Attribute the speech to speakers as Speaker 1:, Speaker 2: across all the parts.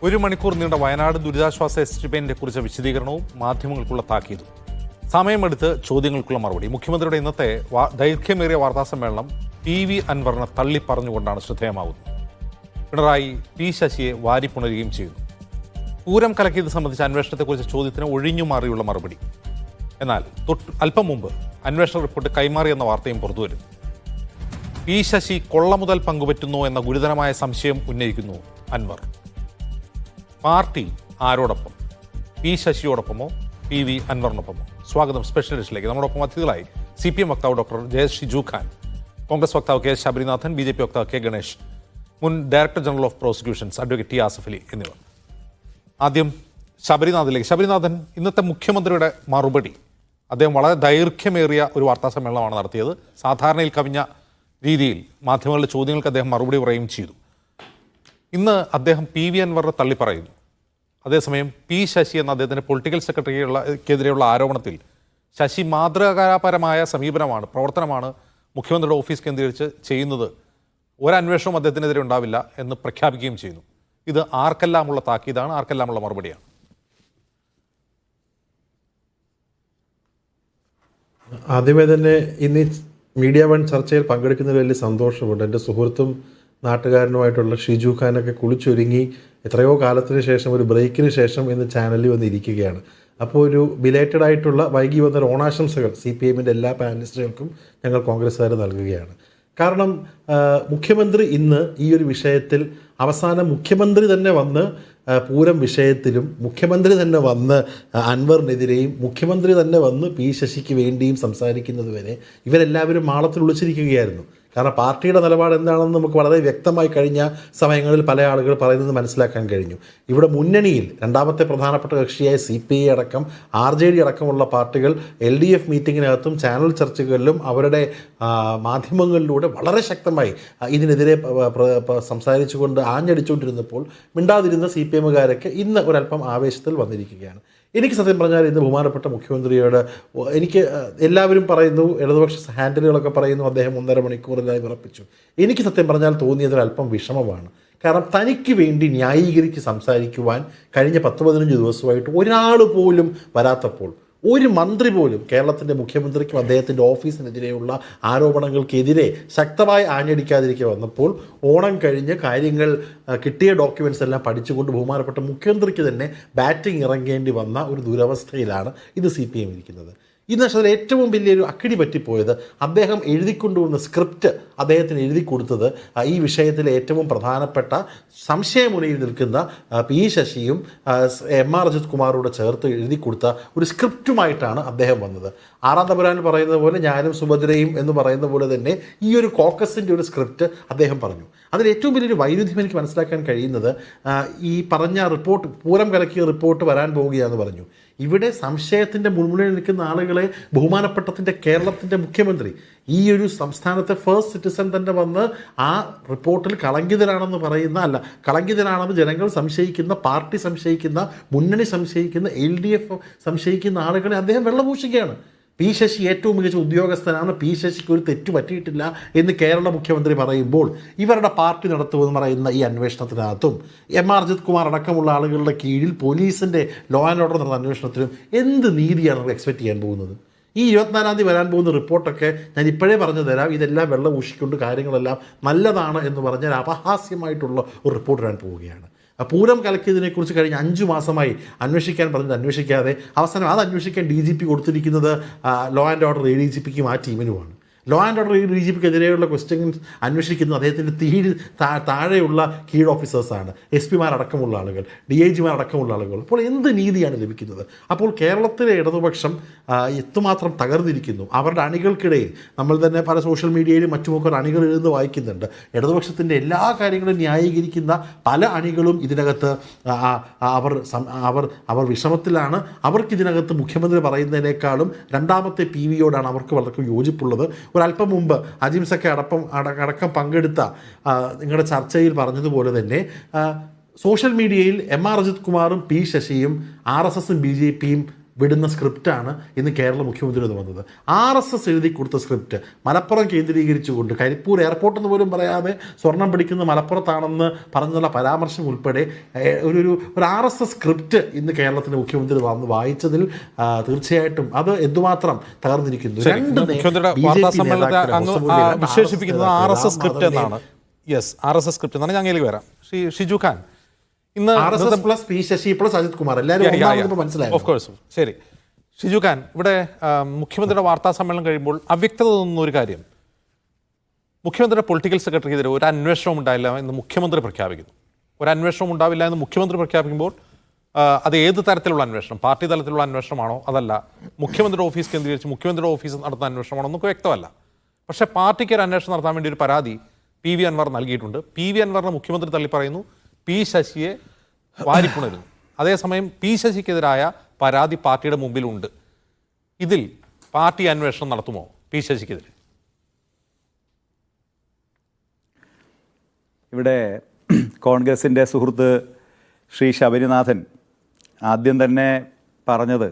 Speaker 1: ഒരു മണിക്കൂർ നീണ്ട വയനാട് ദുരിതാശ്വാസ എസ്റ്റിമേറ്റിനെ കുറിച്ച വിശദീകരണവും മാധ്യമങ്ങൾക്കുള്ള താക്കീതും. സമയമെടുത്ത് ചോദ്യങ്ങൾക്കുള്ള മറുപടി. മുഖ്യമന്ത്രിയുടെ ഇന്നത്തെ ദൈർഘ്യമേറിയ വാർത്താസമ്മേളനം PV അൻവറിനെ തള്ളിപ്പറഞ്ഞുകൊണ്ടാണ് ശ്രദ്ധേയമാകുന്നത്. പിണറായി P ശശിയെ വാരിപ്പുണരുകയും ചെയ്യുന്നു. പൂരം കലക്കിയത് സംബന്ധിച്ച അന്വേഷണത്തെക്കുറിച്ച ചോദ്യത്തിന് ഒഴിഞ്ഞുമാറിയുള്ള മറുപടി. എന്നാൽ അല്പം മുമ്പ് അന്വേഷണ റിപ്പോർട്ട് കൈമാറിയെന്ന വാർത്തയും പുറത്തുവരുന്നു. P ശശി കൊള്ളമുതൽ പങ്കുപറ്റുന്നു എന്ന ഗുരുതരമായ സംശയം ഉന്നയിക്കുന്നു അൻവർ. പാർട്ടി ആരോടൊപ്പം? P ശശിയോടൊപ്പമോ PV അൻവറിനൊപ്പമോ? സ്വാഗതം സ്പെഷ്യൽ ലിസ്റ്റിലേക്ക്. നമ്മോടൊപ്പം അതിഥികളായി CPM വക്താവ് ഡോക്ടർ ജയേഷ് ഷിജു ഖാൻ, കോൺഗ്രസ് വക്താവ് K ശബരിനാഥൻ, BJP വക്താവ് K ഗണേഷ്, മുൻ director general of prosecutions advocate T Asif Ali എന്നിവർ. ആദ്യം ശബരിനാഥിലേക്ക്. ശബരിനാഥൻ, ഇന്നത്തെ മുഖ്യമന്ത്രിയുടെ മറുപടി, അദ്ദേഹം വളരെ ദൈർഘ്യമേറിയ ഒരു വാർത്താ സമ്മേളനമാണ് നടത്തിയത്. സാധാരണയിൽ കവിഞ്ഞ രീതിയിൽ മാധ്യമങ്ങളുടെ ചോദ്യങ്ങൾക്ക് അദ്ദേഹം മറുപടി പറയുകയും ചെയ്തു. ഇന്ന് അദ്ദേഹം PV അൻവറിനെ തള്ളിപ്പറയുന്നു. അതേസമയം P ശശി എന്ന അദ്ദേഹത്തിൻ്റെ പൊളിറ്റിക്കൽ സെക്രട്ടറിക്കെതിരെയുള്ള ആരോപണത്തിൽ ശശി മാതൃകാപരമായ സമീപനമാണ്, പ്രവർത്തനമാണ് മുഖ്യമന്ത്രിയുടെ ഓഫീസ് കേന്ദ്രീകരിച്ച് ചെയ്യുന്നത്, ഒരന്വേഷണവും അദ്ദേഹത്തിനെതിരെ ഉണ്ടാവില്ല എന്ന് പ്രഖ്യാപിക്കുകയും ചെയ്യുന്നു. ഇത് ആർക്കെല്ലാമുള്ള താക്കീതാണ്, ആർക്കെല്ലാമുള്ള മറുപടിയാണ്?
Speaker 2: ആദ്യമേ തന്നെ ഇന്ന് മീഡിയ വൺ ചർച്ചയിൽ പങ്കെടുക്കുന്നതിൽ വലിയ സന്തോഷമുണ്ട്. എൻ്റെ സുഹൃത്തും നാട്ടുകാരനുമായിട്ടുള്ള ഷിജു ഖാനൊക്കെ കുളിച്ചൊരുങ്ങി എത്രയോ കാലത്തിന് ശേഷം, ഒരു ബ്രേക്കിന് ശേഷം ഇന്ന് ചാനലിൽ വന്നിരിക്കുകയാണ്. അപ്പോൾ ഒരു ബിലേറ്റഡ് ആയിട്ടുള്ള വൈകി വന്നൊരു ഓണാശംസകൾ CPMൻ്റെ എല്ലാ പാനലിസ്റ്റുകൾക്കും ഞങ്ങൾ കോൺഗ്രസ്സുകാർ നൽകുകയാണ്. കാരണം മുഖ്യമന്ത്രി ഇന്ന് ഈ ഒരു വിഷയത്തിൽ അവസാനം മുഖ്യമന്ത്രി തന്നെ വന്ന് പൂരം വിഷയത്തിലും മുഖ്യമന്ത്രി തന്നെ വന്ന് അൻവറിനെതിരെയും മുഖ്യമന്ത്രി തന്നെ വന്ന് P ശശിക്ക് വേണ്ടിയും സംസാരിക്കുന്നത് വരെ ഇവരെല്ലാവരും മാളത്തിൽ ഒളിച്ചിരിക്കുകയായിരുന്നു. കാരണം പാർട്ടിയുടെ നിലപാട് എന്താണെന്ന് നമുക്ക് വളരെ വ്യക്തമായി കഴിഞ്ഞ സമയങ്ങളിൽ പല ആളുകൾ പറയുന്നത് മനസ്സിലാക്കാൻ കഴിഞ്ഞു. ഇവിടെ മുന്നണിയിൽ രണ്ടാമത്തെ പ്രധാനപ്പെട്ട കക്ഷിയായ CPI അടക്കം RJD അടക്കമുള്ള പാർട്ടികൾ LDF മീറ്റിങ്ങിനകത്തും ചാനൽ ചർച്ചകളിലും അവരുടെ മാധ്യമങ്ങളിലൂടെ വളരെ ശക്തമായി ഇതിനെതിരെ സംസാരിച്ചുകൊണ്ട് ആഞ്ഞടിച്ചുകൊണ്ടിരുന്നപ്പോൾ മിണ്ടാതിരുന്ന CPMകാരൊക്കെ ഇന്ന് ഒരല്പം ആവേശത്തിൽ വന്നിരിക്കുകയാണ്. എനിക്ക് സത്യം പറഞ്ഞാൽ ഇന്ന് ബഹുമാനപ്പെട്ട മുഖ്യമന്ത്രിയോട് എനിക്ക് എല്ലാവരും പറയുന്നു, ഇടതുപക്ഷ ഹാൻഡിലുകളൊക്കെ പറയുന്നു അദ്ദേഹം 1.5 മണിക്കൂറിലായി വിറപ്പിച്ചു. എനിക്ക് സത്യം പറഞ്ഞാൽ തോന്നിയതൊരല്പം വിഷമമാണ്. കാരണം തനിക്ക് വേണ്ടി ന്യായീകരിച്ച് സംസാരിക്കുവാൻ കഴിഞ്ഞ 10-15 ദിവസമായിട്ട് ഒരാൾ പോലും വരാത്തപ്പോൾ, ഒരു മന്ത്രി പോലും കേരളത്തിൻ്റെ മുഖ്യമന്ത്രിക്കും അദ്ദേഹത്തിൻ്റെ ഓഫീസിനെതിരെയുള്ള ആരോപണങ്ങൾക്കെതിരെ ശക്തമായി ആഞ്ഞടിക്കാതിരിക്കെ വന്നപ്പോൾ ഓണം കഴിഞ്ഞ് കാര്യങ്ങൾ കിട്ടിയ ഡോക്യുമെൻറ്റ്സ് എല്ലാം പഠിച്ചുകൊണ്ട് ബഹുമാനപ്പെട്ട മുഖ്യമന്ത്രിക്ക് തന്നെ ബാറ്റിംഗ് ഇറങ്ങേണ്ടി വന്ന ഒരു ദുരവസ്ഥയിലാണ് ഇത് CPM ഇരിക്കുന്നത്. ഇന്ന് അതിൽ ഏറ്റവും വലിയൊരു അക്കിടി പറ്റിപ്പോയത് അദ്ദേഹം എഴുതിക്കൊണ്ടുവന്ന സ്ക്രിപ്റ്റ് അദ്ദേഹത്തിന് എഴുതി കൊടുത്തത് ഈ വിഷയത്തിലെ ഏറ്റവും പ്രധാനപ്പെട്ട സംശയമുനയിൽ നിൽക്കുന്ന P ശശിയും MR അജിത് കുമാറോട് ചേർത്ത് എഴുതി കൊടുത്ത ഒരു സ്ക്രിപ്റ്റുമായിട്ടാണ് അദ്ദേഹം വന്നത്. ആറാം തമ്പുരാനിൽ പറയുന്നത് പോലെ ഞാനും സുഭദ്രയും എന്ന് പറയുന്ന പോലെ തന്നെ ഈ ഒരു കോക്കസിൻ്റെ ഒരു സ്ക്രിപ്റ്റ് അദ്ദേഹം പറഞ്ഞു. അതിൽ ഏറ്റവും വലിയൊരു വൈരുദ്ധ്യം എനിക്ക് മനസ്സിലാക്കാൻ കഴിയുന്നത് ഈ പറഞ്ഞ റിപ്പോർട്ട്, പൂരം കലക്കിയ റിപ്പോർട്ട് വരാൻ പോവുകയാണെന്ന് പറഞ്ഞു. ഇവിടെ സംശയത്തിൻ്റെ മുൾമുനയിൽ നിൽക്കുന്ന ആളുകളെ ബഹുമാനപ്പെട്ടതിൻ്റെ കേരളത്തിൻ്റെ മുഖ്യമന്ത്രി, ഈ ഒരു സംസ്ഥാനത്തെ ഫസ്റ്റ് സിറ്റിസൺ തന്നെ വന്ന് ആ റിപ്പോർട്ടിൽ കളങ്കിതരാണെന്ന് പറയുന്ന, അല്ല കളങ്കിതരാണെന്ന് ജനങ്ങൾ സംശയിക്കുന്ന, പാർട്ടി സംശയിക്കുന്ന, മുന്നണി സംശയിക്കുന്ന, LDF സംശയിക്കുന്ന ആളുകളെ അദ്ദേഹം വെള്ളപൂശുകയാണ്. P ശശി ഏറ്റവും മികച്ച ഉദ്യോഗസ്ഥനാണ്, P ശശിക്ക് ഒരു തെറ്റ് പറ്റിയിട്ടില്ല എന്ന് കേരള മുഖ്യമന്ത്രി പറയുമ്പോൾ ഇവരുടെ പാർട്ടി നടത്തുമെന്ന് പറയുന്ന ഈ അന്വേഷണത്തിനകത്തും MR അജിത് കുമാർ അടക്കമുള്ള ആളുകളുടെ കീഴിൽ പോലീസിൻ്റെ ലോ ആൻഡ് ഓർഡർ നടന്ന അന്വേഷണത്തിലും എന്ത് നീതിയാണ് നമുക്ക് എക്സ്പെക്ട് ചെയ്യാൻ പോകുന്നത്? ഈ 24-ാം തീയതി വരാൻ പോകുന്ന റിപ്പോർട്ടൊക്കെ ഞാൻ ഇപ്പോഴേ പറഞ്ഞു തരാം, ഇതെല്ലാം വെള്ളം ഊഷിക്കൊണ്ട് കാര്യങ്ങളെല്ലാം നല്ലതാണ് എന്ന് പറഞ്ഞാൽ അപഹാസ്യമായിട്ടുള്ള ഒരു റിപ്പോർട്ട് വരാൻ പോവുകയാണ്. പൂരം കലക്കിയതിനെക്കുറിച്ച് കഴിഞ്ഞ 5 മാസമായി അന്വേഷിക്കാൻ പറഞ്ഞത് അന്വേഷിക്കാതെ അവസാനം അത് അന്വേഷിക്കാൻ DGP കൊടുത്തിരിക്കുന്നത് ലോ ആൻഡ് ഓർഡർ ADGPക്കും ആ ടീമിനുമാണ്. ലോ ആൻഡ് ഓർഡർ DGPക്കെതിരെയുള്ള ക്വസ്റ്റ്യൻസ് അന്വേഷിക്കുന്നത് അദ്ദേഹത്തിൻ്റെ താഴെയുള്ള കീഴ് ഓഫീസേഴ്സാണ്, SP-മാരടക്കമുള്ള ആളുകൾ, DIG-മാരടക്കമുള്ള ആളുകൾ. അപ്പോൾ എന്ത് നീതിയാണ് ലഭിക്കുന്നത്? അപ്പോൾ കേരളത്തിലെ ഇടതുപക്ഷം എത്തുമാത്രം തകർന്നിരിക്കുന്നു. അവരുടെ അണികൾക്കിടയിൽ നമ്മൾ തന്നെ പല സോഷ്യൽ മീഡിയയിലും മറ്റുമൊക്കെ അണികൾ എഴുതുന്നത് വായിക്കുന്നുണ്ട്. ഇടതുപക്ഷത്തിൻ്റെ എല്ലാ കാര്യങ്ങളും ന്യായീകരിക്കുന്ന പല അണികളും ഇതിനകത്ത് അവർ വിഷമത്തിലാണ്. അവർക്കിതിനകത്ത് മുഖ്യമന്ത്രി പറയുന്നതിനേക്കാളും രണ്ടാമത്തെ PVയോടാണ് അവർക്ക് വളരെ യോജിപ്പുള്ളത്. ഒരല്പം മുമ്പ് അജിംസൊക്കെ അടക്കം പങ്കെടുത്ത നിങ്ങളുടെ ചർച്ചയിൽ പറഞ്ഞതുപോലെ തന്നെ സോഷ്യൽ മീഡിയയിൽ MR അജിത് കുമാറും P ശശിയും RSSും BJPയും വിടുന്ന സ്ക്രിപ്റ്റാണ് ഇന്ന് കേരള മുഖ്യമന്ത്രി എന്ന് വന്നത്. RSS എഴുതി കൊടുത്ത സ്ക്രിപ്റ്റ് മലപ്പുറം കേന്ദ്രീകരിച്ചുകൊണ്ട് കരിപ്പൂർ എയർപോർട്ട് എന്ന് പോലും പറയാതെ സ്വർണം പിടിക്കുന്ന മലപ്പുറത്താണെന്ന് പറഞ്ഞുള്ള പരാമർശം ഉൾപ്പെടെ ഒരു RSS സ്ക്രിപ്റ്റ് ഇന്ന് കേരളത്തിൻ്റെ മുഖ്യമന്ത്രി വന്ന് വായിച്ചതിൽ തീർച്ചയായിട്ടും അത് എന്തുമാത്രം തകർന്നിരിക്കുന്നു.
Speaker 1: മുഖ്യമന്ത്രിയുടെ വാർത്താ സമ്മേളനത്തെ അങ്ങ് വിശേഷിപ്പിക്കുന്നത് RSS സ്ക്രിപ്റ്റ് എന്നാണ്. RSS സ്ക്രിപ്റ്റ് എന്നാണ്. ഞാൻ അങ്ങേലേക്ക് വരാം. ഷിജു ഖാൻ, ഇന്ന്
Speaker 2: RSS plus P Sasi plus Ajith Kumar എല്ലാവരും മനസ്സിലായി.
Speaker 1: Of course. ശരി ഷിജു ഖാൻ, ഇവിടെ മുഖ്യമന്ത്രിയുടെ വാർത്താ സമ്മേളനം കഴിയുമ്പോൾ അവ്യക്തത തോന്നുന്ന ഒരു കാര്യം, മുഖ്യമന്ത്രിയുടെ പൊളിറ്റിക്കൽ സെക്രട്ടറിക്കെതിരെ ഒരു അന്വേഷണം ഉണ്ടായില്ല എന്ന് മുഖ്യമന്ത്രി പ്രഖ്യാപിക്കുന്നു. ഒരു അന്വേഷണം ഉണ്ടാവില്ല എന്ന് മുഖ്യമന്ത്രി പ്രഖ്യാപിക്കുമ്പോൾ അത് ഏത് തരത്തിലുള്ള അന്വേഷണം, പാർട്ടി തലത്തിലുള്ള അന്വേഷണമാണോ അതല്ല മുഖ്യമന്ത്രിയുടെ ഓഫീസ് കേന്ദ്രീകരിച്ച് മുഖ്യമന്ത്രിയുടെ ഓഫീസ് നടത്തുന്ന അന്വേഷണമാണോ എന്നൊക്കെ വ്യക്തമല്ല. പക്ഷേ പാർട്ടിക്ക് ഒരു അന്വേഷണം നടത്താൻ വേണ്ടി ഒരു പരാതി PV അൻവർ നൽകിയിട്ടുണ്ട്. PV അൻവറിനെ മുഖ്യമന്ത്രി തള്ളിപ്പറയുന്നു, P ശശിയെ വാരിപ്പുണരുന്നു. അതേസമയം P ശശിക്കെതിരായ പരാതി പാർട്ടിയുടെ മുമ്പിലുണ്ട്. ഇതിൽ പാർട്ടി അന്വേഷണം നടത്തുമോ P ശശിക്കെതിരെ?
Speaker 3: ഇവിടെ കോൺഗ്രസിൻ്റെ സുഹൃത്ത് ശ്രീ ശബരിനാഥൻ ആദ്യം തന്നെ പറഞ്ഞത്,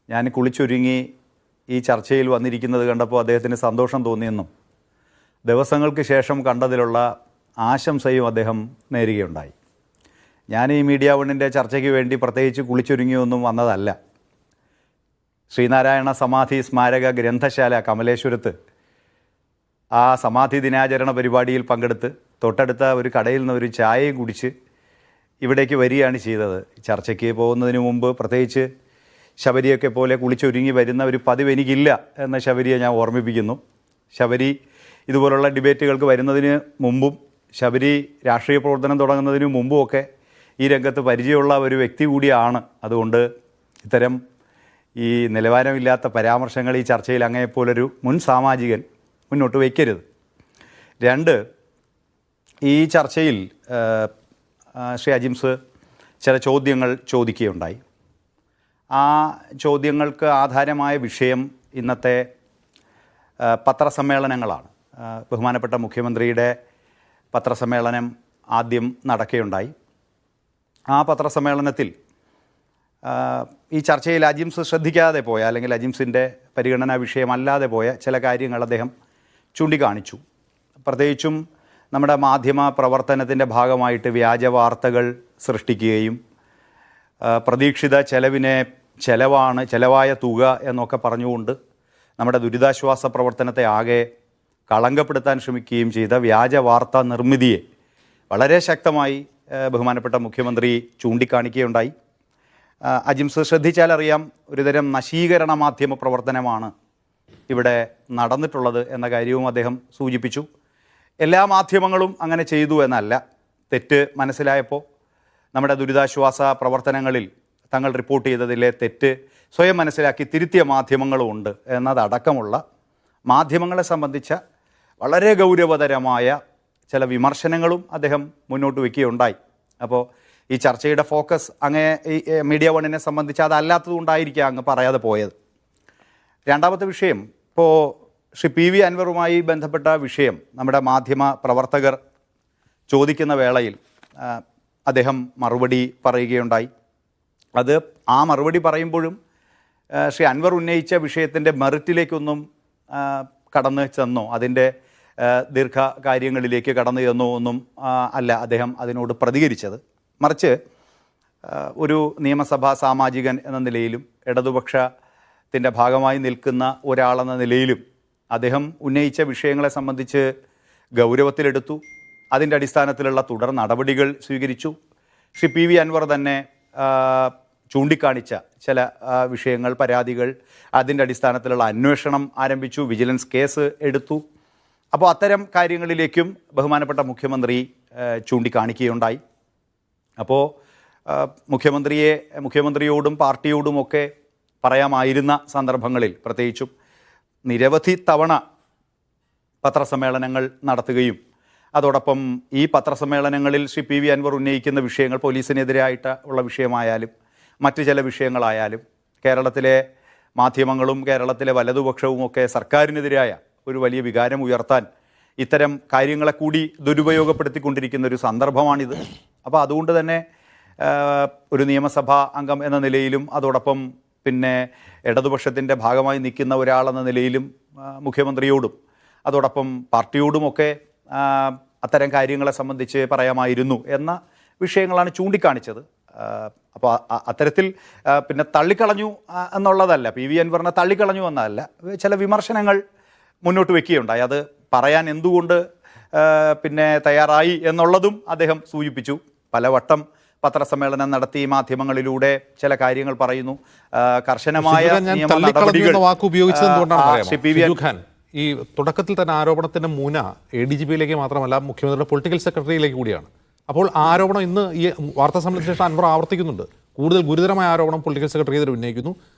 Speaker 3: ഞാൻ കുളിച്ചൊരുങ്ങി ഈ ചർച്ചയിൽ വന്നിരിക്കുന്നത് കണ്ടപ്പോൾ അദ്ദേഹത്തിന് സന്തോഷം തോന്നിയെന്നും ദിവസങ്ങൾക്ക് ശേഷം കണ്ടതിലുള്ള ആശംസയും അദ്ദേഹം നേരുകയുണ്ടായി. ഞാൻ ഈ മീഡിയ വണ്ണിൻ്റെ ചർച്ചയ്ക്ക് വേണ്ടി പ്രത്യേകിച്ച് കുളിച്ചൊരുങ്ങിയൊന്നും വന്നതല്ല. ശ്രീനാരായണ സമാധി സ്മാരക ഗ്രന്ഥശാല കമലേശ്വരത്ത് ആ സമാധി ദിനാചരണ പരിപാടിയിൽ പങ്കെടുത്ത് തൊട്ടടുത്ത ഒരു കടയിൽ നിന്ന് ഒരു ചായയും കുടിച്ച് ഇവിടേക്ക് വരികയാണ് ചെയ്തത്. ചർച്ചയ്ക്ക് പോകുന്നതിന് മുമ്പ് പ്രത്യേകിച്ച് ശബരിയൊക്കെ പോലെ കുളിച്ചൊരുങ്ങി വരുന്ന ഒരു പതിവ് എനിക്കില്ല എന്ന ശബരിയെ ഞാൻ ഓർമ്മിപ്പിക്കുന്നു. ശബരി ഇതുപോലുള്ള ഡിബേറ്റുകൾക്ക് വരുന്നതിന് മുമ്പും ശബരി രാഷ്ട്രീയ പ്രവർത്തനം തുടങ്ങുന്നതിന് മുമ്പുമൊക്കെ ഈ രംഗത്ത് പരിചയമുള്ള ഒരു വ്യക്തി കൂടിയാണ്. അതുകൊണ്ട് ഇത്തരം ഈ നിലവാരമില്ലാത്ത പരാമർശങ്ങൾ ഈ ചർച്ചയിൽ അങ്ങനെപ്പോലൊരു മുൻ സാമാജികൻ മുന്നോട്ട് വയ്ക്കരുത്. രണ്ട്, ഈ ചർച്ചയിൽ ശ്രീ അജിംസ് ചില ചോദ്യങ്ങൾ ചോദിക്കുകയുണ്ടായി. ആ ചോദ്യങ്ങൾക്ക് ആധാരമായ വിഷയം ഇന്നത്തെ പത്രസമ്മേളനങ്ങളാണ്. ബഹുമാനപ്പെട്ട മുഖ്യമന്ത്രിയുടെ പത്രസമ്മേളനം ആദ്യം നടക്കുകയുണ്ടായി. ആ പത്രസമ്മേളനത്തിൽ ഈ ചർച്ചയിൽ അജിംസ് ശ്രദ്ധിക്കാതെ പോയ, അല്ലെങ്കിൽ അജിംസിൻ്റെ പരിഗണനാ വിഷയമല്ലാതെ പോയ ചില കാര്യങ്ങൾ അദ്ദേഹം ചൂണ്ടിക്കാണിച്ചു. പ്രത്യേകിച്ചും നമ്മുടെ മാധ്യമ പ്രവർത്തനത്തിൻ്റെ ഭാഗമായിട്ട് വ്യാജ വാർത്തകൾ സൃഷ്ടിക്കുകയും പ്രതീക്ഷിത ചെലവായ തുക എന്നൊക്കെ പറഞ്ഞുകൊണ്ട് നമ്മുടെ ദുരിതാശ്വാസ പ്രവർത്തനത്തെ ആകെ കളങ്കപ്പെടുത്താൻ ശ്രമിക്കുകയും ചെയ്ത വ്യാജ വാർത്താ നിർമ്മിതിയെ വളരെ ശക്തമായി ബഹുമാനപ്പെട്ട മുഖ്യമന്ത്രി ചൂണ്ടിക്കാണിക്കുകയുണ്ടായി. അജിംസ് ശ്രദ്ധിച്ചാലറിയാം, ഒരുതരം നശീകരണ മാധ്യമ പ്രവർത്തനമാണ് ഇവിടെ നടന്നിട്ടുള്ളത് എന്ന കാര്യവും അദ്ദേഹം സൂചിപ്പിച്ചു. എല്ലാ മാധ്യമങ്ങളും അങ്ങനെ ചെയ്തു എന്നല്ല, തെറ്റ് മനസ്സിലായപ്പോൾ നമ്മുടെ ദുരിതാശ്വാസ പ്രവർത്തനങ്ങളിൽ തങ്ങൾ റിപ്പോർട്ട് ചെയ്തതിലെ തെറ്റ് സ്വയം മനസ്സിലാക്കി തിരുത്തിയ മാധ്യമങ്ങളുമുണ്ട് എന്നതടക്കമുള്ള മാധ്യമങ്ങളെ സംബന്ധിച്ച വളരെ ഗൗരവതരമായ ചില വിമർശനങ്ങളും അദ്ദേഹം മുന്നോട്ട് വയ്ക്കുകയുണ്ടായി. അപ്പോൾ ഈ ചർച്ചയുടെ ഫോക്കസ് അങ്ങേ ഈ മീഡിയ വണ്ണിനെ സംബന്ധിച്ച് അതല്ലാത്തതുകൊണ്ടായിരിക്കാം അങ്ങ് പറയാതെ പോയത്. രണ്ടാമത്തെ വിഷയം, ഇപ്പോൾ ശ്രീ PV അൻവറുമായി ബന്ധപ്പെട്ട വിഷയം നമ്മുടെ മാധ്യമ പ്രവർത്തകർ ചോദിക്കുന്ന വേളയിൽ അദ്ദേഹം മറുപടി പറയുകയുണ്ടായി. അത് ആ മറുപടി പറയുമ്പോഴും ശ്രീ അൻവർ ഉന്നയിച്ച വിഷയത്തിൻ്റെ മെറിറ്റിലേക്കൊന്നും കടന്നു ചെന്നോ, അതിൻ്റെ ദീർഘകാര്യങ്ങളിലേക്ക് കടന്നു ചെന്നോ ഒന്നും അല്ല അദ്ദേഹം അതിനോട് പ്രതികരിച്ചത്. മറിച്ച് ഒരു നിയമസഭാ സാമാജികൻ എന്ന നിലയിലും ഇടതുപക്ഷത്തിൻ്റെ ഭാഗമായി നിൽക്കുന്ന ഒരാളെന്ന നിലയിലും അദ്ദേഹം ഉന്നയിച്ച വിഷയങ്ങളെ സംബന്ധിച്ച് ഗൗരവത്തിലെടുത്തു. അതിൻ്റെ അടിസ്ഥാനത്തിലുള്ള തുടർ നടപടികൾ സ്വീകരിച്ചു. ശ്രീ PV അൻവർ തന്നെ ചൂണ്ടിക്കാണിച്ച ചില വിഷയങ്ങൾ, പരാതികൾ, അതിൻ്റെ അടിസ്ഥാനത്തിലുള്ള അന്വേഷണം ആരംഭിച്ചു, വിജിലൻസ് കേസ് എടുത്തു. അപ്പോൾ അത്തരം കാര്യങ്ങളിലേക്കും ബഹുമാനപ്പെട്ട മുഖ്യമന്ത്രി ചൂണ്ടിക്കാണിക്കുകയുണ്ടായി. അപ്പോൾ മുഖ്യമന്ത്രിയോടും പാർട്ടിയോടുമൊക്കെ പറയാമായിരുന്ന സന്ദർഭങ്ങളിൽ പ്രത്യേകിച്ചും നിരവധി തവണ പത്രസമ്മേളനങ്ങൾ നടത്തുകയും അതോടൊപ്പം ഈ പത്രസമ്മേളനങ്ങളിൽ ശ്രീ PV അൻവർ ഉന്നയിക്കുന്ന വിഷയങ്ങൾ പോലീസിനെതിരായിട്ട് ഉള്ള വിഷയമായാലും മറ്റ് ചില വിഷയങ്ങളായാലും കേരളത്തിലെ മാധ്യമങ്ങളും കേരളത്തിലെ വലതുപക്ഷവുമൊക്കെ സർക്കാരിനെതിരായ ഒരു വലിയ വികാരം ഉയർത്താൻ ഇത്തരം കാര്യങ്ങളെ കൂടി ദുരുപയോഗപ്പെടുത്തിക്കൊണ്ടിരിക്കുന്ന ഒരു സന്ദർഭമാണിത്. അപ്പോൾ അതുകൊണ്ട് തന്നെ ഒരു നിയമസഭാ അംഗം എന്ന നിലയിലും അതോടൊപ്പം പിന്നെ ഇടതുപക്ഷത്തിൻ്റെ ഭാഗമായി നിൽക്കുന്ന ഒരാളെന്ന നിലയിലും മുഖ്യമന്ത്രിയോടും അതോടൊപ്പം പാർട്ടിയോടുമൊക്കെ അത്തരം കാര്യങ്ങളെ സംബന്ധിച്ച് പറയാമായിരുന്നു എന്ന വിഷയങ്ങളാണ് ചൂണ്ടിക്കാണിച്ചത്. അപ്പോൾ അത്തരത്തിൽ പിന്നെ തള്ളിക്കളഞ്ഞു എന്നുള്ളതല്ല, പി വി അൻവറിനെ തള്ളിക്കളഞ്ഞു എന്നല്ല, ചില വിമർശനങ്ങൾ മുന്നോട്ട് വയ്ക്കുകയുണ്ടായി. അത് പറയാൻ എന്തുകൊണ്ട് പിന്നെ തയ്യാറായി എന്നുള്ളതും അദ്ദേഹം സൂചിപ്പിച്ചു. പലവട്ടം പത്രസമ്മേളനം നടത്തി മാധ്യമങ്ങളിലൂടെ ചില കാര്യങ്ങൾ പറയുന്നു. കർശനമായ നിയമ നടപടികൾ
Speaker 1: ഈ തുടക്കത്തിൽ തന്നെ ആരോപണത്തിന്റെ മൂന ADGP-യിലേക്ക് മാത്രമല്ല മുഖ്യമന്ത്രിയുടെ പൊളിറ്റിക്കൽ സെക്രട്ടറിയിലേക്ക് കൂടിയാണ്. അപ്പോൾ ആരോപണം ഇന്ന് ഈ വാർത്താ സമ്മേളനത്തിന് ശേഷം അൻവർ ആവർത്തിക്കുന്നുണ്ട്. കൂടുതൽ ഗുരുതരമായ ആരോപണം പൊളിറ്റിക്കൽ സെക്രട്ടറിയെതിരെ ഉന്നയിക്കുന്നു.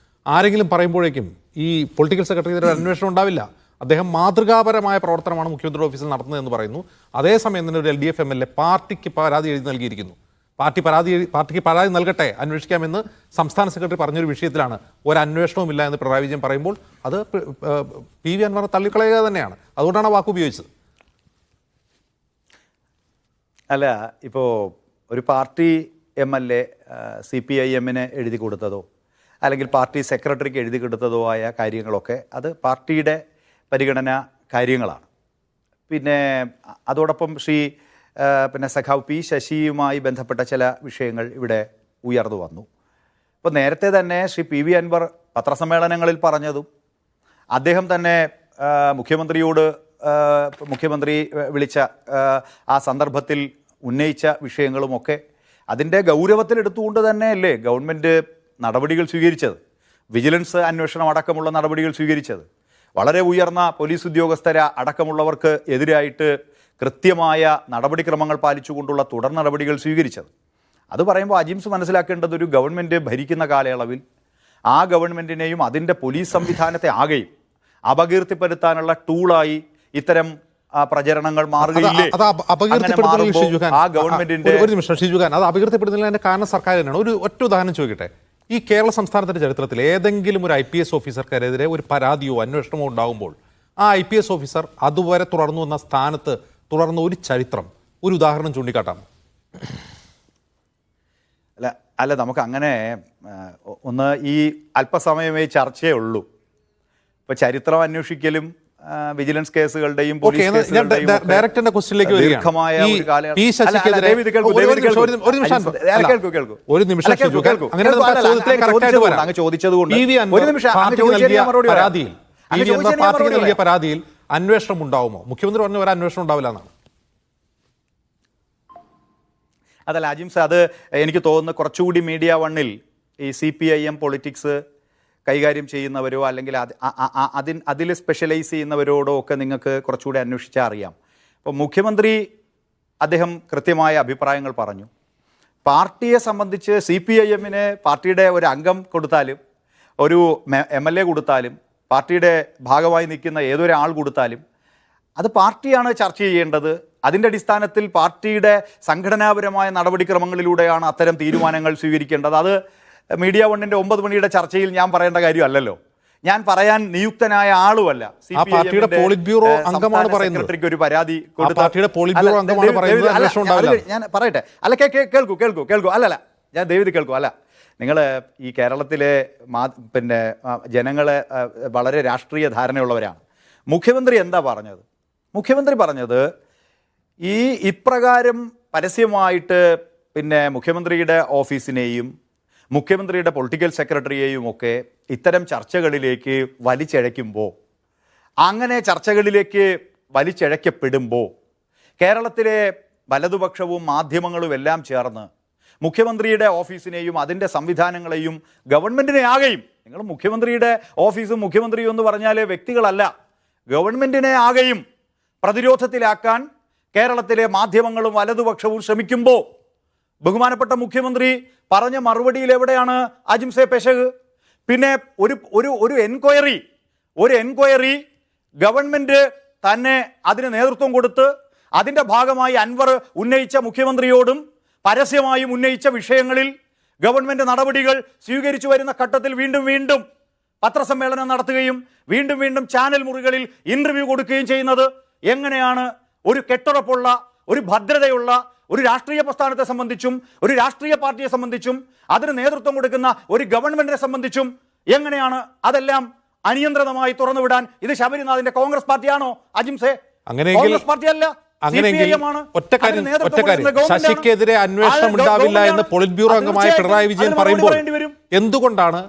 Speaker 1: ആരെങ്കിലും പറയുമ്പോഴേക്കും ഈ പൊളിറ്റിക്കൽ സെക്രട്ടറിയെതിരെ അന്വേഷണം ഉണ്ടാവില്ല, അദ്ദേഹം മാതൃകാപരമായ പ്രവർത്തനമാണ് മുഖ്യമന്ത്രിയുടെ ഓഫീസിൽ നടത്തുന്നതെന്ന് പറയുന്നു. അതേസമയം തന്നെ ഒരു LDF MLA പാർട്ടിക്ക് പരാതി എഴുതി നൽകിയിരിക്കുന്നു. പാർട്ടിക്ക് പരാതി നൽകട്ടെ, അന്വേഷിക്കാമെന്ന് സംസ്ഥാന സെക്രട്ടറി പറഞ്ഞൊരു വിഷയത്തിലാണ് ഒരു അന്വേഷണവും ഇല്ല എന്ന് പിണറായി വിജയൻ പറയുമ്പോൾ അത് PV അൻവറിനെ തള്ളിക്കളയുക തന്നെയാണ്. അതുകൊണ്ടാണ് വാക്ക് ഉപയോഗിച്ചത്.
Speaker 3: അല്ല, ഇപ്പോൾ ഒരു പാർട്ടി MLA CPIM-ന് എഴുതി കൊടുത്തതോ അല്ലെങ്കിൽ പാർട്ടി സെക്രട്ടറിക്ക് എഴുതി കൊടുത്തതോ ആയ കാര്യങ്ങളൊക്കെ അത് പാർട്ടിയുടെ പരിഗണന കാര്യങ്ങളാണ്. പിന്നെ അതോടൊപ്പം പിന്നെ സഖാവ് P ശശിയുമായി ബന്ധപ്പെട്ട ചില വിഷയങ്ങൾ ഇവിടെ ഉയർന്നു വന്നു. ഇപ്പോൾ നേരത്തെ തന്നെ PV അൻവർ പത്രസമ്മേളനങ്ങളിൽ പറഞ്ഞതും അദ്ദേഹം തന്നെ മുഖ്യമന്ത്രി വിളിച്ച ആ സന്ദർഭത്തിൽ ഉന്നയിച്ച വിഷയങ്ങളുമൊക്കെ അതിൻ്റെ ഗൗരവത്തിലെടുത്തുകൊണ്ട് തന്നെയല്ലേ ഗവൺമെൻറ് നടപടികൾ സ്വീകരിച്ചത്, വിജിലൻസ് അന്വേഷണം അടക്കമുള്ള നടപടികൾ സ്വീകരിച്ചത്, വളരെ ഉയർന്ന പോലീസ് ഉദ്യോഗസ്ഥര അടക്കമുള്ളവർക്ക് എതിരായിട്ട് കൃത്യമായ നടപടിക്രമങ്ങൾ പാലിച്ചുകൊണ്ടുള്ള തുടർ നടപടികൾ സ്വീകരിച്ചത്. അത് പറയുമ്പോൾ അജിംസ് മനസ്സിലാക്കേണ്ടത് ഒരു ഗവൺമെൻറ് ഭരിക്കുന്ന കാലയളവിൽ ആ ഗവൺമെൻറ്റിനെയും അതിൻ്റെ പോലീസ് സംവിധാനത്തെ ആകെയും അപകീർത്തിപ്പെടുത്താനുള്ള ടൂളായി ഇത്തരം പ്രചരണങ്ങൾ മാറുകയില്ലേ? ആ ഗവൺമെന്റിന്റെ
Speaker 1: ഒരു നിമിഷം ഷിജുഖാൻ, അത് അപകീർത്തിപ്പെടുന്നതിന്റെ കാരണം സർക്കാർ തന്നെയാണ്. ഒറ്റ ഉദാഹരണം ചോദിക്കട്ടെ. ഈ കേരള സംസ്ഥാനത്തിന്റെ ചരിത്രത്തിൽ ഏതെങ്കിലും ഒരു IPS ഓഫീസർക്കെതിരെ ഒരു പരാതിയോ അന്വേഷണമോ ഉണ്ടാകുമ്പോൾ ആ IPS ഓഫീസർ അതുവരെ തുടർന്നു വന്ന സ്ഥാനത്ത് തുടർന്ന ഒരു ചരിത്രം, ഒരു ഉദാഹരണം ചൂണ്ടിക്കാട്ടാം?
Speaker 3: അല്ല നമുക്ക് അങ്ങനെ ഒന്ന് ഈ അല്പസമയമേ ചർച്ചയേ ഉള്ളൂ. ഇപ്പൊ ചരിത്രം അന്വേഷിക്കലും വിജിലൻസ് കേസുകളുടെയും
Speaker 1: ഡയറക്ടറിന്റെ ക്വസ്റ്റ്യനിലേക്ക് പരാതിയിൽ അന്വേഷണം ഉണ്ടാവുമോ? മുഖ്യമന്ത്രി പറഞ്ഞ ഒരു അന്വേഷണം ഉണ്ടാവില്ല എന്നാണ്.
Speaker 3: അതല്ല അജിംസ്, അത് എനിക്ക് തോന്നുന്നു കുറച്ചുകൂടി മീഡിയ വണ്ണിൽ ഈ CPIM പൊളിറ്റിക്സ് കൈകാര്യം ചെയ്യുന്നവരോ അല്ലെങ്കിൽ അതിൽ സ്പെഷ്യലൈസ് ചെയ്യുന്നവരോടോ ഒക്കെ നിങ്ങൾക്ക് കുറച്ചുകൂടി അന്വേഷിച്ചാൽ അറിയാം. അപ്പോൾ മുഖ്യമന്ത്രി അദ്ദേഹം കൃത്യമായ അഭിപ്രായങ്ങൾ പറഞ്ഞു. പാർട്ടിയെ സംബന്ധിച്ച് CPIM-ന് പാർട്ടിയുടെ ഒരു അംഗം കൊടുത്താലും ഒരു MLA കൊടുത്താലും പാർട്ടിയുടെ ഭാഗമായി നിൽക്കുന്ന ഏതൊരാൾ കൊടുത്താലും അത് പാർട്ടിയാണ് ചർച്ച ചെയ്യേണ്ടത്. അതിൻ്റെ അടിസ്ഥാനത്തിൽ പാർട്ടിയുടെ സംഘടനാപരമായ നടപടിക്രമങ്ങളിലൂടെയാണ് അത്തരം തീരുമാനങ്ങൾ സ്വീകരിക്കേണ്ടത്. അത് മീഡിയ വണ്ണിൻ്റെ 9 മണിയുടെ ചർച്ചയിൽ ഞാൻ പറയേണ്ട കാര്യമല്ലല്ലോ. ഞാൻ പറയാൻ നിയുക്തനായ ആളുമല്ല.
Speaker 1: പാർട്ടിയുടെ പോളിറ്റ് ബ്യൂറോ അംഗമാണ് പറയുന്നത്.
Speaker 3: ഒരു പരാതി
Speaker 1: ഞാൻ
Speaker 3: പറയട്ടെ. അല്ല കേൾക്കൂ. അല്ലല്ല, ഞാൻ ദയവിത് കേൾക്കൂ. അല്ല, നിങ്ങൾ ഈ കേരളത്തിലെ പിന്നെ ജനങ്ങളെ വളരെ രാഷ്ട്രീയ ധാരണയുള്ളവരാണ്. മുഖ്യമന്ത്രി എന്താ പറഞ്ഞത്? മുഖ്യമന്ത്രി പറഞ്ഞത് ഇപ്രകാരം പരസ്യമായിട്ട് പിന്നെ മുഖ്യമന്ത്രിയുടെ ഓഫീസിനെയും മുഖ്യമന്ത്രിയുടെ പൊളിറ്റിക്കൽ സെക്രട്ടറിയെയും ഒക്കെ ഇത്തരം ചർച്ചകളിലേക്ക് വലിച്ചിഴയ്ക്കുമ്പോൾ, അങ്ങനെ ചർച്ചകളിലേക്ക് വലിച്ചിഴക്കപ്പെടുമ്പോൾ കേരളത്തിലെ വലതുപക്ഷവും മാധ്യമങ്ങളും എല്ലാം ചേർന്ന് മുഖ്യമന്ത്രിയുടെ ഓഫീസിനെയും അതിൻ്റെ സംവിധാനങ്ങളെയും ഗവൺമെൻറ്റിനെ ആകെയും, നിങ്ങൾ മുഖ്യമന്ത്രിയുടെ ഓഫീസും മുഖ്യമന്ത്രിയും എന്ന് പറഞ്ഞാൽ വ്യക്തികളല്ല, ഗവൺമെൻറ്റിനെ ആകെയും പ്രതിരോധത്തിലാക്കാൻ കേരളത്തിലെ മാധ്യമങ്ങളും വലതുപക്ഷവും ശ്രമിക്കുമ്പോൾ ബഹുമാനപ്പെട്ട മുഖ്യമന്ത്രി പറഞ്ഞ മറുപടിയിൽ എവിടെയാണ് അജിംസെ പെശക്? പിന്നെ ഒരു എൻക്വയറി ഗവൺമെൻറ് തന്നെ അതിന് നേതൃത്വം കൊടുത്ത് അതിൻ്റെ ഭാഗമായി അൻവർ ഉന്നയിച്ച മുഖ്യമന്ത്രിയോടും പരസ്യമായും ഉന്നയിച്ച വിഷയങ്ങളിൽ ഗവൺമെൻറ് നടപടികൾ സ്വീകരിച്ചു വരുന്ന ഘട്ടത്തിൽ വീണ്ടും പത്രസമ്മേളനം നടത്തുകയും വീണ്ടും ചാനൽ മുറികളിൽ ഇൻ്റർവ്യൂ കൊടുക്കുകയും ചെയ്യുന്നത് എങ്ങനെയാണ് ഒരു കെട്ടുറപ്പുള്ള, ഒരു ഭദ്രതയുള്ള ഒരു രാഷ്ട്രീയ പ്രസ്ഥാനത്തെ സംബന്ധിച്ചും ഒരു രാഷ്ട്രീയ പാർട്ടിയെ സംബന്ധിച്ചും അതിന് നേതൃത്വം കൊടുക്കുന്ന ഒരു ഗവൺമെന്റിനെ സംബന്ധിച്ചും എങ്ങനെയാണ് അതെല്ലാം അനിയന്ത്രിതമായി തുറന്നുവിടാൻ? ഇത് ശബരിനാഥിന്റെ കോൺഗ്രസ് പാർട്ടിയാണോ അജിംസെ? കോൺഗ്രസ് പാർട്ടിയല്ല,
Speaker 1: അങ്ങനെയെങ്കിൽ ഒറ്റ കാര്യം ശശിക്കെതിരെ അന്വേഷണം ഉണ്ടാവില്ല എന്ന് പൊളിറ്റ് ബ്യൂറോ അംഗമായ പിണറായി വിജയൻ പറയുമ്പോൾ എന്തുകൊണ്ടാണ്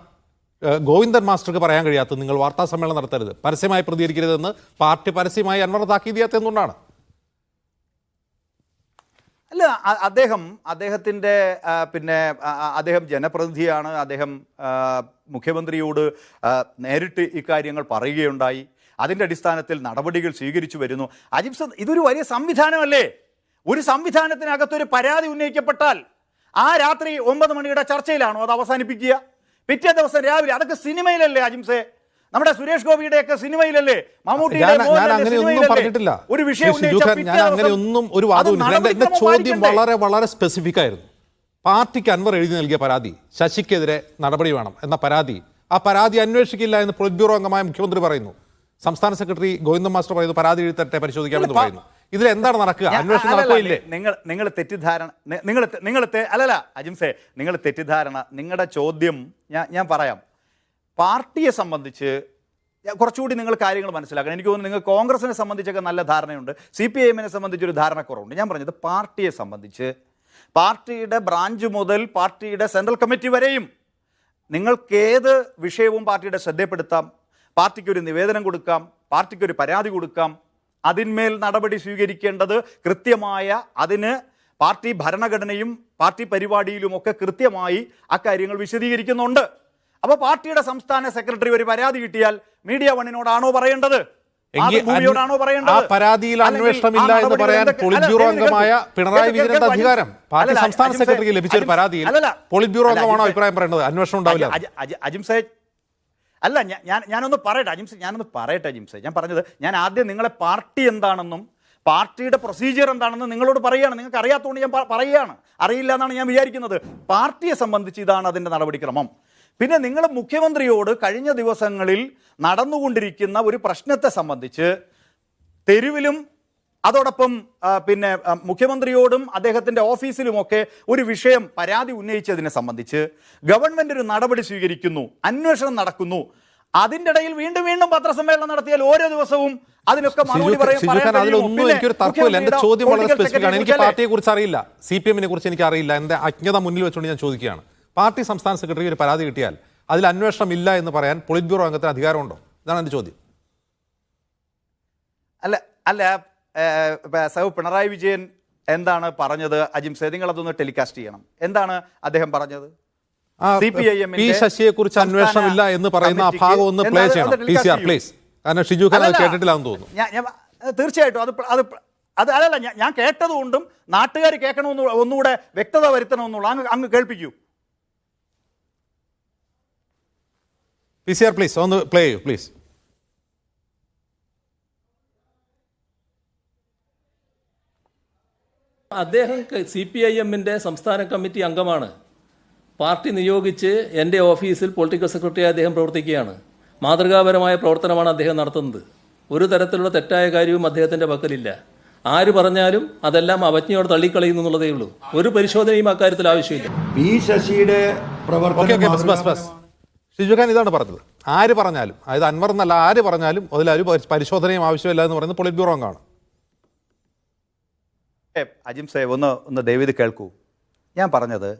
Speaker 1: ഗോവിന്ദൻ മാസ്റ്റർക്ക് പറയാൻ കഴിയാത്തത്? നിങ്ങൾ വാർത്താ സമ്മേളനം നടത്തരുത്, പരസ്യമായി പ്രതികരിക്കരുതെന്ന് പാർട്ടി പരസ്യമായി അൻവർ താക്കീത് ചെയ്യാത്ത എന്തുകൊണ്ടാണ്?
Speaker 3: അല്ല, അദ്ദേഹത്തിൻ്റെ അദ്ദേഹം ജനപ്രതിനിധിയാണ്. അദ്ദേഹം മുഖ്യമന്ത്രിയോട് നേരിട്ട് ഇക്കാര്യങ്ങൾ പറയുകയുണ്ടായി. അതിൻ്റെ അടിസ്ഥാനത്തിൽ നടപടികൾ സ്വീകരിച്ചു വരുന്നു. അജിംസ്, ഇതൊരു വലിയ സംവിധാനമല്ലേ? ഒരു സംവിധാനത്തിനകത്തൊരു പരാതി ഉന്നയിക്കപ്പെട്ടാൽ ആ രാത്രി 9 മണിയുടെ ചർച്ചയിലാണോ അത് അവസാനിപ്പിക്കുക? പിറ്റേ ദിവസം രാവിലെ? അതൊക്കെ സിനിമയിലല്ലേ അജിംസെ? നമ്മുടെ സുരേഷ് ഗോപിയുടെയൊക്കെ സിനിമയിലല്ലേ, മമ്മൂട്ടിയുടെ
Speaker 1: പറഞ്ഞിട്ടില്ല
Speaker 3: ഒരു വിഷയം.
Speaker 1: ഞാൻ അങ്ങനെ ഒന്നും ഒരു വാദവും. എന്റെ ചോദ്യം വളരെ വളരെ സ്പെസിഫിക് ആയിരുന്നു. പാർട്ടിക്ക് അൻവർ എഴുതി നൽകിയ പരാതി, ശശിക്കെതിരെ നടപടി വേണം എന്ന പരാതി, ആ പരാതി അന്വേഷിക്കില്ല എന്ന് പൊളിറ്റ് ബ്യൂറോ അംഗമായ മുഖ്യമന്ത്രി പറയുന്നു. സംസ്ഥാന സെക്രട്ടറി ഗോവിന്ദൻ മാസ്റ്റർ പറയുന്നു പരാതി എഴുതട്ടെ, പരിശോധിക്കാമെന്ന് പറയുന്നു. ഇതിൽ എന്താണ് നടക്കുക? അന്വേഷണം നടക്കില്ലേ?
Speaker 3: നിങ്ങൾ തെറ്റിദ്ധാരണ, അല്ലല്ല അജിംസെ, നിങ്ങൾ തെറ്റിദ്ധാരണ. നിങ്ങളുടെ ചോദ്യം ഞാൻ പറയാം. പാർട്ടിയെ സംബന്ധിച്ച് കുറച്ചുകൂടി നിങ്ങൾ കാര്യങ്ങൾ മനസ്സിലാക്കണം. എനിക്ക് തോന്നുന്നു നിങ്ങൾ കോൺഗ്രസിനെ സംബന്ധിച്ചൊക്കെ നല്ല ധാരണയുണ്ട്, CPIM-നെ സംബന്ധിച്ചൊരു ധാരണക്കുറവുണ്ട്. ഞാൻ പറഞ്ഞത് പാർട്ടിയെ സംബന്ധിച്ച്, പാർട്ടിയുടെ ബ്രാഞ്ച് മുതൽ പാർട്ടിയുടെ സെൻട്രൽ കമ്മിറ്റി വരെയും നിങ്ങൾക്കേത് വിഷയവും പാർട്ടിയുടെ ശ്രദ്ധപ്പെടുത്താം, പാർട്ടിക്കൊരു നിവേദനം കൊടുക്കാം, പാർട്ടിക്കൊരു പരാതി കൊടുക്കാം. അതിന്മേൽ നടപടി സ്വീകരിക്കേണ്ടത് കൃത്യമായ, അതിന് പാർട്ടി ഭരണഘടനയും പാർട്ടി പരിപാടിയിലുമൊക്കെ കൃത്യമായി അക്കാര്യങ്ങൾ വിശദീകരിക്കുന്നുണ്ട്. അപ്പോൾ പാർട്ടിയുടെ സംസ്ഥാന സെക്രട്ടറി ഒരു പരാതി കിട്ടിയാൽ മീഡിയ വണ്ണിനോടാണോ പറയേണ്ടത്?
Speaker 1: പരാതിയിൽ അന്വേഷണമില്ല എന്ന് പറയാൻ പൊളിറ്റ് ബ്യൂറോ അംഗമായ പിണറായി വിജയന്റെ അധികാരം. പാർട്ടി സംസ്ഥാന സെക്രട്ടറിക്ക് ലഭിച്ച ഒരു പരാതിയിൽ പൊളിറ്റ് ബ്യൂറോ അംഗമാണോ അഭിപ്രായം പറയേണ്ടത്? അന്വേഷണം ഉണ്ടാവില്ല.
Speaker 3: അജിംസെ, അല്ല, ഞാനൊന്ന് പറയട്ടെ അജിംസെ. ഞാൻ പറഞ്ഞത്, ഞാൻ ആദ്യം നിങ്ങളെ പാർട്ടി എന്താണെന്നും പാർട്ടിയുടെ പ്രൊസീജിയർ എന്താണെന്നും നിങ്ങളോട് പറയുകയാണ്. നിങ്ങൾക്ക് അറിയാത്തതുകൊണ്ട് ഞാൻ പറയുകയാണ്, അറിയില്ല എന്നാണ് ഞാൻ വിചാരിക്കുന്നത്. പാർട്ടിയെ സംബന്ധിച്ച് ഇതാണ് അതിൻ്റെ നടപടിക്രമം. പിന്നെ നിങ്ങൾ മുഖ്യമന്ത്രിയോട് കഴിഞ്ഞ ദിവസങ്ങളിൽ നടന്നുകൊണ്ടിരിക്കുന്ന ഒരു പ്രശ്നത്തെ സംബന്ധിച്ച് തെരുവിലും അതോടൊപ്പം മുഖ്യമന്ത്രിയോടും അദ്ദേഹത്തിൻ്റെ ഓഫീസിലുമൊക്കെ ഒരു വിഷയം പരാതി ഉന്നയിച്ചതിനെ സംബന്ധിച്ച് ഗവൺമെൻറ് ഒരു നടപടി സ്വീകരിക്കുന്നു, അന്വേഷണം നടക്കുന്നു. അതിൻ്റെ ഇടയിൽ വീണ്ടും വീണ്ടും പത്രസമ്മേളനം നടത്തിയാൽ ഓരോ ദിവസവും അതിനൊക്കെ മറുപടി
Speaker 1: എനിക്കൊരു തർക്കമില്ല. എന്റെ ചോദ്യം വളരെ സ്പെസിഫിക് ആണ്. എനിക്ക് പാർട്ടിയെ കുറിച്ച് അറിയില്ല, CPM-നെ കുറിച്ച് എനിക്ക് അറിയില്ല. എന്റെ അജ്ഞത മുന്നിൽ വെച്ചുകൊണ്ട് ഞാൻ ചോദിക്കുകയാണ്. പാർട്ടി സംസ്ഥാന സെക്രട്ടറി ഒരു പരാതി കിട്ടിയാൽ അതിൽ അന്വേഷണം ഇല്ല എന്ന് പറയാൻ പൊളിറ്റ് ബ്യൂറോ അംഗത്തിന് അധികാരമുണ്ടോ? ഇതാണ് എൻ്റെ ചോദ്യം.
Speaker 3: അല്ല സഹു പിണറായി വിജയൻ എന്താണ് പറഞ്ഞത് അജിംസെ? നിങ്ങൾ അതൊന്ന് ടെലികാസ്റ്റ് ചെയ്യണം. എന്താണ് അദ്ദേഹം പറഞ്ഞത്?
Speaker 1: പി ശശിയെ കുറിച്ച് അന്വേഷണമില്ല എന്ന് പറയുന്ന ആ ഭാഗം ഒന്ന് പ്ലേ ചെയ്യണം, PCR പ്ലീസ്. കാരണം ഷിജു ഖാൻ അത് കേട്ടിട്ടില്ലാന്ന് തോന്നുന്നു.
Speaker 3: തീർച്ചയായിട്ടും അത് അതല്ല, ഞാൻ കേട്ടതുകൊണ്ടും നാട്ടുകാർ കേൾക്കണമെന്ന് ഒന്നുകൂടെ വ്യക്തത വരുത്തണമെന്നുള്ള അങ്ങ് കേൾപ്പിക്കൂ.
Speaker 1: PCR പ്ലീസ് ഒന്ന് പ്ലേ ചെയ്യൂ പ്ലീസ്.
Speaker 4: അദ്ദേഹം CPIM-ന്റെ സംസ്ഥാന കമ്മിറ്റി അംഗമാണ്. പാർട്ടി നിയോഗിച്ച് എൻ്റെ ഓഫീസിൽ പൊളിറ്റിക്കൽ സെക്രട്ടറിയായി അദ്ദേഹം പ്രവർത്തിക്കുകയാണ്. മാതൃകാപരമായ പ്രവർത്തനമാണ് അദ്ദേഹം നടത്തുന്നത്. ഒരു തരത്തിലുള്ള തെറ്റായ കാര്യവും അദ്ദേഹത്തിൻ്റെ പക്കലില്ല. ആര് പറഞ്ഞാലും അതെല്ലാം അവജ്ഞയോടെ തള്ളിക്കളയുന്നു എന്നുള്ളതേ ഉള്ളൂ. ഒരു പരിശോധനയും അക്കാര്യത്തിൽ ആവശ്യമില്ല.
Speaker 5: പി ശശിയുടെ
Speaker 1: ഷിജു ഖാൻ ഇതാണ് പറഞ്ഞത്. ആര് പറഞ്ഞാലും, അതായത് അൻവർ എന്നല്ല, ആര് പറഞ്ഞാലും അതിലൊരു പരിശോധനയും ആവശ്യമില്ല എന്ന് പറയുന്നത് പൊളിറ്റ് ബ്യൂറോ അംഗമാണ്.
Speaker 3: അജിംസെ, ഒന്ന് ദയവേത് കേൾക്കൂ. ഞാൻ പറഞ്ഞത്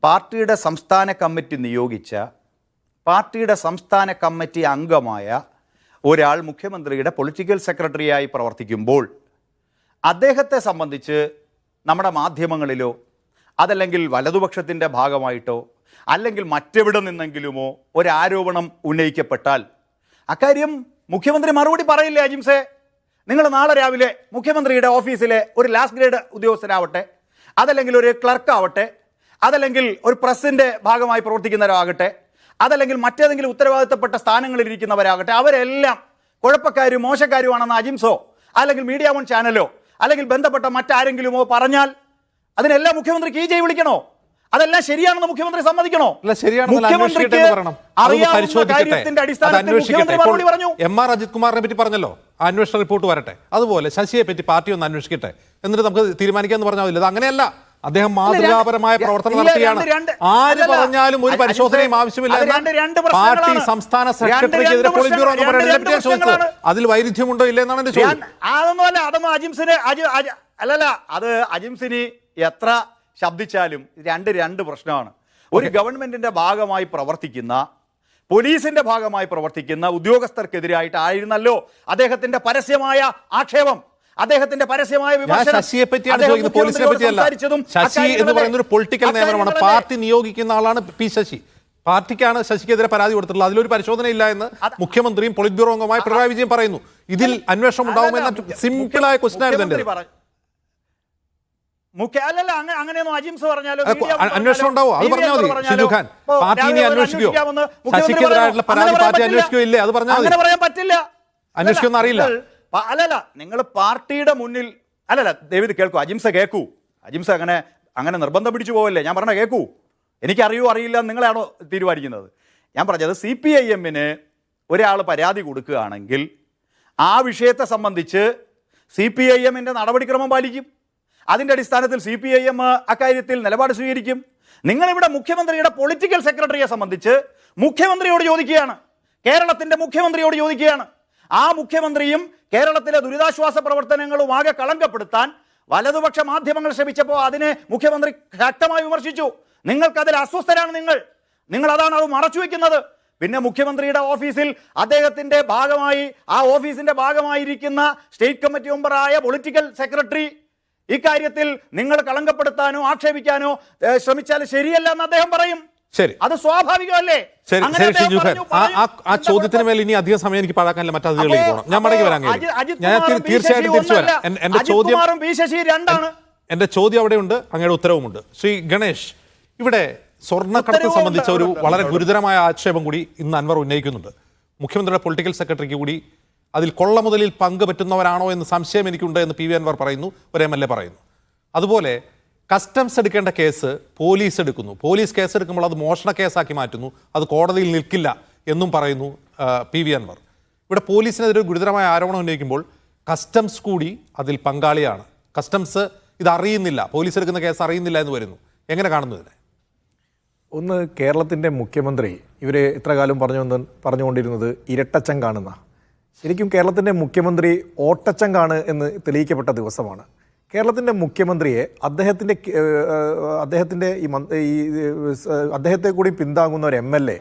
Speaker 3: പാർട്ടിയുടെ സംസ്ഥാന കമ്മിറ്റി നിയോഗിച്ച, പാർട്ടിയുടെ സംസ്ഥാന കമ്മിറ്റി അംഗമായ ഒരാൾ മുഖ്യമന്ത്രിയുടെ പൊളിറ്റിക്കൽ സെക്രട്ടറിയായി പ്രവർത്തിക്കുമ്പോൾ അദ്ദേഹത്തെ സംബന്ധിച്ച് നമ്മുടെ മാധ്യമങ്ങളിലോ അതല്ലെങ്കിൽ വലതുപക്ഷത്തിൻ്റെ ഭാഗമായിട്ടോ അല്ലെങ്കിൽ മറ്റെവിടെ നിന്നെങ്കിലുമോ ഒരാരോപണം ഉന്നയിക്കപ്പെട്ടാൽ അക്കാര്യം മുഖ്യമന്ത്രി മറുപടി പറയില്ലേ അജിംസെ? നിങ്ങൾ നാളെ രാവിലെ മുഖ്യമന്ത്രിയുടെ ഓഫീസിലെ ഒരു ലാസ്റ്റ് ഗ്രേഡ് ഉദ്യോഗസ്ഥനാവട്ടെ, അതല്ലെങ്കിൽ ഒരു ക്ലർക്കാവട്ടെ, അതല്ലെങ്കിൽ ഒരു പ്രസിൻ്റെ ഭാഗമായി പ്രവർത്തിക്കുന്നവരാകട്ടെ, അതല്ലെങ്കിൽ മറ്റേതെങ്കിലും ഉത്തരവാദിത്തപ്പെട്ട സ്ഥാനങ്ങളിൽ ഇരിക്കുന്നവരാകട്ടെ, അവരെല്ലാം കുഴപ്പക്കാരും മോശക്കാരുമാണെന്ന് അജിംസോ അല്ലെങ്കിൽ മീഡിയ വൺ ചാനലോ അല്ലെങ്കിൽ ബന്ധപ്പെട്ട മറ്റാരെങ്കിലുമോ പറഞ്ഞാൽ അതിനെല്ലാം മുഖ്യമന്ത്രിക്ക് ഈ ജയ് വിളിക്കണോ? അതെല്ലാം ശരിയാണെന്ന് മുഖ്യമന്ത്രി സമ്മതിക്കണോ? മുഖ്യമന്ത്രിക്ക് അറിയാവുന്ന കാര്യത്തിന്റെ അടിസ്ഥാനത്തിൽ മുഖ്യമന്ത്രി മറുപടി പറഞ്ഞു.
Speaker 1: MR അജിത് കുമാറിനെ പറ്റി പറഞ്ഞല്ലോ, അന്വേഷണ റിപ്പോർട്ട് വരട്ടെ. അതുപോലെ ശശിയെ പറ്റി പാർട്ടി ഒന്ന് അന്വേഷിക്കട്ടെ, എന്നിട്ട് നമുക്ക് തീരുമാനിക്കാമെന്ന് പറഞ്ഞാൽ മതി. അത് അങ്ങനെയല്ല. അദ്ദേഹം മാതൃകാപരമായ പ്രവർത്തനം നടത്തുകയാണ്. ആര് പറഞ്ഞാലും ഒരു പരിശോധനയും ആവശ്യമില്ല എന്നാണ് പാർട്ടി സംസ്ഥാന സെക്രട്ടറിക്കെതിരെ പോളിറ്റ് ബ്യൂറോ അംഗം പറയുന്നത്. ചോദിച്ചത് അതിൽ വൈരുദ്ധ്യമുണ്ടോ ഇല്ല എന്നാണ് എന്റെ ചോദ്യം.
Speaker 3: അതൊന്നുമല്ല, അതൊന്നും അജിംസിന് അല്ലല്ല, അത് അജിംസിന് എത്ര ശബ്ദിച്ചാലും രണ്ട് പ്രശ്നമാണ്. ഒരു ഗവൺമെന്റിന്റെ ഭാഗമായി പ്രവർത്തിക്കുന്ന, പോലീസിന്റെ ഭാഗമായി പ്രവർത്തിക്കുന്ന ഉദ്യോഗസ്ഥർക്കെതിരായിട്ട് ആയിരുന്നല്ലോ അദ്ദേഹത്തിന്റെ പരസ്യമായ ആക്ഷേപം, അദ്ദേഹത്തിന്റെ പരസ്യമായ വിമർശനം.
Speaker 1: ശശിയെ പറ്റിയാണ് ചോദിക്കുന്നത്, പോലീസിനെ പറ്റിയല്ല. ശശി എന്ന് പറയുന്ന ഒരു പൊളിറ്റിക്കൽ നിയമനമാണ്. പാർട്ടി നിയോഗിക്കുന്ന ആളാണ് പി ശശി. പാർട്ടിക്കാണ് ശശിക്കെതിരെ പരാതി കൊടുത്തിട്ടുള്ളത്. അതിലൊരു പരിശോധനയില്ല എന്ന് മുഖ്യമന്ത്രിയും പോളിറ്റ് ബ്യൂറോ അംഗമായ പിണറായി വിജയൻ പറയുന്നു. ഇതിൽ അന്വേഷണം ഉണ്ടാവുമെന്ന സിമ്പിളായ ക്വസ്റ്റൻ ആയിരുന്നു എന്റെ.
Speaker 3: അങ്ങനെയൊന്നും അജിംസ് പറഞ്ഞാലോ
Speaker 1: അന്വേഷണം ഉണ്ടാവോ? അത് പറഞ്ഞാൽ മതി. ഷിജു ഖാൻ, പാർട്ടി ഇനി അന്വേഷിക്കോ? ശശിക്കെതിരായിട്ടുള്ള പരാതി പാർട്ടി അന്വേഷിക്കോ? ഇല്ലേ? അത് പറഞ്ഞാൽ മതി.
Speaker 3: പറയാൻ പറ്റില്ല.
Speaker 1: അന്വേഷിക്കുമെന്ന് അറിയില്ല.
Speaker 3: അല്ലല്ല, നിങ്ങൾ പാർട്ടിയുടെ മുന്നിൽ അല്ലല്ല, ദയവിത് കേൾക്കൂ, അജിംസ കേൾക്കൂ. അജിംസ അങ്ങനെ നിർബന്ധം പിടിച്ചു പോവല്ലേ. ഞാൻ പറഞ്ഞ കേൾക്കൂ. എനിക്കറിയോ അറിയില്ല നിങ്ങളാണോ തീരുമാനിക്കുന്നത്. ഞാൻ പറഞ്ഞത് CPIM-ന് ഒരാൾ പരാതി കൊടുക്കുകയാണെങ്കിൽ ആ വിഷയത്തെ സംബന്ധിച്ച് CPIM-ന്റെ നടപടിക്രമം പാലിക്കും. അതിൻ്റെ അടിസ്ഥാനത്തിൽ CPIM അക്കാര്യത്തിൽ നിലപാട് സ്വീകരിക്കും. നിങ്ങളിവിടെ മുഖ്യമന്ത്രിയുടെ പൊളിറ്റിക്കൽ സെക്രട്ടറിയെ സംബന്ധിച്ച് മുഖ്യമന്ത്രിയോട് ചോദിക്കുകയാണ്, കേരളത്തിൻ്റെ മുഖ്യമന്ത്രിയോട് ചോദിക്കുകയാണ്. ആ മുഖ്യമന്ത്രിയും കേരളത്തിലെ ദുരിതാശ്വാസ പ്രവർത്തനങ്ങളും ആകെ കളങ്കപ്പെടുത്താൻ വലതുപക്ഷ മാധ്യമങ്ങൾ ശ്രമിച്ചപ്പോൾ അതിനെ മുഖ്യമന്ത്രി ശക്തമായി വിമർശിച്ചു. നിങ്ങൾക്കതിൽ അസ്വസ്ഥരാണ്. നിങ്ങൾ അതാണ് അത് മറച്ചു വെക്കുന്നത്. പിന്നെ മുഖ്യമന്ത്രിയുടെ ഓഫീസിൽ അദ്ദേഹത്തിൻ്റെ ഭാഗമായി, ആ ഓഫീസിന്റെ ഭാഗമായിരിക്കുന്ന സ്റ്റേറ്റ് കമ്മിറ്റി മെമ്പറായ പൊളിറ്റിക്കൽ സെക്രട്ടറി ഇക്കാര്യത്തിൽ നിങ്ങൾ കളങ്കപ്പെടുത്താനോ ആക്ഷേപിക്കാനോ ശ്രമിച്ചാൽ ശരിയല്ല എന്ന് അദ്ദേഹം പറയും.
Speaker 1: ശരി,
Speaker 3: അത് സ്വാഭാവികമല്ലേ?
Speaker 1: ആ ചോദ്യത്തിന് മേൽ ഇനി അധികം സമയം എനിക്ക് പാഴാക്കാനില്ല. മറ്റതിലേക്ക് പോകണം. ഞാൻ മടങ്ങി വരാൻ ഞാൻ തീർച്ചയായിട്ടും തിരിച്ചു വരാം. എന്റെ ചോദ്യം അവിടെയുണ്ട്, അങ്ങയുടെ ഉത്തരവുമുണ്ട്. ശ്രീ ഗണേഷ്, ഇവിടെ സ്വർണ്ണക്കടത്ത് സംബന്ധിച്ച ഒരു വളരെ ഗുരുതരമായ ആക്ഷേപം കൂടി ഇന്ന് അൻവർ ഉന്നയിക്കുന്നുണ്ട്. മുഖ്യമന്ത്രിയുടെ പൊളിറ്റിക്കൽ സെക്രട്ടറിക്ക് കൂടി അതിൽ കൊള്ള മുതലിൽ പങ്ക് പറ്റുന്നവരാണോ എന്ന് സംശയം എനിക്കുണ്ട് എന്ന് PV അൻവർ പറയുന്നു, ഒരു MLA പറയുന്നു. അതുപോലെ കസ്റ്റംസ് എടുക്കേണ്ട കേസ് പോലീസ് എടുക്കുന്നു, പോലീസ് കേസ് എടുക്കുമ്പോൾ അത് മോഷണ കേസാക്കി മാറ്റുന്നു, അത് കോടതിയിൽ നിൽക്കില്ല എന്നും പറയുന്നു PV അൻവർ. ഇവിടെ പോലീസിനെതിരെ ഒരു ഗുരുതരമായ ആരോപണം ഉന്നയിക്കുമ്പോൾ കസ്റ്റംസ് കൂടി അതിൽ പങ്കാളിയാണ്. കസ്റ്റംസ് ഇത് അറിയുന്നില്ല, പോലീസ് എടുക്കുന്ന കേസ് അറിയുന്നില്ല എന്ന് വരുന്നു. എങ്ങനെ കാണുന്നു ഇതിനെ?
Speaker 5: ഒന്ന്, കേരളത്തിൻ്റെ മുഖ്യമന്ത്രി ഇവർ ഇത്ര കാലം പറഞ്ഞുകൊണ്ടിരുന്നത് ഇരട്ടച്ചങ്കാണെന്ന. ശരിക്കും കേരളത്തിൻ്റെ മുഖ്യമന്ത്രി ഓട്ടച്ചങ്കാണ് എന്ന് തെളിയിക്കപ്പെട്ട ദിവസമാണ്. കേരളത്തിൻ്റെ മുഖ്യമന്ത്രിയെ അദ്ദേഹത്തെ കൂടി പിന്താങ്ങുന്ന ഒരു MLA,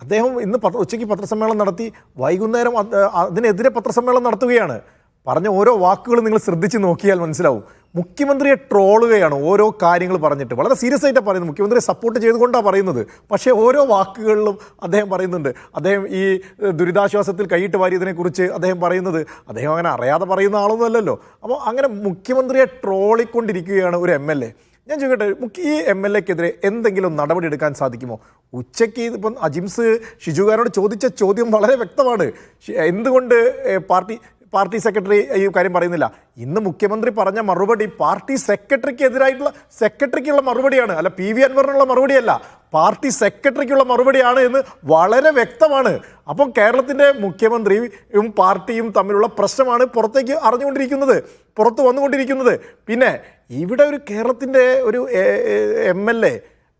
Speaker 5: അദ്ദേഹം ഇന്ന് ഉച്ചയ്ക്ക് പത്രസമ്മേളനം നടത്തി, വൈകുന്നേരം അതിനെതിരെ പത്രസമ്മേളനം നടത്തുകയാണ്. പറഞ്ഞ ഓരോ വാക്കുകളും നിങ്ങൾ ശ്രദ്ധിച്ച് നോക്കിയാൽ മനസ്സിലാവും. മുഖ്യമന്ത്രിയെ ട്രോളുകയാണ് ഓരോ കാര്യങ്ങൾ പറഞ്ഞിട്ട്. വളരെ സീരിയസ് ആയിട്ടാണ് പറയുന്നത്. മുഖ്യമന്ത്രിയെ സപ്പോർട്ട് ചെയ്തുകൊണ്ടാണ് പറയുന്നത്. പക്ഷേ ഓരോ വാക്കുകളിലും അദ്ദേഹം പറയുന്നുണ്ട്. അദ്ദേഹം ഈ ദുരിതാശ്വാസത്തിൽ കൈയിട്ട് വാരിയതിനെക്കുറിച്ച് അദ്ദേഹം പറയുന്നത്, അദ്ദേഹം അങ്ങനെ അറിയാതെ പറയുന്ന ആളൊന്നും അല്ലല്ലോ. അപ്പോൾ അങ്ങനെ മുഖ്യമന്ത്രിയെ ട്രോളിക്കൊണ്ടിരിക്കുകയാണ് ഒരു MLA. ഞാൻ ചോദിക്കട്ടെ, ഈ MLA-ക്കെതിരെ എന്തെങ്കിലും നടപടി എടുക്കാൻ സാധിക്കുമോ? ഉച്ചയ്ക്ക് ഇപ്പം അജിംസ് ഷിജുഖാനോട് ചോദിച്ച ചോദ്യം വളരെ വ്യക്തമാണ്. എന്തുകൊണ്ട് പാർട്ടി സെക്രട്ടറി ഈ കാര്യം പറയുന്നില്ല? ഇന്ന് മുഖ്യമന്ത്രി പറഞ്ഞ മറുപടി പാർട്ടി സെക്രട്ടറിക്കുള്ള മറുപടിയാണ്, അല്ല PV അൻവറിനുള്ള മറുപടിയല്ല, പാർട്ടി സെക്രട്ടറിക്കുള്ള മറുപടിയാണ് എന്ന് വളരെ വ്യക്തമാണ്. അപ്പം കേരളത്തിൻ്റെ മുഖ്യമന്ത്രിയും പാർട്ടിയും തമ്മിലുള്ള പ്രശ്നമാണ് പുറത്ത് വന്നുകൊണ്ടിരിക്കുന്നത്. പിന്നെ ഇവിടെ ഒരു കേരളത്തിൻ്റെ ഒരു MLA,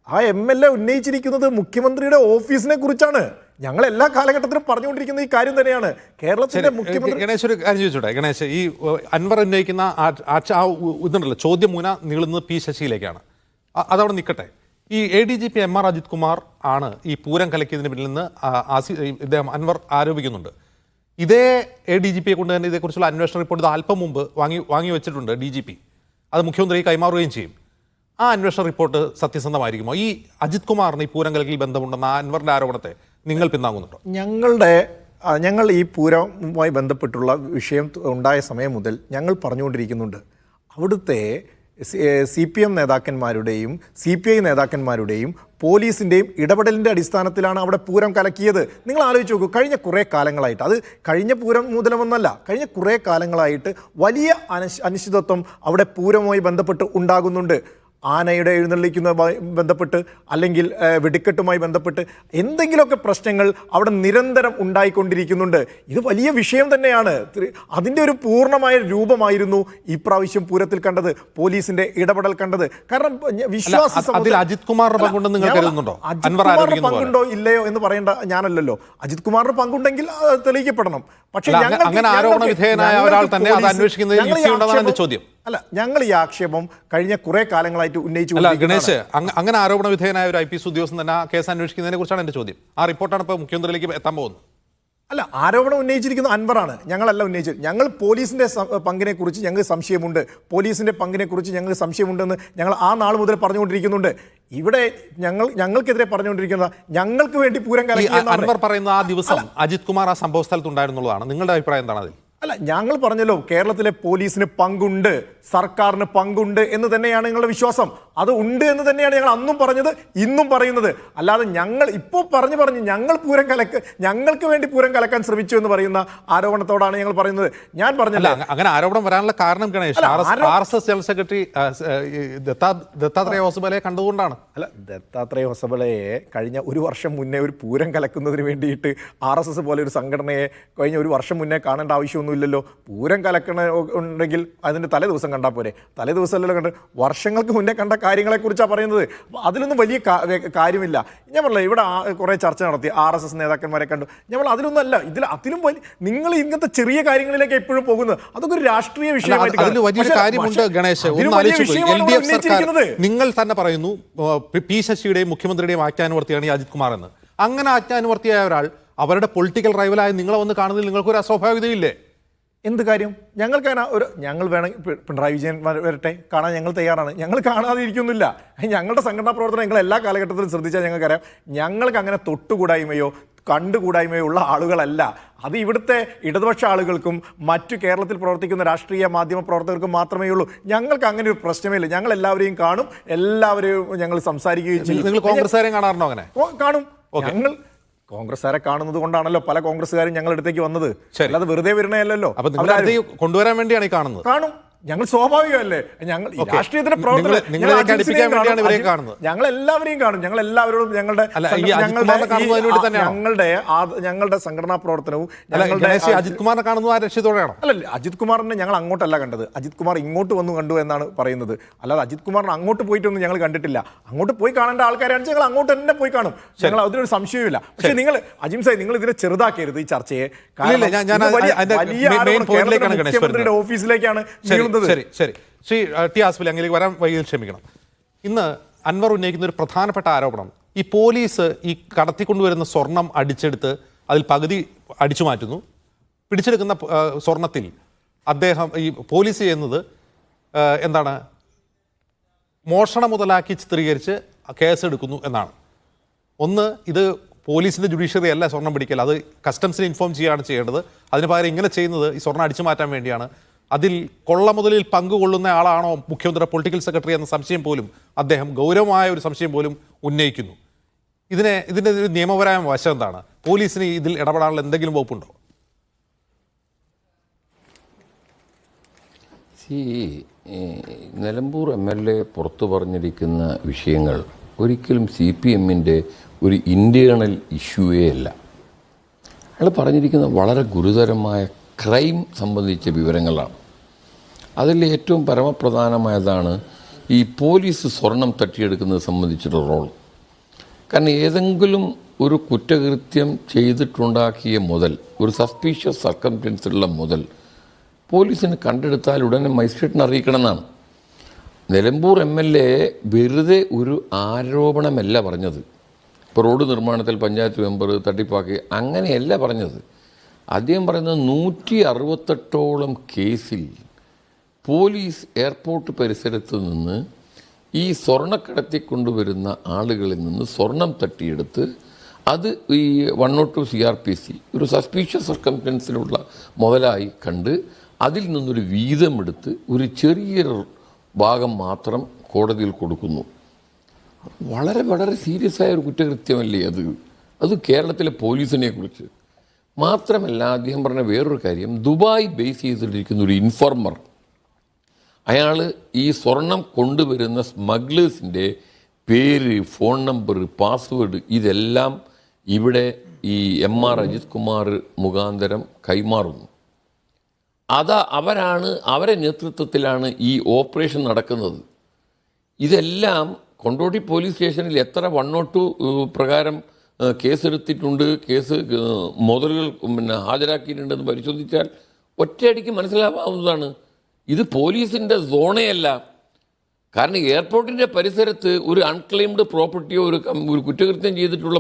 Speaker 5: ആ MLA ഉന്നയിച്ചിരിക്കുന്നത് മുഖ്യമന്ത്രിയുടെ ഓഫീസിനെ കുറിച്ചാണ്. ഞങ്ങൾ എല്ലാ കാലഘട്ടത്തിലും പറഞ്ഞുകൊണ്ടിരിക്കുന്ന ഈ കാര്യം തന്നെയാണ്. കേരളത്തിന്റെ മുഖ്യമന്ത്രി
Speaker 1: ഗണേശ്, ഒരു കാര്യം ചോദിച്ചോട്ടെ ഗണേശ്, ഈ അൻവർ ഉന്നയിക്കുന്ന ഇതുണ്ടല്ലോ, ചോദ്യം മൂല നീളുന്നത് P ശശിയിലേക്കാണ്. അതവിടെ നിൽക്കട്ടെ. ഈ ADGP MR അജിത് കുമാർ ആണ് ഈ പൂരം കലക്കിയതിന് പിന്നിൽ നിന്ന് ഇദ്ദേഹം അൻവർ ആരോപിക്കുന്നുണ്ട്. ഇതേ ADGPയെ കൊണ്ട് തന്നെ ഇതേക്കുറിച്ചുള്ള അന്വേഷണ റിപ്പോർട്ട് അല്പം മുമ്പ് വാങ്ങി വെച്ചിട്ടുണ്ട് DGP. അത് മുഖ്യമന്ത്രി കൈമാറുകയും ചെയ്യും. ആ അന്വേഷണ റിപ്പോർട്ട് സത്യസന്ധമായിരിക്കുമോ? ഈ അജിത് കുമാറിന് ഈ പൂരം കലക്കിൽ ബന്ധമുണ്ടെന്ന അൻവറിന്റെ ആരോപണത്തെ നിങ്ങൾ പിന്താങ്ങുന്നുണ്ടോ?
Speaker 5: ഞങ്ങൾ ഈ പൂരവുമായി ബന്ധപ്പെട്ടുള്ള വിഷയം ഉണ്ടായ സമയം മുതൽ ഞങ്ങൾ പറഞ്ഞുകൊണ്ടിരിക്കുന്നുണ്ട്. അവിടുത്തെ CPM നേതാക്കന്മാരുടെയും CPI നേതാക്കന്മാരുടെയും പോലീസിൻ്റെയും ഇടപെടലിൻ്റെ അടിസ്ഥാനത്തിലാണ് അവിടെ പൂരം കലക്കിയത്. നിങ്ങൾ ആലോചിച്ച് നോക്കൂ, കഴിഞ്ഞ കുറേ കാലങ്ങളായിട്ട്, അത് കഴിഞ്ഞ പൂരം മൂലമൊന്നല്ല, കഴിഞ്ഞ കുറേ കാലങ്ങളായിട്ട് വലിയ അനിശ്ചിതത്വം അവിടെ പൂരവുമായി ബന്ധപ്പെട്ട് ഉണ്ടാകുന്നുണ്ട്. ആനയുടെ എഴുന്നള്ളിക്കുന്നതുമായി ബന്ധപ്പെട്ട് അല്ലെങ്കിൽ വെടിക്കെട്ടുമായി ബന്ധപ്പെട്ട് എന്തെങ്കിലുമൊക്കെ പ്രശ്നങ്ങൾ അവിടെ നിരന്തരം ഉണ്ടായിക്കൊണ്ടിരിക്കുന്നുണ്ട്. ഇത് വലിയ വിഷയം തന്നെയാണ്. അതിൻ്റെ ഒരു പൂർണ്ണമായ രൂപമായിരുന്നു ഇപ്രാവശ്യം പൂരത്തിൽ കണ്ടത്, പോലീസിന്റെ ഇടപെടൽ കണ്ടത്. കാരണം
Speaker 1: അതിൽ അജിത് കുമാറിന്റെ പങ്കുണ്ടെന്ന് നിങ്ങൾ കരുതുന്നുണ്ടോ? അൻവർ ആരോപിക്കുന്ന പോലെ
Speaker 5: പങ്കുണ്ടോ ഇല്ലയോ എന്ന് പറയേണ്ട ഞാനല്ലല്ലോ. അജിത് കുമാറിന് പങ്കുണ്ടെങ്കിൽ അത് തെളിയിക്കപ്പെടണം. പക്ഷേ
Speaker 1: അങ്ങനെ ആരോപണ വിധേയനായ ഒരാൾ തന്നെ അത് അന്വേഷിക്കുന്നതിൽ യുക്തിയുണ്ടെന്നാണ് എന്റെ ചോദ്യം.
Speaker 5: അല്ല, ഞങ്ങൾ ഈ ആക്ഷേപം കഴിഞ്ഞ കുറെ കാലങ്ങളായിട്ട് ഉന്നയിച്ചു.
Speaker 1: അല്ല ഗണേഷ്, അങ്ങനെ ആരോപണ വിധേയനായ ഒരു IPS ഉദ്യോഗസ്ഥൻ തന്നെ ആ കേസ് അന്വേഷിക്കുന്നതിനെ കുറിച്ചാണ് എന്റെ ചോദ്യം. ആ റിപ്പോർട്ടാണ് ഇപ്പോൾ മുഖ്യമന്ത്രിയിലേക്ക് എത്താൻ പോകുന്നത്.
Speaker 5: അല്ല, ആരോപണം ഉന്നയിച്ചിരിക്കുന്ന അൻവറാണ്, ഞങ്ങളല്ല ഉന്നയിച്ചത്. ഞങ്ങൾ പോലീസിന്റെ പങ്കിനെ കുറിച്ച് ഞങ്ങൾക്ക് സംശയമുണ്ട്, പോലീസിന്റെ പങ്കിനെ കുറിച്ച് ഞങ്ങൾക്ക് സംശയമുണ്ടെന്ന് ഞങ്ങൾ ആ നാൾ മുതൽ പറഞ്ഞുകൊണ്ടിരിക്കുന്നുണ്ട്. ഇവിടെ ഞങ്ങൾക്കെതിരെ പറഞ്ഞുകൊണ്ടിരിക്കുന്നത് ഞങ്ങൾക്ക് വേണ്ടി പൂരം കലക്കി.
Speaker 1: അൻവർ പറയുന്ന ആ ദിവസം അജിത് കുമാർ ആ സംഭവ സ്ഥലത്തുണ്ടായിരുന്നുള്ളതാണ്. നിങ്ങളുടെ അഭിപ്രായം എന്താണ് അതിൽ?
Speaker 5: അല്ല, ഞങ്ങൾ പറഞ്ഞല്ലോ കേരളത്തിലെ പോലീസിന് പങ്കുണ്ട്, സർക്കാരിന് പങ്കുണ്ട് എന്ന് തന്നെയാണ് ഞങ്ങളുടെ വിശ്വാസം. അത് ഉണ്ട് എന്ന് തന്നെയാണ് ഞങ്ങൾ അന്നും പറഞ്ഞത്, ഇന്നും പറയുന്നത്. അല്ലാതെ ഞങ്ങൾ ഇപ്പോൾ പറഞ്ഞു ഞങ്ങൾക്ക് വേണ്ടി പൂരം കലക്കാൻ ശ്രമിച്ചു എന്ന് പറയുന്ന ആരോപണത്തോടാണ് ഞങ്ങൾ പറയുന്നത്. ഞാൻ പറഞ്ഞില്ല
Speaker 1: അങ്ങനെ ആരോപണം വരാനുള്ള കാരണം Ganesh RSS general secretary Dattatreya ഹൊസബലയെ കണ്ടുകൊണ്ടാണ്.
Speaker 5: അല്ല, ദത്താത്രേയ ഹൊസബലയെ കഴിഞ്ഞ ഒരു വർഷം മുന്നേ ഒരു പൂരം കലക്കുന്നതിന് വേണ്ടിയിട്ട് RSS പോലെ ഒരു സംഘടനയെ കഴിഞ്ഞ ഒരു വർഷം മുന്നേ കാണേണ്ട ആവശ്യമൊന്നും ഇല്ലല്ലോ. പൂരം കലക്കണ ഉണ്ടെങ്കിൽ അതിൻ്റെ തലേ ദിവസം കണ്ടാൽ പോരെ. തലേ ദിവസമല്ലല്ലോ കണ്ട്, വർഷങ്ങൾക്ക് മുന്നേ കണ്ട കാര്യങ്ങളെക്കുറിച്ചാണ് പറയുന്നത്. അതിലൊന്നും വലിയ കാര്യമില്ല. ഞാൻ പറഞ്ഞില്ല, ഇവിടെ കുറേ ചർച്ച നടത്തി, RSS നേതാക്കന്മാരെ കണ്ടു. ഞാൻ അതിലൊന്നും അല്ല, അതിലും വലിയ നിങ്ങൾ ഇങ്ങനത്തെ ചെറിയ കാര്യങ്ങളിലേക്ക് എപ്പോഴും പോകുന്നത്. അതൊക്കെ ഒരു രാഷ്ട്രീയ വിഷയമായിട്ട്
Speaker 1: നിങ്ങൾ തന്നെ പറയുന്നു P ശശിയുടെയും മുഖ്യമന്ത്രിയുടെയും ആജ്ഞാനുവർത്തിയാണ് ഈ അജിത് കുമാർ എന്ന്. അങ്ങനെ ആജ്ഞാനുവർത്തിയായ ഒരാൾ അവരുടെ പൊളിറ്റിക്കൽ റൈവലായ നിങ്ങളെ വന്ന് കാണുന്നതിൽ നിങ്ങൾക്കൊരു അസ്വാഭാവികതയില്ലേ?
Speaker 5: എന്ത് കാര്യം? ഞങ്ങൾ വേണമെങ്കിൽ പിണറായി വിജയൻ വരട്ടെ, കാണാൻ ഞങ്ങൾ തയ്യാറാണ്. ഞങ്ങൾ കാണാതെ ഇരിക്കുന്നില്ല. ഞങ്ങളുടെ സംഘടനാ പ്രവർത്തനം നിങ്ങൾ എല്ലാ കാലഘട്ടത്തിലും ശ്രദ്ധിച്ചാൽ ഞങ്ങൾക്കറിയാം. ഞങ്ങൾക്ക് അങ്ങനെ തൊട്ടുകൂടായ്മയോ കണ്ടുകൂടായ്മയോ ഉള്ള ആളുകളല്ല. അത് ഇവിടുത്തെ ഇടതുപക്ഷ ആളുകൾക്കും മറ്റു കേരളത്തിൽ പ്രവർത്തിക്കുന്ന രാഷ്ട്രീയ മാധ്യമ പ്രവർത്തകർക്കും മാത്രമേ ഉള്ളൂ. ഞങ്ങൾക്ക് അങ്ങനെ ഒരു പ്രശ്നമേ ഇല്ല. ഞങ്ങൾ എല്ലാവരെയും കാണും, എല്ലാവരെയും ഞങ്ങൾ സംസാരിക്കുകയും ചെയ്യും.
Speaker 1: നിങ്ങൾ കോൺഗ്രസ്സുകാരെയും കാണാറുണ്ടോ? അങ്ങനെ
Speaker 5: കാണും. ഞങ്ങൾ കോൺഗ്രസ്സുകാരെ കാണുന്നത് കൊണ്ടാണല്ലോ പല കോൺഗ്രസ്സുകാരും ഞങ്ങളുടെ അടുത്തേക്ക് വന്നത്. അല്ലാതെ വെറുതെ വരുന്നതല്ലോ.
Speaker 1: കൊണ്ടുവരാൻ വേണ്ടിയാണ് ഈ കാണുന്നത്.
Speaker 5: കാണും, ഞങ്ങൾ സ്വാഭാവികമല്ലേ. ഞങ്ങൾ രാഷ്ട്രീയത്തിന്റെ ഞങ്ങൾ എല്ലാവരെയും കാണും. ഞങ്ങൾ എല്ലാവരോടും ഞങ്ങളുടെ സംഘടനാ പ്രവർത്തനവും
Speaker 1: അജിത് കുമാറിനെ കാണുന്നത് ആ ലക്ഷ്യത്തോടെയാണോ?
Speaker 5: അല്ല, അജിത് കുമാറിനെ ഞങ്ങൾ അങ്ങോട്ടല്ല കണ്ടത്. അജിത് കുമാർ ഇങ്ങോട്ട് വന്നു കണ്ടു എന്നാണ് പറയുന്നത്. അല്ലാതെ അജിത് കുമാറിനെ അങ്ങോട്ട് പോയിട്ടൊന്നും ഞങ്ങൾ കണ്ടിട്ടില്ല. അങ്ങോട്ട് പോയി കാണേണ്ട ആൾക്കാരാണെന്ന് ഞങ്ങൾ അങ്ങോട്ട് തന്നെ പോയി കാണും. ഞങ്ങൾ അതിനൊരു സംശയമില്ല. പക്ഷെ നിങ്ങൾ അജിംസായി, നിങ്ങൾ ഇതിനെ ചെറുതാക്കരുത് ഈ ചർച്ചയെ. മുഖ്യമന്ത്രിയുടെ ഓഫീസിലേക്കാണ്.
Speaker 1: ശരി ശരി ശ്രീ ടി ആസ്ഫലി, അങ്ങനെയൊക്കെ വരാൻ വൈകിൽ ക്ഷമിക്കണം. ഇന്ന് അൻവർ ഉന്നയിക്കുന്ന ഒരു പ്രധാനപ്പെട്ട ആരോപണം, ഈ പോലീസ് ഈ കടത്തിക്കൊണ്ടുവരുന്ന സ്വർണം അടിച്ചെടുത്ത് അതിൽ പകുതി അടിച്ചു മാറ്റുന്നു. പിടിച്ചെടുക്കുന്ന സ്വർണത്തിൽ അദ്ദേഹം ഈ പോലീസ് ചെയ്യുന്നത് എന്താണ്, മോഷണ മുതലാക്കി ചിത്രീകരിച്ച് കേസെടുക്കുന്നു എന്നാണ്. ഒന്ന്, ഇത് പോലീസിൻ്റെ ജുഡീഷ്യറി അല്ല സ്വർണം പിടിക്കൽ, അത് കസ്റ്റംസിനെ ഇൻഫോം ചെയ്യുകയാണ് ചെയ്യേണ്ടത്. അതിന് പകരം ഇങ്ങനെ ചെയ്യുന്നത് ഈ സ്വർണം അടിച്ചു മാറ്റാൻ വേണ്ടിയാണ്. അതിൽ കൊള്ളമുതലിൽ പങ്കുകൊള്ളുന്ന ആളാണോ മുഖ്യമന്ത്രി പൊളിറ്റിക്കൽ സെക്രട്ടറി എന്ന സംശയം പോലും അദ്ദേഹം, ഗൗരവമായ ഒരു സംശയം പോലും ഉന്നയിക്കുന്നു. ഇതിൻ്റെ ഒരു നിയമപരമായ വശം എന്താണ്? പോലീസിന് ഇതിൽ ഇടപെടാനുള്ള എന്തെങ്കിലും വകുപ്പുണ്ടോ?
Speaker 6: നിലമ്പൂർ MLA പുറത്തു പറഞ്ഞിരിക്കുന്ന വിഷയങ്ങൾ ഒരിക്കലും CPMൻ്റെ ഒരു ഇൻറ്റേണൽ ഇഷ്യൂവേ അല്ല. അയാൾ പറഞ്ഞിരിക്കുന്ന വളരെ ഗുരുതരമായ ക്രൈം സംബന്ധിച്ച വിവരങ്ങളാണ്. അതിൽ ഏറ്റവും പരമപ്രധാനമായതാണ് ഈ പോലീസ് സ്വർണം തട്ടിയെടുക്കുന്നത് സംബന്ധിച്ചിട്ടുള്ള റോൾ. കാരണം ഏതെങ്കിലും ഒരു കുറ്റകൃത്യം ചെയ്തിട്ടുണ്ടാക്കിയ മുതൽ, ഒരു സസ്പീഷ്യസ് സർക്കംസ്റ്റൻസിലുള്ള മുതൽ പോലീസിന് കണ്ടെടുത്താൽ ഉടനെ മജിസ്ട്രേറ്റിനെ അറിയിക്കണം എന്നാണ്. നിലമ്പൂർ MLA വെറുതെ ഒരു ആരോപണമല്ല പറഞ്ഞത്. ഇപ്പോൾ റോഡ് നിർമ്മാണത്തിൽ പഞ്ചായത്ത് മെമ്പർ തട്ടിപ്പാക്കി അങ്ങനെയല്ല പറഞ്ഞത്. അദ്ദേഹം പറയുന്നത് 168ഓളം കേസിൽ പോലീസ് എയർപോർട്ട് പരിസരത്ത് നിന്ന് ഈ സ്വർണ്ണക്കടത്തി കൊണ്ടുവരുന്ന ആളുകളിൽ നിന്ന് സ്വർണം തട്ടിയെടുത്ത് അത് ഈ 102 CRPC ഒരു സസ്പീഷ്യസ് സർക്കംസ്റ്റൻസിലുള്ള മുതലായി കണ്ട് അതിൽ നിന്നൊരു വീതമെടുത്ത് ഒരു ചെറിയൊരു ഭാഗം മാത്രം കോടതിയിൽ കൊടുക്കുന്നു. വളരെ വളരെ സീരിയസ് ആയ ഒരു കുറ്റകൃത്യമല്ലേ അത് കേരളത്തിലെ പോലീസിനെ കുറിച്ച്. മാത്രമല്ല അദ്ദേഹം പറഞ്ഞ വേറൊരു കാര്യം, ദുബായ് ബേസ് ചെയ്തിട്ടിരിക്കുന്ന ഒരു ഇൻഫോർമർ, അയാൾ ഈ സ്വർണം കൊണ്ടുവരുന്ന സ്മഗ്ലേഴ്സിൻ്റെ പേര്, ഫോൺ നമ്പർ, പാസ്വേഡ് ഇതെല്ലാം ഇവിടെ ഈ MR അജിത് കുമാർ മുഖാന്തരം കൈമാറുന്നു. അവരെ നേതൃത്വത്തിലാണ് ഈ ഓപ്പറേഷൻ നടക്കുന്നത്. ഇതെല്ലാം കൊണ്ടോട്ടി പോലീസ് സ്റ്റേഷനിൽ എത്ര 102 പ്രകാരം കേസെടുത്തിട്ടുണ്ട്, കേസ് മുതലുകൾ ഹാജരാക്കിയിട്ടുണ്ടെന്ന് പരിശോധിച്ചാൽ ഒറ്റയടിക്ക് മനസ്സിലാവുന്നതാണ്. ഇത് പോലീസിൻ്റെ സോണയല്ല. കാരണം എയർപോർട്ടിൻ്റെ പരിസരത്ത് ഒരു അൺക്ലെയിംഡ് പ്രോപ്പർട്ടിയോ ഒരു കുറ്റകൃത്യം ചെയ്തിട്ടുള്ള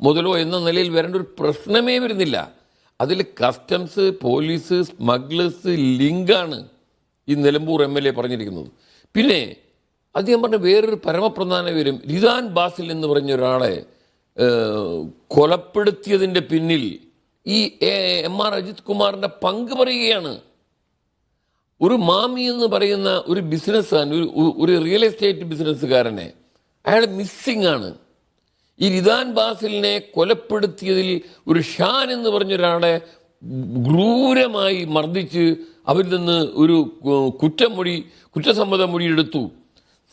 Speaker 6: മുതലോ എന്ന നിലയിൽ വരേണ്ട ഒരു പ്രശ്നമേ വരുന്നില്ല. അതിൽ കസ്റ്റംസ്, പോലീസ്, സ്മഗ്ലേഴ്സ് ലിങ്കാണ് ഈ നിലമ്പൂർ MLA പറഞ്ഞിരിക്കുന്നത്. പിന്നെ അദ്ദേഹം പറഞ്ഞ വേറൊരു പരമപ്രധാന വിവരം, റിദാൻ ബാസിൽ എന്ന് പറഞ്ഞ ഒരാളെ കൊലപ്പെടുത്തിയതിൻ്റെ പിന്നിൽ ഈ MR അജിത് കുമാറിൻ്റെ പങ്ക് പറയുകയാണ്. ഒരു മാമി എന്ന് പറയുന്ന ഒരു ബിസിനസ്സുകാരൻ, ഒരു റിയൽ എസ്റ്റേറ്റ് ബിസിനസ്സുകാരനെ അയാൾ മിസ്സിംഗ് ആണ്. ഈ റിദാൻ ബാസിലിനെ കൊലപ്പെടുത്തിയതിൽ ഒരു ഷാൻ എന്ന് പറഞ്ഞൊരാളെ ക്രൂരമായി മർദ്ദിച്ച് അവരിൽ നിന്ന് ഒരു കുറ്റസമ്മത മൊഴി എടുത്തു.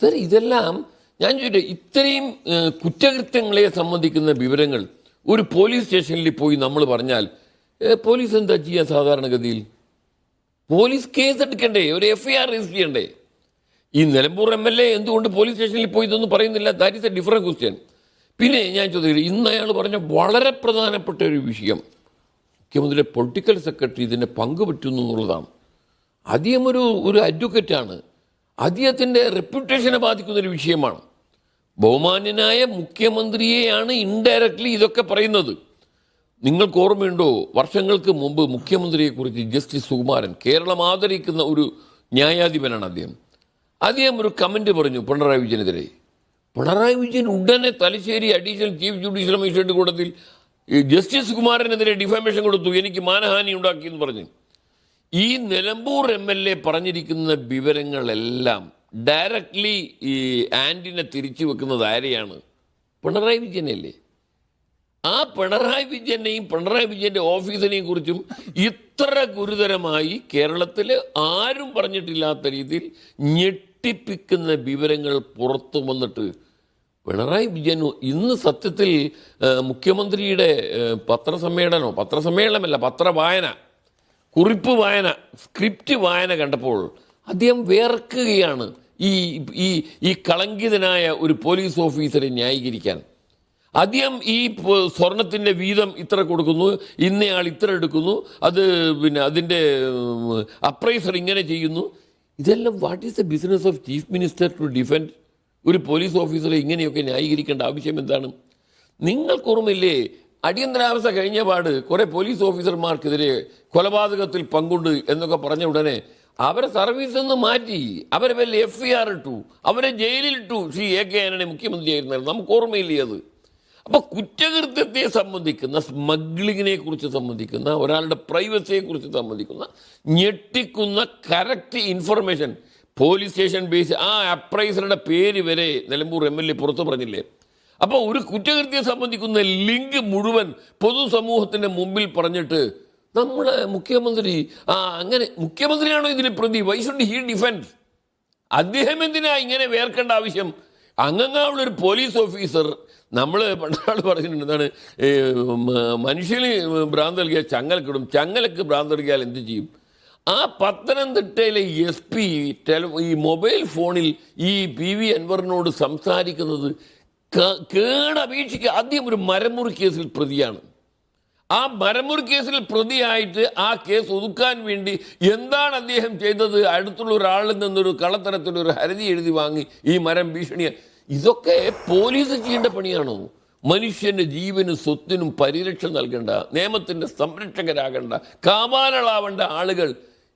Speaker 6: സർ, ഇതെല്ലാം ഞാൻ ചോദിക്കട്ടെ, ഇത്രയും കുറ്റകൃത്യങ്ങളെ സംബന്ധിക്കുന്ന വിവരങ്ങൾ ഒരു പോലീസ് സ്റ്റേഷനിൽ പോയി നമ്മൾ പറഞ്ഞാൽ പോലീസ് എന്താ ചെയ്യുക? സാധാരണഗതിയിൽ പോലീസ് കേസ് എടുക്കണ്ടേ, ഒരു FIR രജിസ്റ്റർ ചെയ്യണ്ടേ? ഈ നിലമ്പൂർ MLA എന്തുകൊണ്ട് പോലീസ് സ്റ്റേഷനിൽ പോയി ഇതൊന്നും പറയുന്നില്ല? That is A different question. പിന്നെ ഞാൻ ചോദിക്കട്ടെ, ഇന്ന് അയാൾ പറഞ്ഞ വളരെ പ്രധാനപ്പെട്ട ഒരു വിഷയം, മുഖ്യമന്ത്രിയുടെ പൊളിറ്റിക്കൽ സെക്രട്ടറി ഇതിൻ്റെ പങ്ക് പറ്റുന്നു എന്നുള്ളതാണ്. അദ്ദേഹം ഒരു അഡ്വക്കറ്റാണ്. അദ്ദേഹത്തിൻ്റെ റെപ്യൂട്ടേഷനെ ബാധിക്കുന്നൊരു വിഷയമാണ്. ബഹുമാന്യനായ മുഖ്യമന്ത്രിയെയാണ് ഇൻഡയറക്ട്ലി ഇതൊക്കെ പറയുന്നത്. നിങ്ങൾക്ക് ഓർമ്മയുണ്ടോ, വർഷങ്ങൾക്ക് മുമ്പ് മുഖ്യമന്ത്രിയെക്കുറിച്ച് ജസ്റ്റിസ് സുകുമാരൻ, കേരളം ആദരിക്കുന്ന ഒരു ന്യായാധിപനാണ് അദ്ദേഹം ഒരു കമൻറ്റ് പറഞ്ഞു പിണറായി വിജയനെതിരെ. പിണറായി വിജയൻ ഉടനെ Thalassery additional chief judicial magistrate കോടതിയിൽ ജസ്റ്റിസ് സുകുമാരനെതിരെ ഡിഫാമേഷൻ കൊടുത്തു, എനിക്ക് മാനഹാനി ഉണ്ടാക്കിയെന്ന് പറഞ്ഞു. ഈ നിലമ്പൂർ MLA പറഞ്ഞിരിക്കുന്ന വിവരങ്ങളെല്ലാം ഡയറക്ട്ലി ഈ ആൻറ്റിനെ തിരിച്ചു വെക്കുന്നത് ആരെയാണ്? പിണറായി വിജയനല്ലേ. ആ പിണറായി വിജയനെയും പിണറായി വിജയൻ്റെ ഓഫീസിനെയും കുറിച്ചും ഇത്ര ഗുരുതരമായി കേരളത്തിൽ ആരും പറഞ്ഞിട്ടില്ലാത്ത രീതിയിൽ ഞെട്ടിപ്പിക്കുന്ന വിവരങ്ങൾ പുറത്തു വന്നിട്ട് പിണറായി വിജയൻ ഇന്ന് സത്യത്തിൽ മുഖ്യമന്ത്രിയുടെ പത്രസമ്മേളനമല്ല, പത്രവായന, കുറിപ്പ് വായന, സ്ക്രിപ്റ്റ് വായന കണ്ടപ്പോൾ അദ്ദേഹം വേർക്കുകയാണ്. ഈ കളങ്കിതനായ ഒരു പോലീസ് ഓഫീസറെ ന്യായീകരിക്കാൻ അദ്ദേഹം ഈ സ്വർണത്തിൻ്റെ വീതം ഇത്ര കൊടുക്കുന്നു, ഇന്നയാൾ ഇത്ര എടുക്കുന്നു, അത് പിന്നെ അതിൻ്റെ അപ്രൈസർ ഇങ്ങനെ ചെയ്യുന്നു. ഇതെല്ലാം what is the business of chief minister to defend ഒരു പോലീസ് ഓഫീസറെ ഇങ്ങനെയൊക്കെ ന്യായീകരിക്കേണ്ട ആവശ്യം എന്താണ്? നിങ്ങൾക്ക് ഓർമ്മയില്ലേ, അടിയന്തരാവസ്ഥ കഴിഞ്ഞ പാട് കുറേ പോലീസ് ഓഫീസർമാർക്കെതിരെ കൊലപാതകത്തിൽ പങ്കുണ്ട് എന്നൊക്കെ പറഞ്ഞ ഉടനെ അവരെ സർവീസിൽ നിന്ന് മാറ്റി, അവരെ വല്ല FIR ഇട്ടു, അവരെ ജയിലിലിട്ടു. ശ്രീ AK ആന്റണി മുഖ്യമന്ത്രിയായിരുന്നാലും നമുക്ക് ഓർമ്മയില്ലേ അത്? അപ്പോൾ കുറ്റകൃത്യത്തെ സംബന്ധിക്കുന്ന, സ്മഗ്ലിങ്ങിനെ കുറിച്ച് സംബന്ധിക്കുന്ന, ഒരാളുടെ പ്രൈവസിയെക്കുറിച്ച് സംബന്ധിക്കുന്ന ഞെട്ടിക്കുന്ന correct information police station base, ആ അപ്രൈസറുടെ പേര് വരെ നിലമ്പൂർ MLA പുറത്തു പറഞ്ഞില്ലേ? അപ്പോൾ ഒരു കുറ്റകൃത്യം സംബന്ധിക്കുന്ന ലിങ്ക് മുഴുവൻ പൊതുസമൂഹത്തിൻ്റെ മുമ്പിൽ പറഞ്ഞിട്ട് നമ്മളെ മുഖ്യമന്ത്രി അങ്ങനെ മുഖ്യമന്ത്രിയാണോ ഇതിന് പ്രതി? Why should he defend? അദ്ദേഹം എന്തിനാ ഇങ്ങനെ വേർക്കേണ്ട ആവശ്യം? അങ്ങനെയുള്ളൊരു പോലീസ് ഓഫീസർ, നമ്മൾ പണ്ടാൾ പറഞ്ഞിട്ടുണ്ട്, എന്താണ്, മനുഷ്യന് ഭ്രാന്ത് നൽകിയാൽ ചങ്ങലക്കിടും, ചങ്ങലക്ക് ഭ്രാന്ത് നൽകിയാൽ എന്ത് ചെയ്യും? ആ പത്തനംതിട്ടയിലെ SP ഈ മൊബൈൽ ഫോണിൽ ഈ PV അൻവറിനോട് സംസാരിക്കുന്നത് കേടപേക്ഷിക്കുക. ആദ്യം ഒരു മരമുറി കേസിൽ പ്രതിയാണ്. ആ മരമുറി കേസിൽ പ്രതിയായിട്ട് ആ കേസ് ഒതുക്കാൻ വേണ്ടി എന്താണ് അദ്ദേഹം ചെയ്തത്? അടുത്തുള്ള ഒരാളിൽ നിന്നൊരു കള്ളത്തരത്തിലൊരു ഹർജി എഴുതി വാങ്ങി ഈ മരം ഭീഷണിയ. ഇതൊക്കെ പോലീസ് ചെയ്യേണ്ട പണിയാണോ? മനുഷ്യൻ്റെ ജീവനും സ്വത്തിനും പരിരക്ഷ നൽകേണ്ട, നിയമത്തിൻ്റെ സംരക്ഷകരാകേണ്ട, കാമാലളാവേണ്ട ആളുകൾ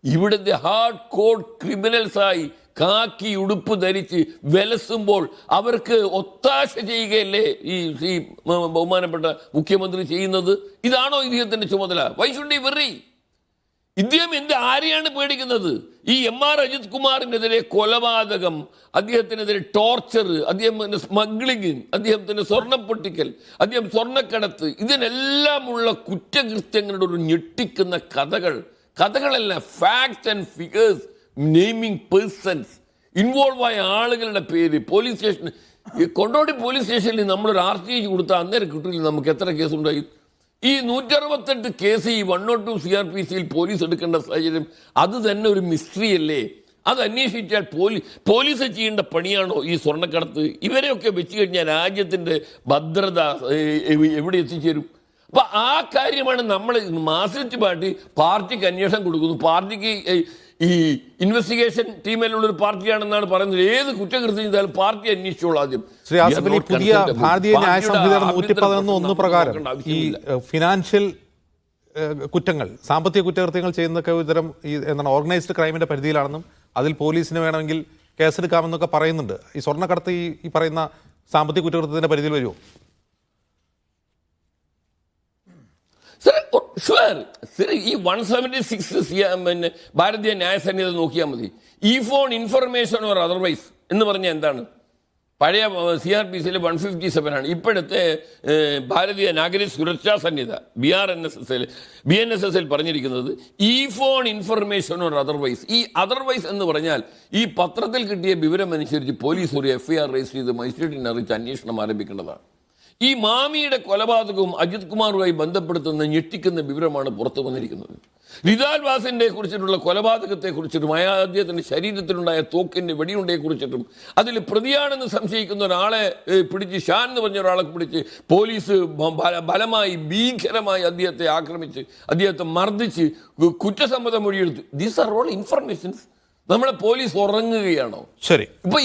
Speaker 6: ഇവിടുത്തെ ഹാർഡ് കോർ ക്രിമിനൽസായി കാക്കി ഉടുപ്പ് ധരിച്ച് വിലസുമ്പോൾ അവർക്ക് ഒത്താശ ചെയ്യുകയല്ലേ ഈ ബഹുമാനപ്പെട്ട മുഖ്യമന്ത്രി ചെയ്യുന്നത്? ഇതാണോ ഇദ്ദേഹത്തിൻ്റെ ചുമതല? വൈ ഷുഡ് ഹി വെറി? ഇദ്ദേഹം ആരെയാണ് പേടിക്കുന്നത്? ഈ MR അജിത് കുമാറിനെതിരെ കൊലപാതകം, അദ്ദേഹത്തിനെതിരെ ടോർച്ചർ, അദ്ദേഹത്തിൻ്റെ സ്മഗ്ലിങ്, അദ്ദേഹത്തിൻ്റെ സ്വർണം പൊട്ടിക്കൽ, അദ്ദേഹം സ്വർണ്ണക്കടത്ത്, ഇതിനെല്ലാമുള്ള കുറ്റകൃത്യങ്ങളുടെ ഒരു ഞെട്ടിക്കുന്ന കഥകളല്ല, facts and figures naming persons, involve ആയ ആളുകളുടെ പേര്, പോലീസ് സ്റ്റേഷൻ, കൊണ്ടോട്ടി പോലീസ് സ്റ്റേഷനിൽ നമ്മളൊരു RTI കൊടുത്താൽ അന്നേരം കിട്ടില്ല. നമുക്ക് എത്ര കേസുണ്ടായി? ഈ 168 കേസ് ഈ 102 CRPCയിൽ പോലീസ് എടുക്കേണ്ട സാഹചര്യം അത് തന്നെ ഒരു മിസ്റ്ററി അല്ലേ? അത് അന്വേഷിച്ചാൽ പോലീസ് ചെയ്യേണ്ട പണിയാണോ ഈ സ്വർണ്ണക്കടത്ത്? ഇവരെയൊക്കെ വെച്ച് കഴിഞ്ഞാൽ രാജ്യത്തിൻ്റെ ഭദ്രത എവിടെ എത്തിച്ചേരും? അപ്പം ആ കാര്യമാണ് നമ്മൾ മാർക്സിസ്റ്റ് പാർട്ടിക്ക് അന്വേഷണം കൊടുക്കുന്നു. പാർട്ടിക്ക് ഈ ഇൻവെസ്റ്റിഗേഷൻ ടീമിലുള്ളൊരു പാർട്ടിയാണെന്നാണ് പറയുന്നത്. ഏത് കുറ്റകൃത്യം ചെയ്താലും പാർട്ടി അന്വേഷിച്ചോളൂ ആദ്യം.
Speaker 1: ശ്രീ ആസിഫ് അലി, പുതിയ ഭാരതീയ ന്യായ സംഹിതയുടെ 111 പ്രകാരം ഈ ഫിനാൻഷ്യൽ കുറ്റങ്ങൾ, സാമ്പത്തിക കുറ്റകൃത്യങ്ങൾ ചെയ്യുന്നതൊക്കെ ഒരുതരം ഈ എന്താണ് ഓർഗനൈസ്ഡ് ക്രൈമിന്റെ പരിധിയിലാണെന്നും അതിൽ പോലീസിന് വേണമെങ്കിൽ കേസെടുക്കാമെന്നൊക്കെ പറയുന്നുണ്ട്. ഈ സ്വർണ്ണക്കടത്ത് ഈ പറയുന്ന സാമ്പത്തിക കുറ്റകൃത്യത്തിന്റെ പരിധിയിൽ വരുമോ?
Speaker 6: ഈ 176 പിന്നെ ഭാരതീയ ന്യായ സംഹിത നോക്കിയാൽ മതി. ഈ ഫോൺ ഇൻഫർമേഷൻ ഓർ അതർവൈസ് എന്ന് പറഞ്ഞാൽ എന്താണ്? പഴയ CRPCയിൽ 157 ആണ്. ഇപ്പോഴത്തെ ഭാരതീയ നാഗരിക സുരക്ഷാ സംഹിത BNSS പറഞ്ഞിരിക്കുന്നത് ഈ ഫോൺ ഇൻഫർമേഷൻ ഓർ അതർവൈസ്. ഈ അതർവൈസ് എന്ന് പറഞ്ഞാൽ ഈ പത്രത്തിൽ കിട്ടിയ വിവരം അനുസരിച്ച് പോലീസ് ഒരു FIR രജിസ്റ്റർ ചെയ്ത് മജിസ്ട്രേറ്റിനെ അറിയിച്ച് അന്വേഷണം ആരംഭിക്കേണ്ടതാണ്. ഈ മാമിയുടെ കൊലപാതകവും അജിത് കുമാറുമായി ബന്ധപ്പെടുത്തുന്ന ഞെട്ടിക്കുന്ന വിവരമാണ് പുറത്തു വന്നിരിക്കുന്നത്. റിദാൽ വാസിന്റെ കുറിച്ചിട്ടുള്ള കൊലപാതകത്തെക്കുറിച്ചിട്ടും അദ്ദേഹത്തിൻ്റെ ശരീരത്തിലുണ്ടായ തോക്കിൻ്റെ വെടിയുണ്ടയെക്കുറിച്ചിട്ടും അതിൽ പ്രതിയാണെന്ന് സംശയിക്കുന്ന ഒരാളെ പിടിച്ച്, ഷാൻ എന്ന് പറഞ്ഞ ഒരാളെ പിടിച്ച് പോലീസ് ബലമായി ഭീകരമായി അദ്ദേഹത്തെ ആക്രമിച്ച് അദ്ദേഹത്തെ മർദ്ദിച്ച് കുറ്റസമ്മത മൊഴിയെടുത്തു. These are all informations. നമ്മളെ പോലീസ് ഉറങ്ങുകയാണോ?
Speaker 1: ശരി,
Speaker 6: ഇപ്പൊ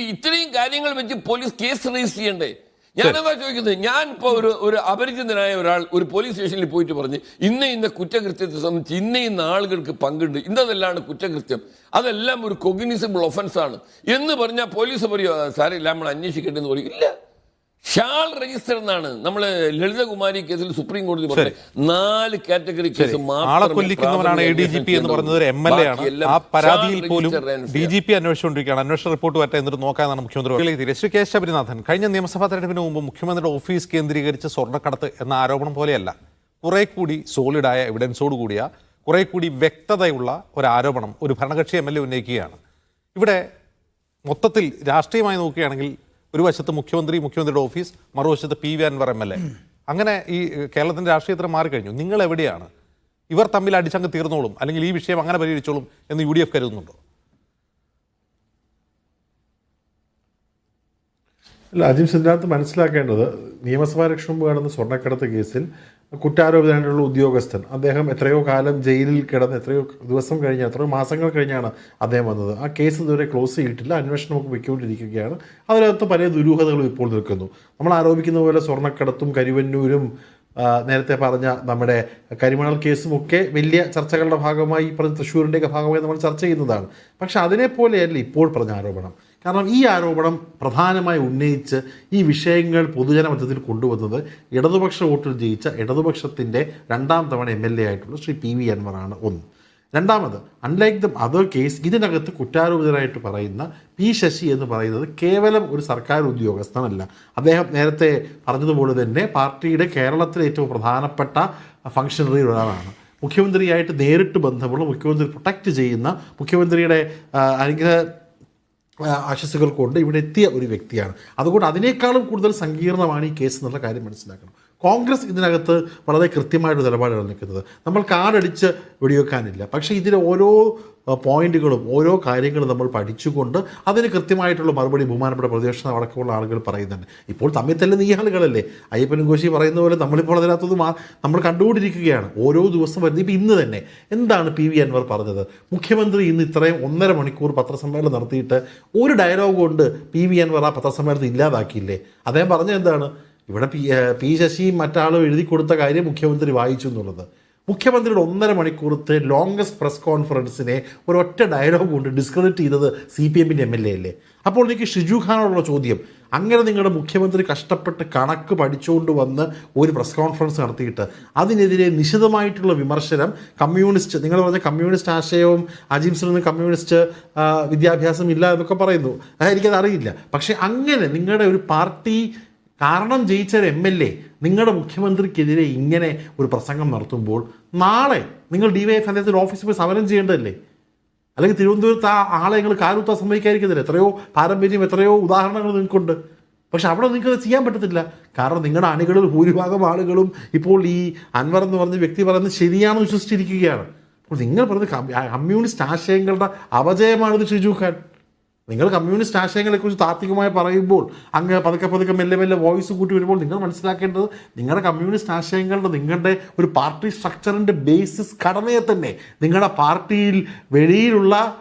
Speaker 6: ഈ ഇത്രയും കാര്യങ്ങൾ വെച്ച് പോലീസ് കേസ് രജിസ്റ്റർ ചെയ്യണ്ടേ? ഞാനെന്താ ചോദിക്കുന്നത്, ഞാൻ ഇപ്പോൾ ഒരു അപരിചിതനായ ഒരാൾ ഒരു പോലീസ് സ്റ്റേഷനിൽ പോയിട്ട് പറഞ്ഞ് ഇന്ന കുറ്റകൃത്യത്തെ സംബന്ധിച്ച് ഇന്ന ആളുകൾക്ക് പങ്കുണ്ട്, ഇന്നതെല്ലാം കുറ്റകൃത്യം, അതെല്ലാം ഒരു കൊഗ്നിസിബിൾ ഒഫൻസ് ആണ് എന്ന് പറഞ്ഞാൽ പോലീസ് പറയുമോ സാരമില്ല നമ്മൾ അന്വേഷിക്കേണ്ടതെന്ന് പറയും? ഇല്ല. ഷാൾ രജിസ്റ്റർ എന്നാണ് നമ്മൾ ലളിതകുമാരി കേസിൽ സുപ്രീം കോടതി പറഞ്ഞത്. 4 കാറ്റഗറി കേസ്
Speaker 1: ആളെ കൊല്ലിക്കുന്നവനാണ് ADGP എന്ന് പറയുന്നത് ഒരു MLA ആണ്. ആ പരാതിയിൽ പോലും DGP അന്വേഷിച്ചുകൊണ്ടിരിക്കുകയാണ്. അന്വേഷണ റിപ്പോർട്ട് വരട്ടെ എന്നിട്ട് നോക്കാനാണ് മുഖ്യമന്ത്രി. ശ്രീ K. ശബരിനാഥൻ, കഴിഞ്ഞ നിയമസഭാ തെരഞ്ഞെടുപ്പിന് മുമ്പ് മുഖ്യമന്ത്രിയുടെ ഓഫീസ് കേന്ദ്രീകരിച്ച് സ്വർണ്ണക്കടത്ത് എന്ന ആരോപണം പോലെയല്ല, കുറെ കൂടി സോളിഡായ എവിഡൻസോട് കൂടിയ കുറെ കൂടി വ്യക്തതയുള്ള ഒരു ആരോപണം ഒരു ഭരണകക്ഷി MLA ഉന്നയിക്കുകയാണ്. ഇവിടെ മൊത്തത്തിൽ രാഷ്ട്രീയമായി നോക്കുകയാണെങ്കിൽ ഒരു വശത്ത് മുഖ്യമന്ത്രിയുടെ ഓഫീസ്, മറുവശത്ത് PV അൻവർ MLA. അങ്ങനെ ഈ കേരളത്തിൻ്റെ രാഷ്ട്രീയത്തിൽ മാറിക്കഴിഞ്ഞു. നിങ്ങൾ എവിടെയാണ്? ഇവർ തമ്മിൽ അടിച്ചങ്ങ് തീർന്നോളും, അല്ലെങ്കിൽ ഈ വിഷയം അങ്ങനെ പരിഹരിച്ചോളും എന്ന് UDF കരുതുന്നുണ്ടോ?
Speaker 2: അല്ല, അജിം സിദ്ധാർത്ഥ് മനസ്സിലാക്കേണ്ടത് നിയമസഭാ രക്ഷ മുമ്പ് കാണുന്ന സ്വർണ്ണക്കടത്ത് കേസിൽ കുറ്റാരോപിതനായിട്ടുള്ള ഉദ്യോഗസ്ഥൻ അദ്ദേഹം എത്രയോ കാലം ജയിലിൽ കിടന്ന് എത്രയോ ദിവസം കഴിഞ്ഞ് എത്രയോ മാസങ്ങൾ കഴിഞ്ഞാണ് അദ്ദേഹം വന്നത്. ആ കേസ് ഇതുവരെ ക്ലോസ് ചെയ്തിട്ടില്ല, അന്വേഷണം നമുക്ക് വയ്ക്കൊണ്ടിരിക്കുകയാണ്. അതിനകത്ത് പല ദുരൂഹതകളും ഇപ്പോൾ നിൽക്കുന്നു. നമ്മൾ ആരോപിക്കുന്ന പോലെ സ്വർണ്ണക്കടത്തും കരിവന്നൂരും നേരത്തെ പറഞ്ഞ നമ്മുടെ കരിമണൽ കേസും ഒക്കെ വലിയ ചർച്ചകളുടെ ഭാഗമായി പറഞ്ഞ തൃശ്ശൂരിൻ്റെയൊക്കെ ഭാഗമായി നമ്മൾ ചർച്ച ചെയ്യുന്നതാണ്. പക്ഷെ അതിനെപ്പോലെയല്ല ഇപ്പോൾ പറഞ്ഞ ആരോപണം. കാരണം ഈ ആരോപണം പ്രധാനമായി ഉന്നയിച്ച് ഈ വിഷയങ്ങൾ പൊതുജനമധ്യത്തിൽ കൊണ്ടുവന്നത് ഇടതുപക്ഷ വോട്ടിൽ ജയിച്ച ഇടതുപക്ഷത്തിൻ്റെ 2ാം തവണ MLA ആയിട്ടുള്ള ശ്രീ PV അൻവറാണ്. ഒന്ന്. രണ്ടാമത്, അൺലൈക്ക് ദ അതർ കേസ്, ഇതിനകത്ത് കുറ്റാരോപിതനായിട്ട് പറയുന്ന P. ശശി എന്ന് പറയുന്നത് കേവലം ഒരു സർക്കാർ ഉദ്യോഗസ്ഥനല്ല. അദ്ദേഹം നേരത്തെ പറഞ്ഞതുപോലെ തന്നെ പാർട്ടിയുടെ കേരളത്തിലെ ഏറ്റവും പ്രധാനപ്പെട്ട ഫംഗ്ഷണറി ഒരാളാണ്. മുഖ്യമന്ത്രിയായിട്ട് നേരിട്ട് ബന്ധമുള്ള, മുഖ്യമന്ത്രി പ്രൊട്ടക്റ്റ് ചെയ്യുന്ന, മുഖ്യമന്ത്രിയുടെ അനുഗ്രഹ ആശസ്സുകൾ കൊണ്ട് ഇവിടെ എത്തിയ ഒരു വ്യക്തിയാണ്. അതുകൊണ്ട് അതിനേക്കാളും കൂടുതൽ സങ്കീർണമാണ് ഈ കേസ് എന്നുള്ള കാര്യം മനസ്സിലാക്കണം. കോൺഗ്രസ് ഇതിനകത്ത് വളരെ കൃത്യമായിട്ട് നിലപാടാണ് നിൽക്കുന്നത്. നമ്മൾ കാർഡടിച്ച് വെടിവെക്കാനില്ല, പക്ഷേ ഇതിലെ ഓരോ പോയിന്റുകളും ഓരോ കാര്യങ്ങളും നമ്മൾ പഠിച്ചുകൊണ്ട് അതിന് കൃത്യമായിട്ടുള്ള മറുപടി ബഹുമാനപ്പെട്ട പ്രതിപക്ഷ അടക്കമുള്ള ആളുകൾ പറയുന്നുണ്ട്. ഇപ്പോൾ തമ്മിൽ തല്ലുന്ന ഈ ആളുകളല്ലേ, അയ്യപ്പനും കോശി പറയുന്ന പോലെ നമ്മളിപ്പോൾ അതിനകത്തത് നമ്മൾ കണ്ടുകൊണ്ടിരിക്കുകയാണ്. ഓരോ ദിവസം വരുന്നത്. ഇപ്പോൾ ഇന്ന് തന്നെ എന്താണ് PV അൻവർ പറഞ്ഞത്? മുഖ്യമന്ത്രി ഇന്ന് ഇത്രയും 1.5 മണിക്കൂർ പത്രസമ്മേളനം നടത്തിയിട്ട് ഒരു ഡയലോഗ് കൊണ്ട് PV അൻവർ ആ പത്രസമ്മേളനത്തിൽ ഇല്ലാതാക്കിയില്ലേ? അദ്ദേഹം പറഞ്ഞത് എന്താണ്? ഇവിടെ P. ശശിയും മറ്റാളും എഴുതി കൊടുത്ത കാര്യം മുഖ്യമന്ത്രി വായിച്ചു എന്നുള്ളത്. മുഖ്യമന്ത്രിയുടെ 1.5 മണിക്കൂറത്തെ ലോങ്സ്റ്റ് പ്രസ് കോൺഫറൻസിനെ ഒരൊറ്റ ഡയലോഗ് കൊണ്ട് ഡിസ്ക്രെഡിറ്റ് ചെയ്തത് CPM-ൻ്റെ MLA അല്ലേ? അപ്പോൾ എനിക്ക് ഷിജു ഖാനോടുള്ള ചോദ്യം, അങ്ങനെ നിങ്ങളുടെ മുഖ്യമന്ത്രി കഷ്ടപ്പെട്ട് കണക്ക് പഠിച്ചുകൊണ്ട് വന്ന് ഒരു പ്രസ് കോൺഫറൻസ് നടത്തിയിട്ട് അതിനെതിരെ നിശിതമായിട്ടുള്ള വിമർശനം, കമ്മ്യൂണിസ്റ്റ്, നിങ്ങൾ പറഞ്ഞ കമ്മ്യൂണിസ്റ്റ് ആശയവും അജിംസിന് കമ്മ്യൂണിസ്റ്റ് വിദ്യാഭ്യാസം ഇല്ല എന്നൊക്കെ പറയുന്നു, എനിക്കത് അറിയില്ല. പക്ഷേ അങ്ങനെ നിങ്ങളുടെ ഒരു പാർട്ടി കാരണം ജയിച്ച ഒരു MLA നിങ്ങളുടെ മുഖ്യമന്ത്രിക്കെതിരെ ഇങ്ങനെ ഒരു പ്രസംഗം നടത്തുമ്പോൾ നാളെ നിങ്ങൾ DYF അദ്ദേഹത്തിൻ്റെ ഓഫീസിൽ പോയി സമരം ചെയ്യേണ്ടതല്ലേ? അല്ലെങ്കിൽ തിരുവനന്തപുരത്ത് ആ ആളെ നിങ്ങൾ കാലുത്താൻ സമ്മതിക്കാതിരിക്കുന്നില്ല. എത്രയോ പാരമ്പര്യം, എത്രയോ ഉദാഹരണങ്ങൾ നിങ്ങൾക്കുണ്ട്. പക്ഷെ അവിടെ നിങ്ങൾക്ക് ചെയ്യാൻ പറ്റത്തില്ല. കാരണം നിങ്ങളുടെ അണികളിൽ ഭൂരിഭാഗം ആളുകളും ഇപ്പോൾ ഈ അൻവർ എന്ന് പറഞ്ഞ വ്യക്തി പറയുന്നത് ശരിയാണെന്ന് വിശ്വസിച്ചിരിക്കുകയാണ്. അപ്പോൾ നിങ്ങൾ പറയുന്നത് കമ്മ്യൂണിസ്റ്റ് ആശയങ്ങളുടെ അപജയമാണിത് ഷിജു ഖാൻ. നിങ്ങൾ കമ്മ്യൂണിസ്റ്റ് ആശയങ്ങളെക്കുറിച്ച് താത്വികമായി പറയുമ്പോൾ അങ്ങ് പതുക്കെ പതുക്കെ മെല്ലെ മെല്ലെ വോയിസ് കൂട്ടി വരുമ്പോൾ നിങ്ങൾ മനസ്സിലാക്കേണ്ടത് നിങ്ങളുടെ കമ്മ്യൂണിസ്റ്റ് ആശയങ്ങളുടെ, നിങ്ങളുടെ ഒരു പാർട്ടി സ്ട്രക്ചറിൻ്റെ ബേസിസ് ഘടനയെ തന്നെ നിങ്ങളുടെ പാർട്ടിയിൽ വെളിയിലുള്ള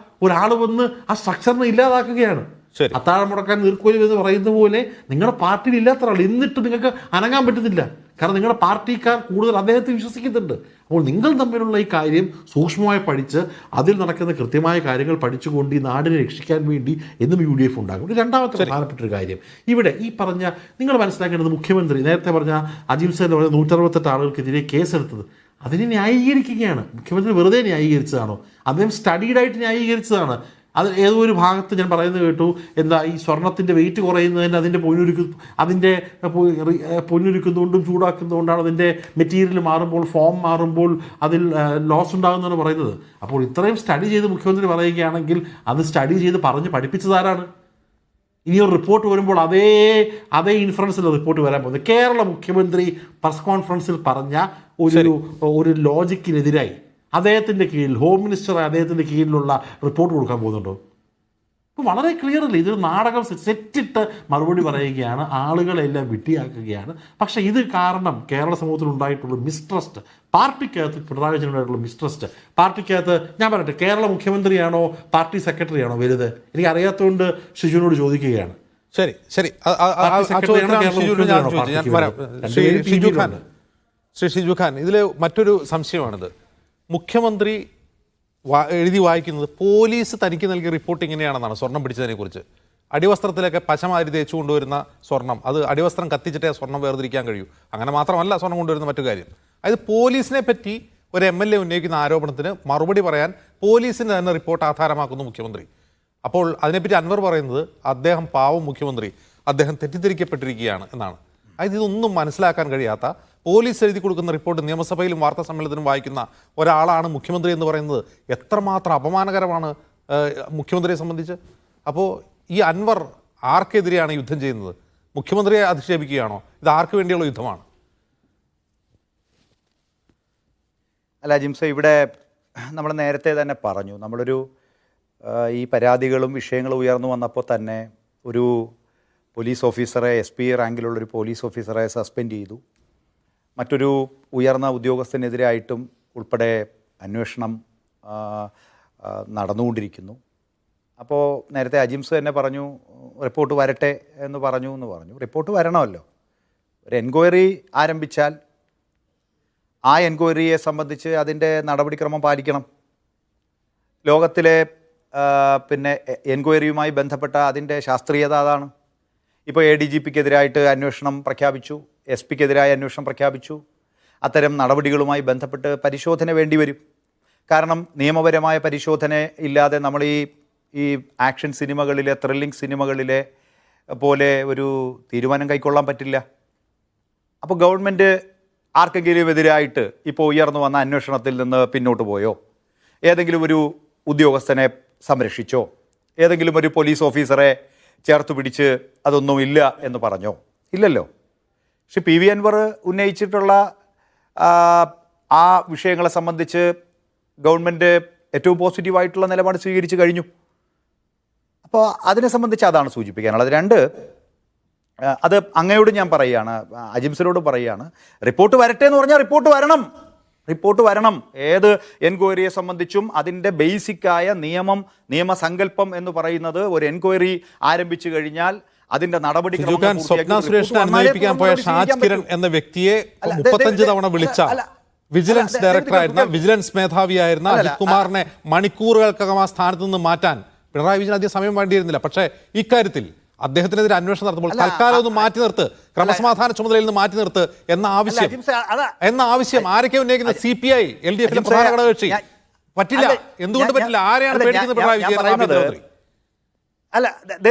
Speaker 2: ഒരാൾ വന്ന് ആ സ്ട്രക്ചറിനെ ഇല്ലാതാക്കുകയാണ്.
Speaker 1: ശരി.
Speaker 2: അത്താഴം മുടക്കാൻ നീർക്കോലി എന്ന് പറയുന്ന പോലെ നിങ്ങളുടെ പാർട്ടിയിൽ ഇല്ലാത്ത ഒരാൾ എന്നിട്ട് നിങ്ങൾക്ക് അനങ്ങാൻ പറ്റുന്നില്ല. കാരണം നിങ്ങളുടെ പാർട്ടിക്കാർ കൂടുതൽ അദ്ദേഹത്തെ വിശ്വസിക്കുന്നുണ്ട്. അപ്പോൾ നിങ്ങൾ തമ്മിലുള്ള ഈ കാര്യം സൂക്ഷ്മമായി പഠിച്ച് അതിൽ നടക്കുന്ന കൃത്യമായ കാര്യങ്ങൾ പഠിച്ചുകൊണ്ട് ഈ നാടിനെ രക്ഷിക്കാൻ വേണ്ടി എന്നും UDF ഉണ്ടാകും. രണ്ടാമത്തെ പ്രധാനപ്പെട്ട ഒരു കാര്യം ഇവിടെ ഈ പറഞ്ഞ നിങ്ങൾ മനസ്സിലാക്കേണ്ടത്, മുഖ്യമന്ത്രി നേരത്തെ പറഞ്ഞ അജിംസൻ പറഞ്ഞ 168 ആളുകൾക്കെതിരെ കേസെടുത്തത് അതിനെ ന്യായീകരിക്കുകയാണ്. മുഖ്യമന്ത്രി വെറുതെ ന്യായീകരിച്ചതാണോ? അദ്ദേഹം സ്റ്റഡീഡായിട്ട് ന്യായീകരിച്ചതാണ്. അത് ഏതോ ഒരു ഭാഗത്ത് ഞാൻ പറയുന്നത് കേട്ടു, എന്താ ഈ സ്വർണത്തിൻ്റെ വെയിറ്റ് കുറയുന്നതിന് അതിൻ്റെ പൊന്നൊരുക്കുന്നതുകൊണ്ടും ചൂടാക്കുന്നതുകൊണ്ടാണ് അതിൻ്റെ മെറ്റീരിയൽ മാറുമ്പോൾ, ഫോം മാറുമ്പോൾ അതിൽ ലോസ് ഉണ്ടാകുന്നതാണ് പറയുന്നത്. അപ്പോൾ ഇത്രയും സ്റ്റഡി ചെയ്ത് മുഖ്യമന്ത്രി പറയുകയാണെങ്കിൽ അത് സ്റ്റഡി ചെയ്ത് പറഞ്ഞ് പഠിപ്പിച്ചതാരാണ്? ഇനി ഒരു റിപ്പോർട്ട് വരുമ്പോൾ അതേ ഇൻഫ്ലുവൻസിൽ റിപ്പോർട്ട് വരാൻ പോകുന്നത്. കേരള മുഖ്യമന്ത്രി പ്രസ് കോൺഫറൻസിൽ പറഞ്ഞ ഒരു ലോജിക്കിനെതിരായി അദ്ദേഹത്തിൻ്റെ കീഴിൽ, ഹോം മിനിസ്റ്റർ അദ്ദേഹത്തിൻ്റെ കീഴിലുള്ള റിപ്പോർട്ട് കൊടുക്കാൻ പോകുന്നുണ്ടോ? ഇപ്പോൾ വളരെ ക്ലിയർ അല്ലേ, ഇതൊരു നാടകം സെറ്റിട്ട് മറുപടി പറയുകയാണ്, ആളുകളെല്ലാം വിട്ടിയാക്കുകയാണ്. പക്ഷേ ഇത് കാരണം കേരള സമൂഹത്തിൽ ഉണ്ടായിട്ടുള്ള മിസ്ട്രസ്റ്റ്, പാർട്ടിക്കകത്ത് പിണറായി വിജയനുണ്ടായിട്ടുള്ള മിസ്ട്രസ്റ്റ്, പാർട്ടിക്കകത്ത് ഞാൻ പറയട്ടെ, കേരള മുഖ്യമന്ത്രിയാണോ പാർട്ടി സെക്രട്ടറിയാണോ വലുത്? എനിക്ക് അറിയാത്തതുകൊണ്ട് ഷിജുവിനോട് ചോദിക്കുകയാണ്.
Speaker 1: ശരി ശരി ഷിജു ഖാൻ, ഇതിൽ മറ്റൊരു സംശയമാണിത്. മുഖ്യമന്ത്രി എഴുതി വായിക്കുന്നത് പോലീസ് തനിക്ക് നൽകിയ റിപ്പോർട്ട് ഇങ്ങനെയാണെന്നാണ് സ്വർണം പിടിച്ചതിനെ കുറിച്ച്. അടിവസ്ത്രത്തിലൊക്കെ പശമാരി തേച്ചു കൊണ്ടുവരുന്ന സ്വർണം, അത് അടിവസ്ത്രം കത്തിച്ചിട്ടേ സ്വർണം വേർതിരിക്കാൻ കഴിയൂ. അങ്ങനെ മാത്രമല്ല സ്വർണം കൊണ്ടുവരുന്ന മറ്റു കാര്യം. അതായത് പോലീസിനെ പറ്റി ഒരു MLA ഉന്നയിക്കുന്ന ആരോപണത്തിന് മറുപടി പറയാൻ പോലീസിൻ്റെ തന്നെ റിപ്പോർട്ട് ആധാരമാക്കുന്നു മുഖ്യമന്ത്രി. അപ്പോൾ അതിനെപ്പറ്റി അൻവർ പറയുന്നത് അദ്ദേഹം പാവം മുഖ്യമന്ത്രി, അദ്ദേഹം തെറ്റിദ്ധരിക്കപ്പെട്ടിരിക്കുകയാണ് എന്നാണ്. അതായത് ഇതൊന്നും മനസ്സിലാക്കാൻ കഴിയാത്ത, പോലീസ് എഴുതി കൊടുക്കുന്ന റിപ്പോർട്ട് നിയമസഭയിലും വാർത്താ സമ്മേളനത്തിലും വായിക്കുന്ന ഒരാളാണ് മുഖ്യമന്ത്രി എന്ന് പറയുന്നത് എത്രമാത്രം അപമാനകരമാണ് മുഖ്യമന്ത്രിയെ സംബന്ധിച്ച്. അപ്പോൾ ഈ അൻവർ ആർക്കെതിരെയാണ് യുദ്ധം ചെയ്യുന്നത്? മുഖ്യമന്ത്രിയെ അധിക്ഷേപിക്കുകയാണോ? ഇത് ആർക്ക് വേണ്ടിയുള്ള യുദ്ധമാണ്?
Speaker 3: അല്ല ജിംസ, ഇവിടെ നമ്മൾ നേരത്തെ തന്നെ പറഞ്ഞു, നമ്മളൊരു ഈ പരാതികളും വിഷയങ്ങളും ഉയർന്നു വന്നപ്പോൾ തന്നെ ഒരു പോലീസ് ഓഫീസറെ, SP റാങ്കിലുള്ളൊരു പോലീസ് ഓഫീസറെ സസ്പെൻഡ് ചെയ്തു. മറ്റൊരു ഉയർന്ന ഉദ്യോഗസ്ഥനെതിരായിട്ടും ഉൾപ്പെടെ അന്വേഷണം നടന്നുകൊണ്ടിരിക്കുന്നു. അപ്പോൾ നേരത്തെ അജിംസ് തന്നെ പറഞ്ഞു റിപ്പോർട്ട് വരട്ടെ എന്ന് പറഞ്ഞു. റിപ്പോർട്ട് വരണമല്ലോ. ഒരു എൻക്വയറി ആരംഭിച്ചാൽ ആ എൻക്വയറിയെ സംബന്ധിച്ച് അതിൻ്റെ നടപടിക്രമം പാലിക്കണം. ലോകത്തിലെ എൻക്വയറിയുമായി ബന്ധപ്പെട്ട അതിൻ്റെ ശാസ്ത്രീയത അതാണ്. ഇപ്പോൾ ADGPക്കെതിരായിട്ട് അന്വേഷണം പ്രഖ്യാപിച്ചു, SP-ക്കെതിരായ അന്വേഷണം പ്രഖ്യാപിച്ചു. അത്തരം നടപടികളുമായി ബന്ധപ്പെട്ട് പരിശോധന വേണ്ടി വരും. കാരണം നിയമപരമായ പരിശോധന ഇല്ലാതെ നമ്മൾ ഈ ആക്ഷൻ സിനിമകളിലെ, ത്രില്ലിംഗ് സിനിമകളിലെ പോലെ ഒരു തീരുമാനം കൈക്കൊള്ളാൻ പറ്റില്ല. അപ്പോൾ ഗവൺമെൻറ് ആർക്കെങ്കിലും എതിരായിട്ട് ഇപ്പോൾ ഉയർന്നു വന്ന അന്വേഷണത്തിൽ നിന്ന് പിന്നോട്ട് പോയോ? ഏതെങ്കിലും ഒരു ഉദ്യോഗസ്ഥനെ സംരക്ഷിച്ചോ? ഏതെങ്കിലും ഒരു പോലീസ് ഓഫീസറെ ചേർത്ത് പിടിച്ച് അതൊന്നുമില്ല എന്ന് പറഞ്ഞോ? ഇല്ലല്ലോ. പക്ഷെ PV അൻവർ ഉന്നയിച്ചിട്ടുള്ള ആ വിഷയങ്ങളെ സംബന്ധിച്ച് ഗവൺമെൻറ് ഏറ്റവും പോസിറ്റീവായിട്ടുള്ള നിലപാട് സ്വീകരിച്ചു കഴിഞ്ഞു. അപ്പോൾ അതിനെ സംബന്ധിച്ച് അതാണ് സൂചിപ്പിക്കാനുള്ളത്. രണ്ട്, അത് അങ്ങയോട് ഞാൻ പറയുകയാണ്, അജിംസിനോട് പറയുകയാണ്, റിപ്പോർട്ട് വരട്ടെ എന്ന് പറഞ്ഞാൽ റിപ്പോർട്ട് വരണം. ഏത് എൻക്വയറിയെ സംബന്ധിച്ചും അതിൻ്റെ ബേസിക്കായ നിയമസങ്കല്പം എന്ന് പറയുന്നത് ഒരു എൻക്വയറി ആരംഭിച്ചു കഴിഞ്ഞാൽ അതിന്റെ നടപടി
Speaker 1: സ്വപ്ന സുരേഷിനെ അന്വയിപ്പിക്കാൻ പോയ ഷാജ് കിരൺ എന്ന വ്യക്തിയെ 35 തവണ വിളിച്ച വിജിലൻസ് ഡയറക്ടറായിരുന്ന, വിജിലൻസ് മേധാവിയായിരുന്ന അജിത് കുമാറിനെ മണിക്കൂറുകൾക്കകം ആ സ്ഥാനത്ത് നിന്ന് മാറ്റാൻ പിണറായി വിജയൻ അധികം സമയം വേണ്ടിയിരുന്നില്ല. പക്ഷേ ഇക്കാര്യത്തിൽ അദ്ദേഹത്തിനെതിരെ അന്വേഷണം നടത്തുമ്പോൾ തൽക്കാലം ഒന്ന് മാറ്റി നിർത്ത്, ക്രമസമാധാന ചുമതലയിൽ നിന്ന് മാറ്റി നിർത്ത് എന്ന ആവശ്യം ആരൊക്കെ ഉന്നയിക്കുന്നത്? CPI, LDF പ്രധാന ഘടകകക്ഷി. പറ്റില്ല. എന്തുകൊണ്ട് പറ്റില്ല? ആരെയാണ് പേടിക്കുന്നത് പിണറായി വിജയൻ?
Speaker 3: അല്ല,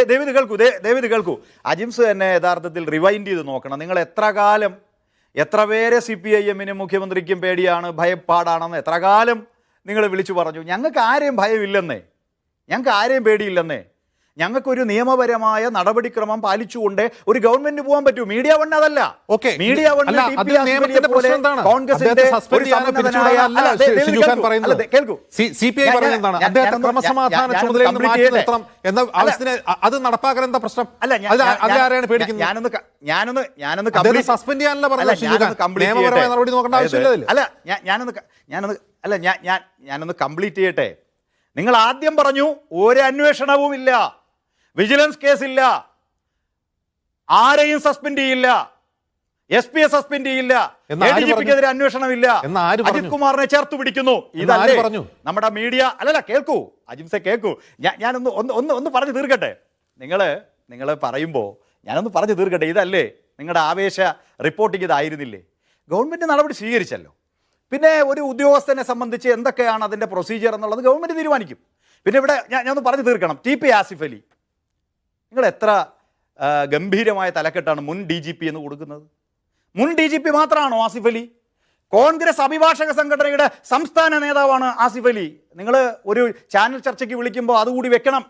Speaker 3: ദേവിത് കേൾക്കൂ. അജിംസ് തന്നെ യഥാർത്ഥത്തിൽ റിവൈൻഡ് ചെയ്ത് നോക്കണം. നിങ്ങൾ എത്ര പേരെ CPIM-നും മുഖ്യമന്ത്രിക്കും പേടിയാണ്, ഭയപ്പാടാണെന്ന് എത്ര കാലം നിങ്ങൾ വിളിച്ചു പറഞ്ഞു. ഞങ്ങൾക്ക് ആരെയും ഭയമില്ലെന്നേ. ഞങ്ങൾക്ക് ആരെയും പേടിയില്ലെന്നേ. ഞങ്ങൾക്കൊരു നിയമപരമായ നടപടിക്രമം പാലിച്ചുകൊണ്ട് ഒരു ഗവൺമെന്റ് പോകാൻ പറ്റൂ. മീഡിയ വൺ അതല്ല.
Speaker 1: ഓക്കെ.
Speaker 3: മീഡിയ വൺ
Speaker 1: അല്ല, അതിൽ നിയമത്തിന്റെ പ്രശ്നം എന്താണ്? അദ്ദേഹത്തെ സസ്പെൻഡ് ചെയ്യാനോ പിരിച്ചുവിടാനോ അല്ല ഷിജുഖാൻ പറയുന്നത്. CPI പറയുന്നത് എന്താണ്? അദ്ദേഹത്തെ ക്രമസമാധാന ചുമതലയിൽ നിന്ന് മാറ്റി നിർത്തണം എന്ന ആവശ്യത്തിന് അത് നടപ്പാക്കാൻ എന്താ പ്രശ്നം? അതിലാരെയാണ് പേടിക്കുന്നത്? അദ്ദേഹത്തെ സസ്പെൻഡ് ചെയ്യാനല്ല പറഞ്ഞത് ഷിജുഖാൻ. നിയമപരമായ നടപടി നോക്കേണ്ട ആവശ്യമില്ല.
Speaker 3: ഞാനൊന്ന് കംപ്ലീറ്റ് ചെയ്യട്ടെ. നിങ്ങൾ ആദ്യം പറഞ്ഞു ഒരു അന്വേഷണവും ഇല്ല, വിജിലൻസ് കേസില്ല, ആരെയും സസ്പെൻഡ് ചെയ്യില്ല, SP സസ്പെൻഡ് ചെയ്യില്ല, ADGPക്കെതിരെ അന്വേഷണമില്ല, അജിത് കുമാറിനെ ചേർത്ത് പിടിക്കുന്നു. ഇതല്ലേ നമ്മുടെ മീഡിയ? അല്ലല്ല, കേൾക്കൂ അജിംസെ, കേൾക്കൂ. ഞാനൊന്ന് പറഞ്ഞു തീർക്കട്ടെ. നിങ്ങൾ പറയുമ്പോൾ ഞാനൊന്ന് പറഞ്ഞു തീർക്കട്ടെ. ഇതല്ലേ നിങ്ങളുടെ ആവേശ റിപ്പോർട്ടിംഗ്? ഇതായിരുന്നില്ലേ? ഗവൺമെന്റ് നടപടി സ്വീകരിച്ചല്ലോ. പിന്നെ ഒരു ഉദ്യോഗസ്ഥനെ സംബന്ധിച്ച് എന്തൊക്കെയാണ് അതിൻ്റെ പ്രൊസീജിയർ എന്നുള്ളത് ഗവൺമെൻറ് തീരുമാനിക്കും. പിന്നെ ഇവിടെ ഞാനൊന്ന് പറഞ്ഞു തീർക്കണം. TP ആസിഫ് അലി, നിങ്ങൾ എത്ര ഗംഭീരമായ തലക്കെട്ടാണ് മുൻ DGP എന്ന് കൊടുക്കുന്നത്. മുൻ DGP മാത്രമാണോ ആസിഫ് അലി? കോൺഗ്രസ് അഭിഭാഷക സംഘടനയുടെ സംസ്ഥാന നേതാവാണ് ആസിഫ് അലി. നിങ്ങൾ ഒരു ചാനൽ ചർച്ചയ്ക്ക് വിളിക്കുമ്പോൾ അതുകൂടി വെക്കണം.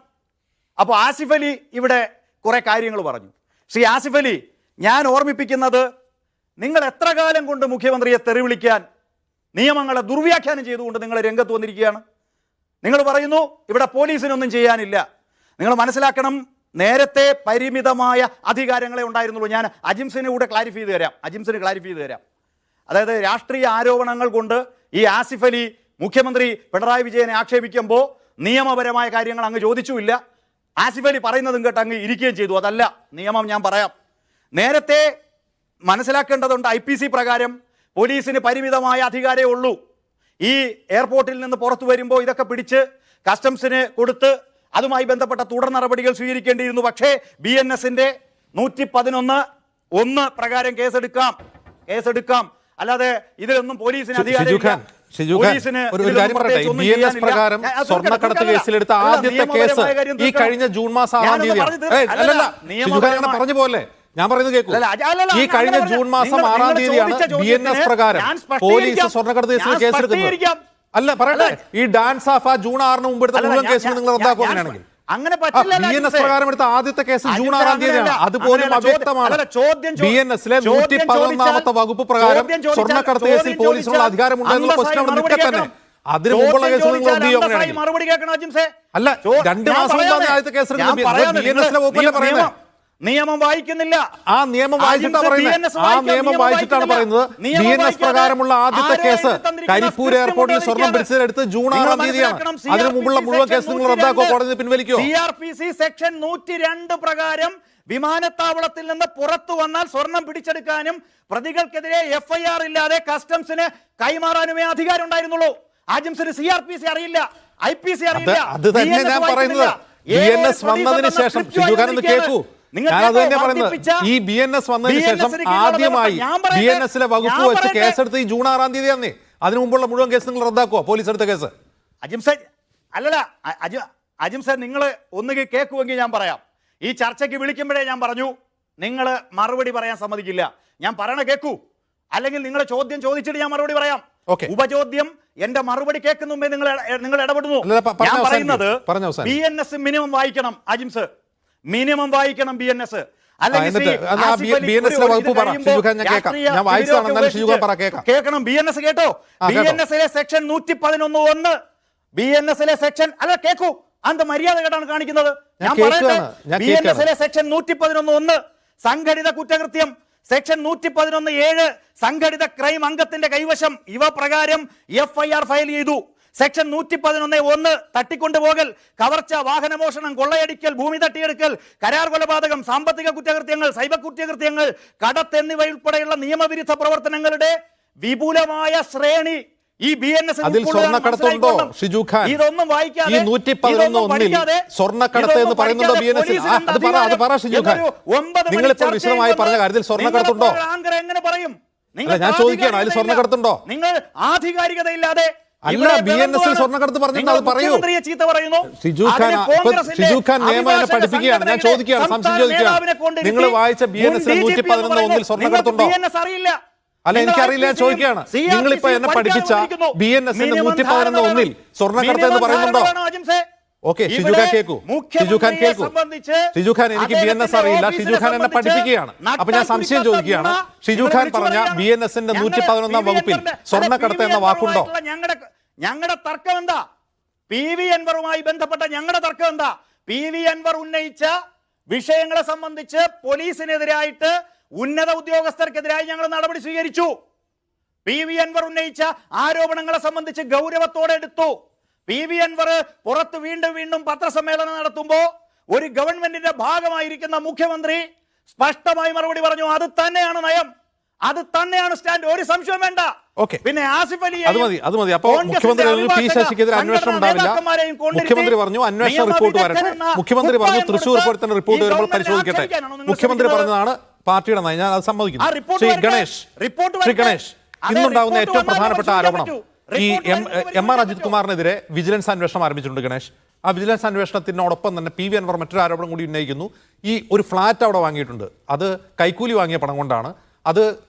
Speaker 3: അപ്പോൾ ആസിഫ് അലി ഇവിടെ കുറേ കാര്യങ്ങൾ പറഞ്ഞു. ശ്രീ ആസിഫ് അലി, ഞാൻ ഓർമ്മിപ്പിക്കുന്നത്, നിങ്ങൾ എത്ര കാലം കൊണ്ട് മുഖ്യമന്ത്രിയെ തെറി വിളിക്കാൻ, നിയമങ്ങളെ ദുർവ്യാഖ്യാനം ചെയ്തുകൊണ്ട് നിങ്ങൾ രംഗത്ത് വന്നിരിക്കുകയാണ്. നിങ്ങൾ പറയുന്നു ഇവിടെ പോലീസിനൊന്നും ചെയ്യാനില്ല. നിങ്ങൾ മനസ്സിലാക്കണം, നേരത്തെ പരിമിതമായ അധികാരങ്ങളെ ഉണ്ടായിരുന്നുള്ളൂ. ഞാൻ അജിംസിന് ക്ലാരിഫൈ ചെയ്ത് തരാം. അതായത് രാഷ്ട്രീയ ആരോപണങ്ങൾ കൊണ്ട് ഈ ആസിഫ് അലി മുഖ്യമന്ത്രി പിണറായി വിജയനെ ആക്ഷേപിക്കുമ്പോൾ നിയമപരമായ കാര്യങ്ങൾ അങ്ങ് ചോദിച്ചുമില്ല. ആസിഫ് അലി പറയുന്നതും കേട്ട് അങ്ങ് ഇരിക്കുകയും ചെയ്തു. അതല്ല നിയമം. ഞാൻ പറയാം. നേരത്തെ മനസ്സിലാക്കേണ്ടതുണ്ട്, IPC പ്രകാരം പോലീസിന് പരിമിതമായ അധികാരമേ ഉള്ളൂ. ഈ എയർപോർട്ടിൽ നിന്ന് പുറത്തു വരുമ്പോൾ ഇതൊക്കെ പിടിച്ച് കസ്റ്റംസിന് കൊടുത്ത് അതുമായി ബന്ധപ്പെട്ട തുടർ നടപടികൾ സ്വീകരിക്കേണ്ടിയിരുന്നു. പക്ഷേ BNSന്റെ 111(1) പ്രകാരം കേസെടുക്കാം. അല്ലാതെ ഇതിലൊന്നും പോലീസിന് അധികാരമില്ല.
Speaker 1: സ്വർണ്ണക്കടത്ത് കേസിലെടുത്ത ആദ്യത്തെ കേസ് ഈ കഴിഞ്ഞ ജൂൺ മാസം 6 തീയതിയാണ്. പറഞ്ഞു പോലെ ഞാൻ പറയുന്നത് കേൾക്കൂ. ഈ കഴിഞ്ഞ ജൂൺ മാസം 6 തീയതിയാണ് BNS പ്രകാരം പോലീസ് സ്വർണ്ണക്കടത്ത് കേസിൽ കേസെടുക്കുന്നത്. അല്ല പറയട്ടെ, ഈ ഡാൻസ് ഓഫ് ആ ജൂൺ 6 മുമ്പ് എടുത്ത മുഴുവൻ കേസുകൾ നിങ്ങൾ റദ്ദാക്കും. അങ്ങനെയാണെങ്കിൽ BNS പ്രകാരം എടുത്ത ആദ്യത്തെ കേസ് ജൂൺ 6 തീയതിയാണ്. അതുപോലും അവ്യക്തമാണ്. BNSലെ 111 വകുപ്പ് പ്രകാരം സ്വർണ്ണക്കടത്ത് കേസിൽ പോലീസിനുള്ള അധികാരമുണ്ടെന്നുള്ള പ്രശ്നം അവിടെ നിൽക്കെ തന്നെ. അതിന് മുമ്പുള്ള കേസുകൾ
Speaker 3: മറുപടി കേൾക്കണം അജിംസെ.
Speaker 1: അല്ല, 2 മാസം മുമ്പാണ് ആദ്യത്തെ കേസ് BNSലെ വകുപ്പല്ലേ പറയുന്നത്.
Speaker 3: നിയമം വായിക്കുന്നില്ല.
Speaker 1: ആ നിയമം വായിച്ചിട്ടാണ് പറയുന്നത്. BNS പ്രകാരമുള്ള ആദ്യത്തെ കേസ് കരിപ്പൂർ എയർപോർട്ടിൽ സ്വർണം പിടിച്ചെടുത്ത് ജൂൺ 6 തീയതിയാണ്. അതിന് മുമ്പുള്ള മുഴുവൻ കേസ് നിങ്ങൾ റദ്ദാക്കോ, കോടതി പിൻവലിക്കോ?
Speaker 3: CRPC സെക്ഷൻ 102 പ്രകാരം വിമാനത്താവളത്തിൽ നിന്ന് പുറത്തു വന്നാൽ സ്വർണം പിടിച്ചെടുക്കാനും പ്രതികൾക്കെതിരെ FIR ഇല്ലാതെ കസ്റ്റംസിന് കൈമാറാനുമേ അധികാരം ഉണ്ടായിരുന്നുള്ളൂ. ആജിംസിന് CRPC അറിയില്ല, IPC അറിയില്ല.
Speaker 1: അത് തന്നെ ഞാൻ പറയുന്നത്. BNS വന്നതിന് ശേഷം ഷിജുഖാനൊന്ന് കേൾക്കൂ. ഞാനത് തന്നെ പറയുന്നത്. ഈ BNS വന്നതിന് ശേഷം ആദ്യമായി BNSലെ വകുപ്പ് വെച്ച് കേസെടുത്ത് ഈ ജൂൺ 6 തീയതി തന്നെ. അതിനു മുമ്പുള്ള മുഴുവൻ കേസ് നിങ്ങൾ റദ്ദാക്കുവോ? പോലീസ് എടുത്ത കേസ്?
Speaker 3: അജിംസെ നിങ്ങൾ ഒന്നുകിൽ കേൾക്കുമെങ്കിൽ ഞാൻ പറയാം. ഈ ചർച്ചയ്ക്ക് വിളിക്കുമ്പോഴേ ഞാൻ പറഞ്ഞു നിങ്ങൾ മറുപടി പറയാൻ സമ്മതിക്കില്ല. ഞാൻ പറയണ കേൾക്കൂ, അല്ലെങ്കിൽ നിങ്ങളെ ചോദ്യം ചോദിച്ചിട്ട് ഞാൻ മറുപടി പറയാം. ഉപചോദ്യം എന്റെ മറുപടി കേൾക്കുന്ന മുമ്പേ നിങ്ങൾ ഇടപെടുന്നു. ഞാൻ പറയുന്നത് BNS മിനിമം വായിക്കണം അജിംസ്, മിനിമം വായിക്കണം BNS. കേൾക്കണം. BNS കേട്ടോ? BNSലെ സെക്ഷൻ 111(1) BNSലെ സെക്ഷൻ അല്ല, കേൾക്കൂ. അന്ത മര്യാദ കേട്ടാണ് കാണിക്കുന്നത്. ഞാൻ പറയട്ടെ. BNSലെ സെക്ഷൻ 111(1) സംഘടിത കുറ്റകൃത്യം, സെക്ഷൻ 111(7) സംഘടിത ക്രൈം അംഗത്തിന്റെ കൈവശം, ഇവ പ്രകാരം FIR ഫയൽ ചെയ്തു. സെക്ഷൻ 111(1) തട്ടിക്കൊണ്ടുപോകൽ, കവർച്ച, വാഹനമോഷണം, കൊള്ളയടിക്കൽ, ഭൂമി തട്ടിയെടുക്കൽ, കരാർ കൊലപാതകം, സാമ്പത്തിക കുറ്റകൃത്യങ്ങൾ, സൈബർ കുറ്റകൃത്യങ്ങൾ, കടത്ത് എന്നിവയുൾപ്പെടെയുള്ള നിയമവിരുദ്ധ പ്രവർത്തനങ്ങളുടെ വിപുലമായ ശ്രേണി ഈ BNS
Speaker 1: സ്വർണ്ണക്കടത്തുണ്ടോ ഷിജുഖാൻ?
Speaker 3: ഇതൊന്നും വായിക്കാതെ,
Speaker 1: ഈ 111(1) സ്വർണ്ണക്കടത്ത് എന്ന് പറയുന്നത് BNS. അത് പറ ഷിജുഖാൻ. നിങ്ങളിപ്പോൾ വിശദമായി പറഞ്ഞ കാര്യത്തിൽ സ്വർണ്ണക്കടത്തുണ്ടോ?
Speaker 3: എങ്ങനെ പറയും?
Speaker 1: ഞാൻ ചോദിക്കുകയാണ്, അതിൽ സ്വർണ്ണക്കടത്തുണ്ടോ?
Speaker 3: നിങ്ങൾ ആധികാരികതയില്ലാതെ
Speaker 1: അല്ല, BNSൽ സ്വർണ്ണക്കടത്ത് പറഞ്ഞിട്ട് അത് പറയൂ. ഷിജുഖാൻ നിയമം പഠിപ്പിക്കുകയാണ്. ഞാൻ ചോദിക്കുകയാണ്, സംശയം ചോദിക്കുകയാണ്. നിങ്ങൾ വായിച്ച BNSലെ 111(1) സ്വർണ്ണക്കടത്തുണ്ടോ? അല്ല, എനിക്കറിയില്ല. ഞാൻ ചോദിക്കുകയാണ്. നിങ്ങളിപ്പോ എന്നെ പഠിപ്പിച്ച BNSന്റെ 111(1) സ്വർണ്ണക്കടത്ത് എന്ന് പറയുന്നുണ്ടോ? ഓക്കെ, ഷിജു ഖാൻ കേൾക്കൂ. ഷിജു ഖാൻ കേൾക്കൂ. ഷിജു ഖാൻ, എനിക്ക് BNS അറിയില്ല. ഷിജു ഖാൻ എന്നെ പഠിപ്പിക്കുകയാണ്. അപ്പൊ ഞാൻ സംശയം ചോദിക്കുകയാണ്. ഷിജു ഖാൻ പറഞ്ഞ BNSന്റെ 111-ാം വകുപ്പിൽ സ്വർണ്ണക്കടത്ത് എന്ന വാക്കുണ്ടോ?
Speaker 3: ഞങ്ങളുടെ തർക്കം എന്താ? PV അൻവറുമായി ബന്ധപ്പെട്ട ഞങ്ങളുടെ തർക്കം എന്താ? PV അൻവർ ഉന്നയിച്ച വിഷയങ്ങളെ സംബന്ധിച്ച് പോലീസിനെതിരായിട്ട് ഉന്നത ഉദ്യോഗസ്ഥർക്കെതിരായി ഞങ്ങൾ നടപടി സ്വീകരിച്ചു. PV അൻവർ ഉന്നയിച്ച ആരോപണങ്ങളെ സംബന്ധിച്ച് ഗൗരവത്തോടെ എടുത്തു. PV അൻവർ പുറത്ത് വീണ്ടും പത്രസമ്മേളനം നടത്തുമ്പോൾ ഒരു ഗവൺമെന്റിന്റെ ഭാഗമായിരിക്കുന്ന മുഖ്യമന്ത്രി സ്പഷ്ടമായി മറുപടി പറഞ്ഞു. അത് തന്നെയാണ് നയം, അത് തന്നെയാണ് സ്റ്റാൻഡ്, ഒരു സംശയം വേണ്ട. പിന്നെ ആസിഫ് അലി
Speaker 1: അത് മതി. അപ്പോൾ മുഖ്യമന്ത്രി P ശശിക്കെതിരെ അന്വേഷണം ഉണ്ടാവില്ല. മുഖ്യമന്ത്രി പറഞ്ഞു അന്വേഷണ റിപ്പോർട്ട് വരട്ടെ. മുഖ്യമന്ത്രി പറഞ്ഞു തൃശ്ശൂർ പൂരത്തിന്റെ റിപ്പോർട്ട് വരുമ്പോൾ പരിശോധിക്കട്ടെ. മുഖ്യമന്ത്രി പറഞ്ഞതാണ് പാർട്ടിയുടെ നയം, ഞാൻ അത് സമ്മതിക്കുന്നു. ശ്രീ ഗണേഷ്, ഇന്നുണ്ടാകുന്ന ഏറ്റവും പ്രധാനപ്പെട്ട ആരോപണം ഈ MR അജിത് കുമാറിനെതിരെ വിജിലൻസ് അന്വേഷണം ആരംഭിച്ചിട്ടുണ്ട്. ഗണേഷ്, ആ വിജിലൻസ് അന്വേഷണത്തിനോടൊപ്പം തന്നെ PV അൻവർ മറ്റൊരു ആരോപണം കൂടി ഉന്നയിക്കുന്നു. ഈ ഒരു ഫ്ലാറ്റ് അവിടെ വാങ്ങിയിട്ടുണ്ട്, അത് കൈക്കൂലി വാങ്ങിയ പണം കൊണ്ടാണ്, അത്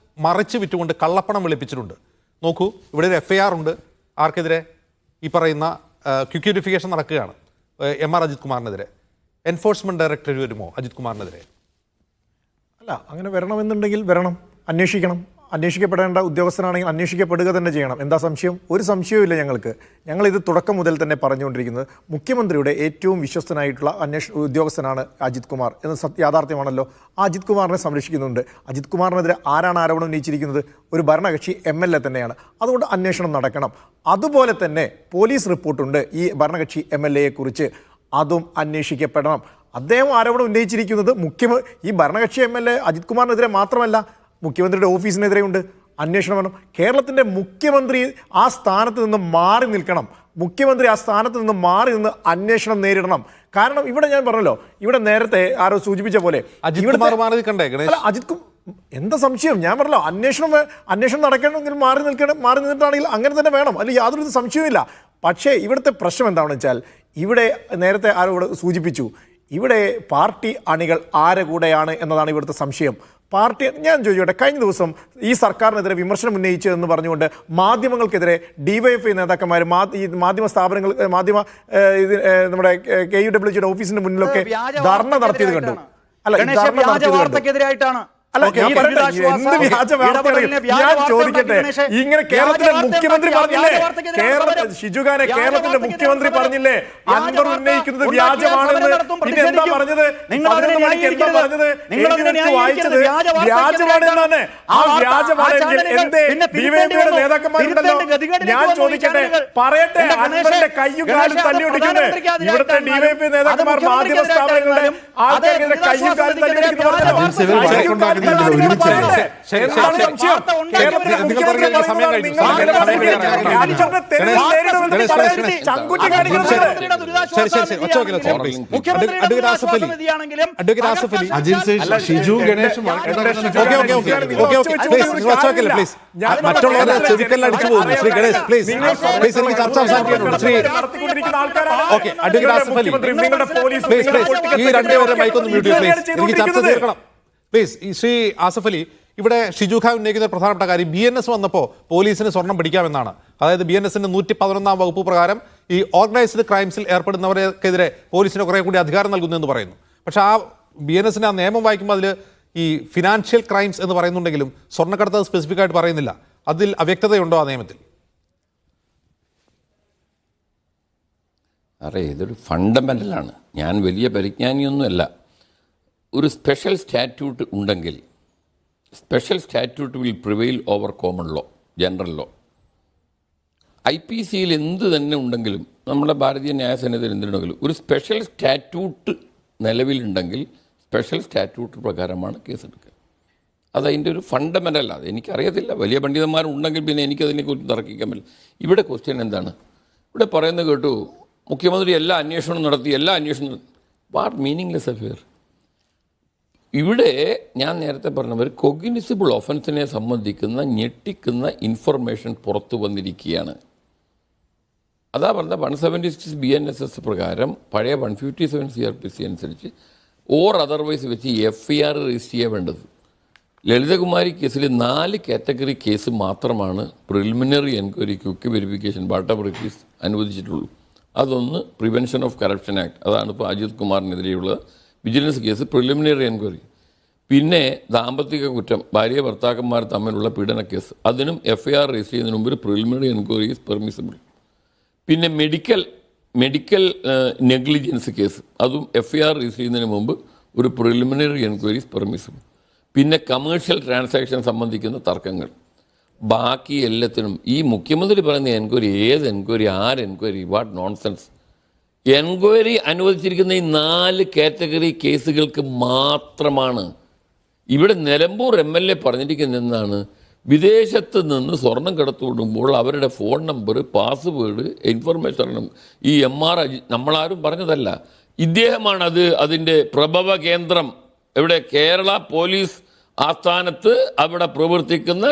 Speaker 1: മറിച്ച് വിറ്റുകൊണ്ട് കള്ളപ്പണം വെളുപ്പിച്ചിട്ടുണ്ട്. നോക്കൂ, ഇവിടെ ഒരു FIR ഉണ്ട് ആർക്കെതിരെ? ഈ പറയുന്ന ക്വിക്യൂരിഫിക്കേഷൻ നടക്കുകയാണ് MR അജിത് കുമാറിനെതിരെ. എൻഫോഴ്സ്മെന്റ് ഡയറക്ടറേറ്റ് വരുമോ അജിത് കുമാറിനെതിരെ?
Speaker 5: അല്ല, അങ്ങനെ വരണമെന്നുണ്ടെങ്കിൽ വരണം, അന്വേഷിക്കണം. അന്വേഷിക്കപ്പെടേണ്ട ഉദ്യോഗസ്ഥനാണെങ്കിൽ അന്വേഷിക്കപ്പെടുക തന്നെ ചെയ്യണം. എന്താ സംശയം? ഒരു സംശയവുമില്ല ഞങ്ങൾക്ക്. ഞങ്ങളിത് തുടക്കം മുതൽ തന്നെ പറഞ്ഞുകൊണ്ടിരിക്കുന്നത് മുഖ്യമന്ത്രിയുടെ ഏറ്റവും വിശ്വസ്തനായിട്ടുള്ള ഉദ്യോഗസ്ഥനാണ് അജിത് കുമാർ എന്ന യാഥാർത്ഥ്യമാണല്ലോ. ആ അജിത് കുമാറിനെ സംരക്ഷിക്കുന്നുണ്ട്. അജിത് കുമാറിനെതിരെ ആരാണ് ആരോപണം ഉന്നയിച്ചിരിക്കുന്നത്? ഒരു ഭരണകക്ഷി MLA തന്നെയാണ്. അതുകൊണ്ട് അന്വേഷണം നടക്കണം. അതുപോലെ തന്നെ പോലീസ് റിപ്പോർട്ടുണ്ട് ഈ ഭരണകക്ഷി MLA കുറിച്ച്, അതും അന്വേഷിക്കപ്പെടണം. അദ്ദേഹം ആരോപണം ഉന്നയിച്ചിരിക്കുന്നത് ഈ ഭരണകക്ഷി MLA അജിത് കുമാറിനെതിരെ മാത്രമല്ല, മുഖ്യമന്ത്രിയുടെ ഓഫീസിനെതിരെ ഉണ്ട്. അന്വേഷണം വേണം. കേരളത്തിൻ്റെ മുഖ്യമന്ത്രി ആ സ്ഥാനത്ത് നിന്ന് മാറി നിൽക്കണം. മുഖ്യമന്ത്രി ആ സ്ഥാനത്ത് നിന്ന് മാറി നിന്ന് അന്വേഷണം നേരിടണം. കാരണം ഇവിടെ ഞാൻ പറഞ്ഞല്ലോ, ഇവിടെ നേരത്തെ ആരോ സൂചിപ്പിച്ച പോലെ എന്താ സംശയം? ഞാൻ പറഞ്ഞല്ലോ, അന്വേഷണം നടക്കണമെങ്കിൽ മാറി നിന്നിട്ടാണെങ്കിൽ അങ്ങനെ തന്നെ വേണം, അല്ലെങ്കിൽ യാതൊരു സംശയവുമില്ല. പക്ഷേ ഇവിടുത്തെ പ്രശ്നം എന്താണെന്ന് വെച്ചാൽ, ഇവിടെ നേരത്തെ ആരോ ഇവിടെ സൂചിപ്പിച്ചു, ഇവിടെ പാർട്ടി അണികൾ ആരെ കൂടെയാണ് എന്നതാണ് ഇവിടുത്തെ സംശയം. ഞാൻ ചോദിച്ചോട്ടെ, കഴിഞ്ഞ ദിവസം ഈ സർക്കാരിനെതിരെ വിമർശനം ഉന്നയിച്ചതെന്ന് പറഞ്ഞുകൊണ്ട് മാധ്യമങ്ങൾക്കെതിരെ DYFI നേതാക്കന്മാർ മാധ്യമ സ്ഥാപനങ്ങൾ നമ്മുടെ KUWG ഓഫീസിന്റെ മുന്നിലൊക്കെ ധർണ നടത്തിയത് കണ്ടു. അല്ല, ഞാൻ ചോദിക്കട്ടെ, ഇങ്ങനെ കേരളത്തിലെ മുഖ്യമന്ത്രി പറഞ്ഞില്ലേ, ഷിജുഖാനെ കേരളത്തിന്റെ മുഖ്യമന്ത്രി പറഞ്ഞില്ലേ അൻവർ ഉന്നയിക്കുന്നത് വ്യാജമാണെന്ന്? പിന്നെ എന്താ പറഞ്ഞത്? 11 മണിക്ക് എന്താ പറഞ്ഞത്? വായിച്ചത് വ്യാജമാണെന്നാണ്. ആ വ്യാജമാണെങ്കിൽ എന്തേ DYFIയുടെ നേതാക്കന്മാരുണ്ടല്ലോ, ഞാൻ ചോദിക്കട്ടെ, പറയട്ടെ, അൻവറിന്റെ കയ്യും കാലും തല്ലിയൊടിക്കുന്നത് ഇവിടുത്തെ DYFI നേതാക്കന്മാർ മാധ്യമ സ്ഥാപനങ്ങളുടെ ആൾക്കാരുടെ കയ്യും കാലും തല്ലിയൊടിക്കുന്നു.
Speaker 2: ഷിജു ഗണേഷ്
Speaker 1: മറ്റുള്ളവരെ ചെവിക്കല്ല അടിച്ചു പോകുന്നു. ശ്രീ ഗണേഷ് പ്ലീസ്, എനിക്ക് ചർച്ച അവസാനിക്കാനുണ്ട്. ശ്രീ അഡ്വക്കേറ്റ് ആസിഫ് അലി പ്ലീസ്, ഈ രണ്ടുപേരുടെ മൈക്കൊന്ന് മ്യൂട്ട് ചെയ്യൂ പ്ലീസ്, എനിക്ക് ചർച്ച തീർക്കണം പ്ലീസ്. ശ്രീ ആസിഫ് അലി, ഇവിടെ ഷിജു ഖാൻ ഉന്നയിക്കുന്ന പ്രധാനപ്പെട്ട കാര്യം BNS വന്നപ്പോൾ പോലീസിന് സ്വർണം പിടിക്കാമെന്നാണ്. അതായത് BNSന്റെ 111-ാം വകുപ്പ് പ്രകാരം ഈ ഓർഗനൈസ്ഡ് ക്രൈംസിൽ ഏർപ്പെടുന്നവർക്കെതിരെ പോലീസിന് കുറെ കൂടി അധികാരം നൽകുന്നു എന്ന് പറയുന്നു. പക്ഷെ ആ BNSന്റെ ആ നിയമം വായിക്കുമ്പോൾ അതിൽ ഈ ഫിനാൻഷ്യൽ ക്രൈംസ് എന്ന് പറയുന്നുണ്ടെങ്കിലും സ്വർണ്ണക്കടത്ത് സ്പെസിഫിക് ആയിട്ട് പറയുന്നില്ല. അതിൽ അവ്യക്തതയുണ്ടോ ആ നിയമത്തിൽ?
Speaker 6: ഇതൊരു ഫണ്ടമെൻ്റലാണ്. ഞാൻ വലിയ പരിജ്ഞാനിയൊന്നുമല്ല. ഒരു സ്പെഷ്യൽ സ്റ്റാറ്റ്യൂട്ട് ഉണ്ടെങ്കിൽ special statute will prevail over common law, general law. IPCയിൽ എന്ത് തന്നെ ഉണ്ടെങ്കിലും, നമ്മുടെ ഭാരതീയ ന്യായസേനയിൽ എന്തുണ്ടെങ്കിലും ഒരു സ്പെഷ്യൽ സ്റ്റാറ്റ്യൂട്ട് നിലവിലുണ്ടെങ്കിൽ സ്പെഷ്യൽ സ്റ്റാറ്റ്യൂട്ട് പ്രകാരമാണ് കേസെടുക്കുക. അതതിൻ്റെ ഒരു ഫണ്ടമെൻ്റൽ. അത് എനിക്കറിയത്തില്ല, വലിയ പണ്ഡിതന്മാരുണ്ടെങ്കിൽ പിന്നെ എനിക്കതിനെക്കുറിച്ച് തർക്കിക്കാൻ പറ്റില്ല. ഇവിടെ ക്വസ്റ്റ്യൻ എന്താണ്? ഇവിടെ പറയുന്നത് കേട്ടു, മുഖ്യമന്ത്രി എല്ലാ അന്വേഷണവും നടത്തി. What meaningless affair? ഇവിടെ ഞാൻ നേരത്തെ പറഞ്ഞവർ കൊഗ്നിസിബിൾ ഒഫൻസിനെ സംബന്ധിക്കുന്ന ഞെട്ടിക്കുന്ന ഇൻഫർമേഷൻ പുറത്തു വന്നിരിക്കുകയാണ്. അതാ പറഞ്ഞ 176 BNSS പ്രകാരം പഴയ 157 CRPC അനുസരിച്ച് ഓർ അതർവൈസ് വെച്ച് FIR രജിസ്റ്റർ ചെയ്യാൻ വേണ്ടത്. ലളിതകുമാരി കേസിൽ 4 കാറ്റഗറി കേസ് മാത്രമാണ് പ്രിലിമിനറി എൻക്വയറി, ക്വിക്ക് വെരിഫിക്കേഷൻ, ബാട്ട ബ്രീഫീസ് അനുവദിച്ചിട്ടുള്ളൂ. അതൊന്ന് പ്രിവെൻഷൻ ഓഫ് കറപ്ഷൻ ആക്ട്, അതാണ് ഇപ്പോൾ അജിത് കുമാറിനെതിരെയുള്ള വിജിലൻസ് കേസ് പ്രിലിമിനറി എൻക്വയറി. പിന്നെ ദാമ്പത്തിക കുറ്റം, ഭാര്യ ഭർത്താക്കന്മാർ തമ്മിലുള്ള പീഡന കേസ്, അതിനും FIR രജിസ്റ്റർ ചെയ്യുന്നതിന് മുമ്പ് ഒരു പ്രിലിമിനറി എൻക്വയറി ഈസ് പെർമിസിബിൾ. പിന്നെ മെഡിക്കൽ നെഗ്ലിജൻസ് കേസ്, അതും FIR രജിസ്റ്റർ ചെയ്യുന്നതിന് മുമ്പ് ഒരു പ്രിലിമിനറി എൻക്വയറി ഈസ് പെർമിസിബിൾ. പിന്നെ കമേഴ്ഷ്യൽ ട്രാൻസാക്ഷൻ സംബന്ധിക്കുന്ന തർക്കങ്ങൾ, ബാക്കി എല്ലാത്തിനും ഈ മുഖ്യമന്ത്രി പറയുന്ന എൻക്വയറി, ഏത് എൻക്വയറി, ആര് എൻക്വയറി, വാട്ട് നോൺസെൻസ്. എൻക്വയറി അനുവദിച്ചിരിക്കുന്ന ഈ 4 കാറ്റഗറി കേസുകൾക്ക് മാത്രമാണ്. ഇവിടെ നിലമ്പൂർ MLA പറഞ്ഞിരിക്കുന്നതെന്നാണ്, വിദേശത്ത് നിന്ന് സ്വർണം കടത്തുവിടുമ്പോൾ അവരുടെ ഫോൺ നമ്പർ, പാസ്വേഡ്, ഇൻഫർമേഷൻ ഈ MR നമ്മളാരും പറഞ്ഞതല്ല, ഇദ്ദേഹമാണ് അതിൻ്റെ പ്രഭവ കേന്ദ്രം. ഇവിടെ കേരള പോലീസ് ആസ്ഥാനത്ത് അവിടെ പ്രവർത്തിക്കുന്ന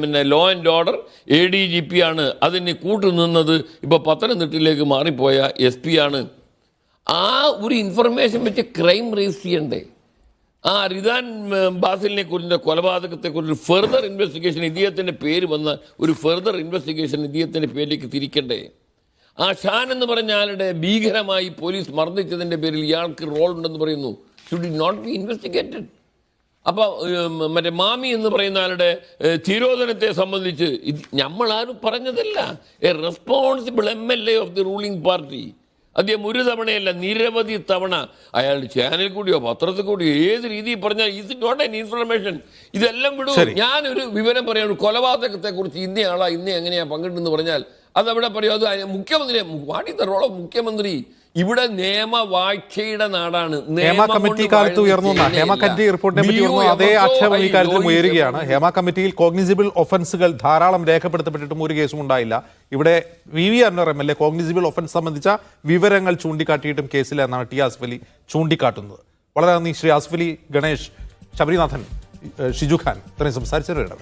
Speaker 6: പിന്നെ ലോ ആൻഡ് ഓർഡർ ADGP ആണ് അതിന് കൂട്ടുനിന്നത്. ഇപ്പോൾ പത്തനംതിട്ടയിലേക്ക് മാറിപ്പോയ SP ആണ്. ആ ഒരു ഇൻഫർമേഷൻ വെച്ച് ക്രൈം രജിസ്റ്റർ ചെയ്യണ്ടേ? ആ റിദാൻ ബാസിലിനെ കുറിച്ച് കൊലപാതകത്തെക്കുറിച്ച് ഫെർദർ ഇൻവെസ്റ്റിഗേഷൻ, ഇദ്ദേഹത്തിൻ്റെ പേര് വന്ന ഒരു ഫെർദർ ഇൻവെസ്റ്റിഗേഷൻ ഇദ്ദേഹത്തിൻ്റെ പേരിലേക്ക് തിരിക്കണ്ടേ? ആ ഷാൻ എന്ന് പറഞ്ഞ ആളുടെ ഭീകരമായി പോലീസ് മർദ്ദിച്ചതിൻ്റെ പേരിൽ ഇയാൾക്ക് റോൾ ഉണ്ടെന്ന് പറയുന്നു. Should it not be investigated? അപ്പോൾ മറ്റേ മാമി എന്ന് പറയുന്ന ആളുടെ തിരോധനത്തെ സംബന്ധിച്ച് നമ്മളാരും പറഞ്ഞതല്ല. A responsible MLA of the ruling party. അദ്ദേഹം ഒരു തവണയല്ല, നിരവധി തവണ അയാൾ ചാനൽ കൂടിയോ പത്രത്തിൽ കൂടിയോ ഏത് രീതിയിൽ പറഞ്ഞാൽ ഇത് നോട്ട് ആൻ ഇൻഫർമേഷൻ, ഇതെല്ലാം വിടും. ഞാനൊരു വിവരം പറയാം, കൊലപാതകത്തെ കുറിച്ച് ഇന്ന ആളാ ഇന്ന എങ്ങനെയാ പങ്കിട്ടെന്ന് പറഞ്ഞാൽ അതവിടെ പറയും. അത് മുഖ്യമന്ത്രി, what is the role of മുഖ്യമന്ത്രി? ഇവിടെ നിയമവാഴ്ചയുടെ നാടാണ്.
Speaker 1: ഹേമ കമ്മിറ്റി കാലത്ത് ഉയർന്നു ഹേമ കമ്മിറ്റി റിപ്പോർട്ടിനെ പറ്റി ഉയർന്നു അതേ ആക്ഷേപം ഈ കാര്യത്തിലും ഉയരുകയാണ്. ഹേമ കമ്മിറ്റിയിൽ കോഗ്നിസിബിൾ ഒഫൻസുകൾ ധാരാളം രേഖപ്പെടുത്തപ്പെട്ടിട്ടും ഒരു കേസും ഉണ്ടായില്ല. ഇവിടെ VV Anvar MLA cognizable offence സംബന്ധിച്ച വിവരങ്ങൾ ചൂണ്ടിക്കാട്ടിയിട്ടും കേസില്ല എന്നാണ് T ആസിഫ് അലി ചൂണ്ടിക്കാട്ടുന്നത്. വളരെ നന്ദി ശ്രീ ആസിഫ് അലി, ഗണേഷ്, ശബരിനാഥൻ, ഷിജു ഖാൻ ഇത്രയും സംസാരിച്ചവരുടെ